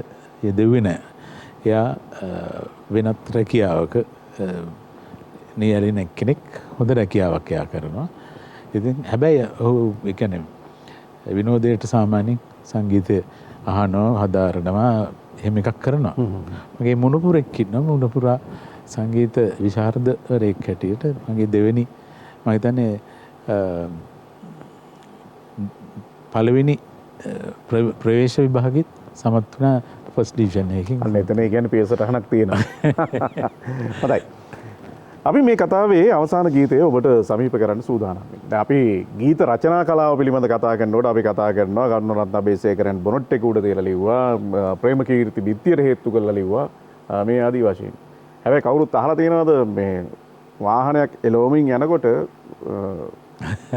යෙදුවේ නැහැ. එයා වෙනත් රැකියාවක නියැලෙන කෙනෙක් හොඳ රැකියාවක් එයා කරනවා. ඉතින් හැබැයි ඔහු ඒ කියන්නේ විනෝදයට සාමාන්‍යයෙන් සංගීතය අහනවා, හදාරනවා, එහෙම එකක් කරනවා. මගේ මුණුපුරෙක් ඉන්නවා. මුණුපුරා සංගීත විශාරදවරයෙක් හැටියට මගේ දෙවෙනි මම හිතන්නේ පළවෙනි ප්‍රවේශ විභාගෙත් සමත් වුණා ෆස්ට් ඩිවිෂන් එකකින්. අන්න එතන ඒ කියන්නේ පියසටහනක් තියෙනවා. හොඳයි. අපි මේ කතාවේ අවසාන ගීතය ඔබට සමීප කරන්න සූදානම් වෙන්නේ. දැන් අපි ගීත රචනා කලාව පිළිබඳ කතා කරනකොට අපි කතා කරනවා කරුණාරත්න අබේසේකරන් බොනොට් එක උඩ තියලා ලිව්වා, ප්‍රේමකීර්ති බිත්තියට හේතු කරලා ලිව්වා මේ ආදී වශයෙන්. හැබැයි කවුරුත් අහලා තියෙනවද මේ වාහනයක් එළවමින් යනකොට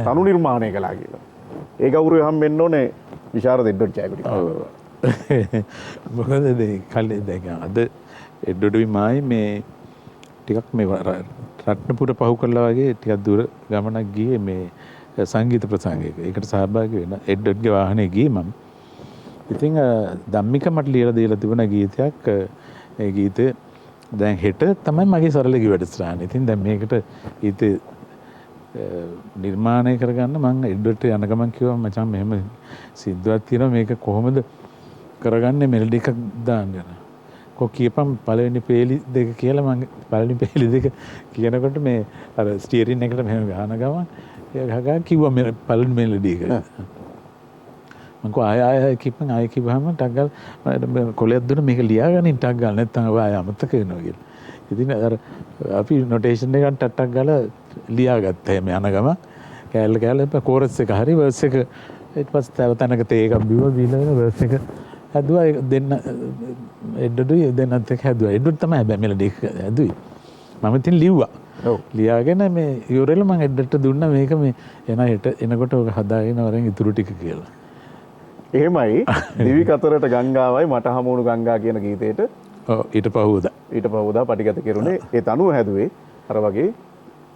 තනු නිර්මාණය කළා කියලා. ඒ ගෞරවය හම්බෙන්න ඕනේ විශාරද එඩ්වඩ් ජයකොඩි. මොකද කලින් දැන් අද එඩ්වඩ්වි මායි මේ ටිකක් මේ රත්නපුර පහු කළා වගේ ටිකක් දුර ගමනක් ගියේ මේ සංගීත ප්‍රසංගයක. ඒකට සහභාගී වෙන එඩ්වඩ්ගේ වාහනේ ගියේ මම. ඉතින් ධම්මික මට ලියලා දීලා තිබුණ ගීතයක්. ඒ ගීතේ දැන් හෙට තමයි මගේ සරලගේ වැඩසටහන. ඉතින් දැන් මේකට ඊට නිර්මාණය කරගන්න මම එඩ්වර්ඩ්ට යන ගමන් කිව්වා මචං මෙහෙම සිද්ධාක් තියෙනවා මේක කොහොමද කරගන්නේ මෙලඩි එකක් දාන්න. කියපම් පළවෙනි පේලි දෙක කියලා මම පළවෙනි පේලි දෙක කියනකොට මේ අර ස්ටියරින් එකට මෙහෙම ගහන ගමන් ඒ ගහගා කිව්වා මේ පළවෙනි මෙලඩි එක. මම කෝ ආය කිව්වම ආය කිව්වම ටක් ගාලා කොලයක් දුන්න මේක ලියාගනින් ටක් ගාලා නැත්නම් ආය අමතක වෙනවා කියලා. ඉතින් අර අපි නොටේෂන් එකක් ටක් ගාලා ලියාගත්තා මේ යන ගම කෑල්ල කෝරස් එක හරි වර්ස් එක ඊට පස්සේ තව තැනක තේ එකක් බිව්වා බීලා වර්ස් එක හැදුවා දෙන්න එඩ්ඩුයි දෙන්නත් එක්ක හැදුවා. එඩ්ඩුයි තමයි හැබැයි මෙලඩි එක හැදුවේ. මම ඉතින් ලිව්වා. ඔව්. ලියාගෙන මේ යුරෙල මම එඩ්ඩට දුන්නා මේක මේ එන හෙට එනකොට ඔක හදාගෙන වරෙන් ඉතුරු ටික කියලා. එහෙමයි දිවි කතරට ගංගාවයි මට හමුණු ගංගා කියන ගීතේට ඊට පහුවදා පටිගත කෙරුණේ ඒ තනුව හැදුවේ අර වගේ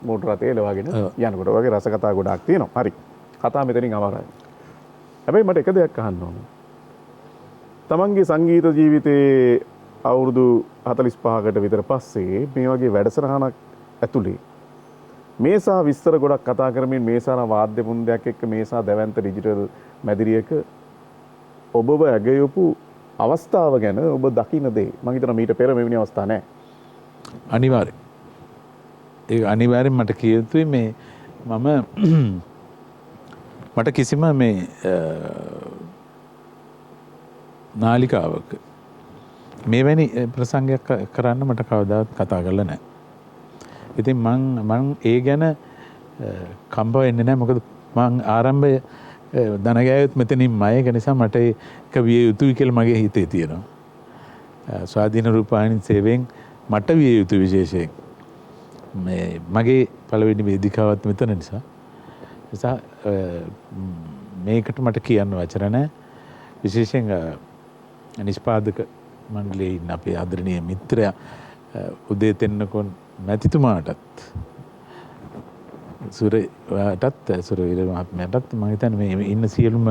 මෝටර රථය එලවාගෙන යනකොට වගේ රස කතා ගොඩාක් තියෙනවා. හරි. කතා මෙතනින් අවරයි. හැබැයි මට එක දෙයක් අහන්න ඕනේ. තමන්ගේ සංගීත ජීවිතයේ අවුරුදු 45කට විතර පස්සේ මේ වගේ වැඩසටහනක් ඇතුලේ මේසා විස්තර ගොඩක් කතා කරමින් මේසා වාද්‍ය මුන්දයක් එක්ක මේසා දැවැන්ත ඩිජිටල් මැදිරියක ඔබව ඇගයපු අවස්ථාව ගැන ඔබ දකින්න දේ මම හිතනවා මීට පෙර මෙවැනි අවස්ථා නැහැ. අනිවාර්යෙන්. ඒක අනිවාර්යෙන් මට කිය යුතුයි මේ මට කිසිම මේ නාලිකාවක මේවැනි ප්‍රසංගයක් කරන්න මට කවදාවත් කතා කරලා නැහැ. ඉතින් මං ඒ ගැන කම්ප වෙන්නේ නැහැ. මොකද මං ආරම්භය දනගෑයුත් මෙතනින්මයි. ඒක නිසා මට ඒක විය යුතුයි කියලා මගේ හිතේ තියෙනවා. ස්වාධීන රූපවාහිනී සේවයෙන් මට විය යුතු විශේෂයෙන් මගේ පළවෙනි වේදිකාවත් මෙතන නිසා මේකට මට කියන්න වචන නැහැ. විශේෂයෙන් නිෂ්පාදක මණ්ඩලයේ ඉන්න අපේ ආදරණීය මිත්‍රයා උදේ තෙන්නකොන් මැතිතුමාටත් සුරවීර මහත්මයාටත් මම හිතන්නේ මේ ඉන්න සියලුම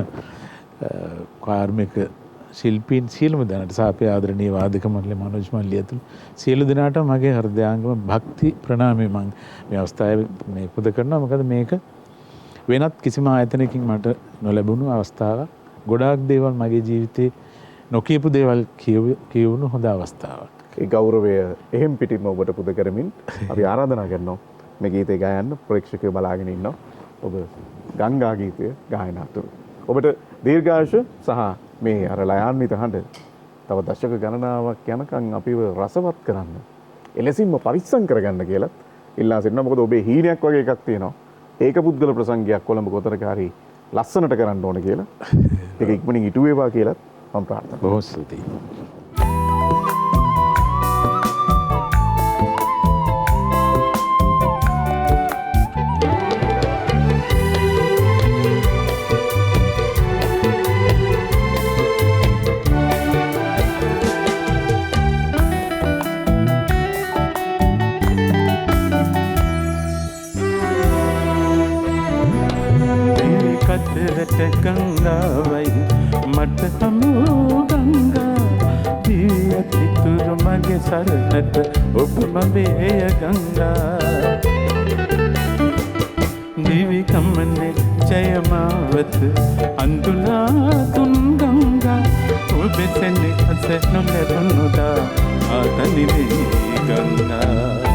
කාර්මික ශිල්පීන් සියලුම දෙනාට සහ අපේ ආදරණීය වාදක මණ්ඩලයේ මනෝජ් මල්ලි ඇතුළු සියලු දෙනාට මගේ හෘදයාංගම භක්ති ප්‍රණාමය මම මේ අවස්ථාවේ මේ පුද කරනවා. මොකද මේක වෙනත් කිසිම ආයතනයකින් මට නොලැබුණු අවස්ථාවක්. ගොඩාක් දේවල් මගේ ජීවිතේ නොකියපු දේවල් කියවුණු හොඳ අවස්ථාවක්. ඒ ගෞරවය එහෙම් පිටින්ම ඔබට පුද කරමින් අපි ආරාධනා කරනවා මේ ගීතය ගායන්න. ප්‍රේක්ෂකයෝ බලාගෙන ඉන්නවා ඔබ ගංගා ගීතය ගායනා තුරු. ඔබට දීර්ඝායුෂ සහ මේ අර ලයාන්විත හඬ තව දශක ගණනාවක් යනකම් අපිව රසවත් කරන්න එලෙසින්ම පරිස්සම් කරගන්න කියලත් ඉල්ලා සිටිනවා. මොකද ඔබේ හීනයක් වගේ එකක් තියෙනවා. ඒක පුද්ගල ප්‍රසංගයක් කොළඹ කොතරක හරි ලස්සනට කරන්න ඕන කියලා. ඒක ඉක්මනින් ඉටු වේවා කියලත් මම ප්‍රාර්ථනා කරනවා. බොහෝ ස්තුතියි. ගංගාවයි මට හමු ගංගා දියති තුරු මගේ සරණට ඔබ මගේ ගංගා දිවි කමනේ ජයමාවත අඳුනා තුන් ගංගා ඔබේ සෙනෙහස නොලැබුණුදා ආතනිවේ ගංගා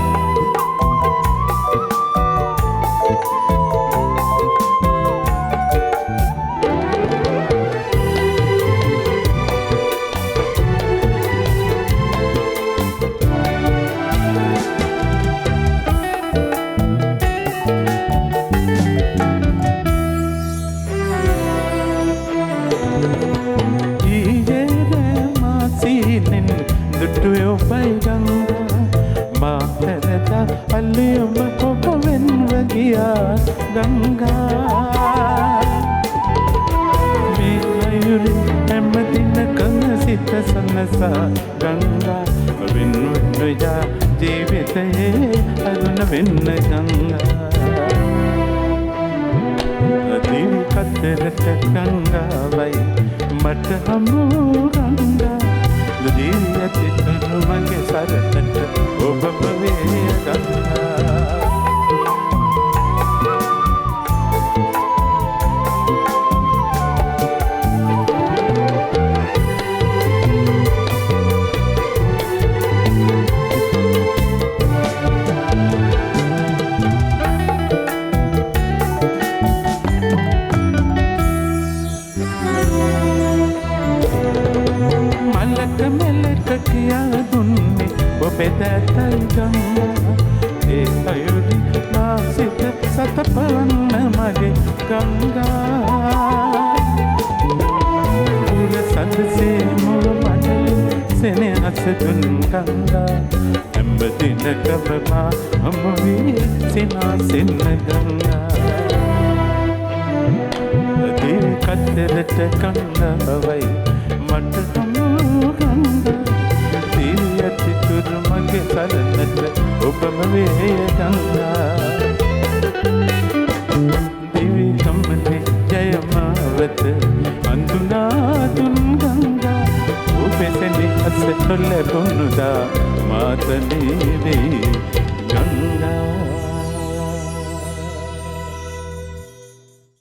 ඔබෙසෙනි අස නොලැබුණුදා මාතනේ වේ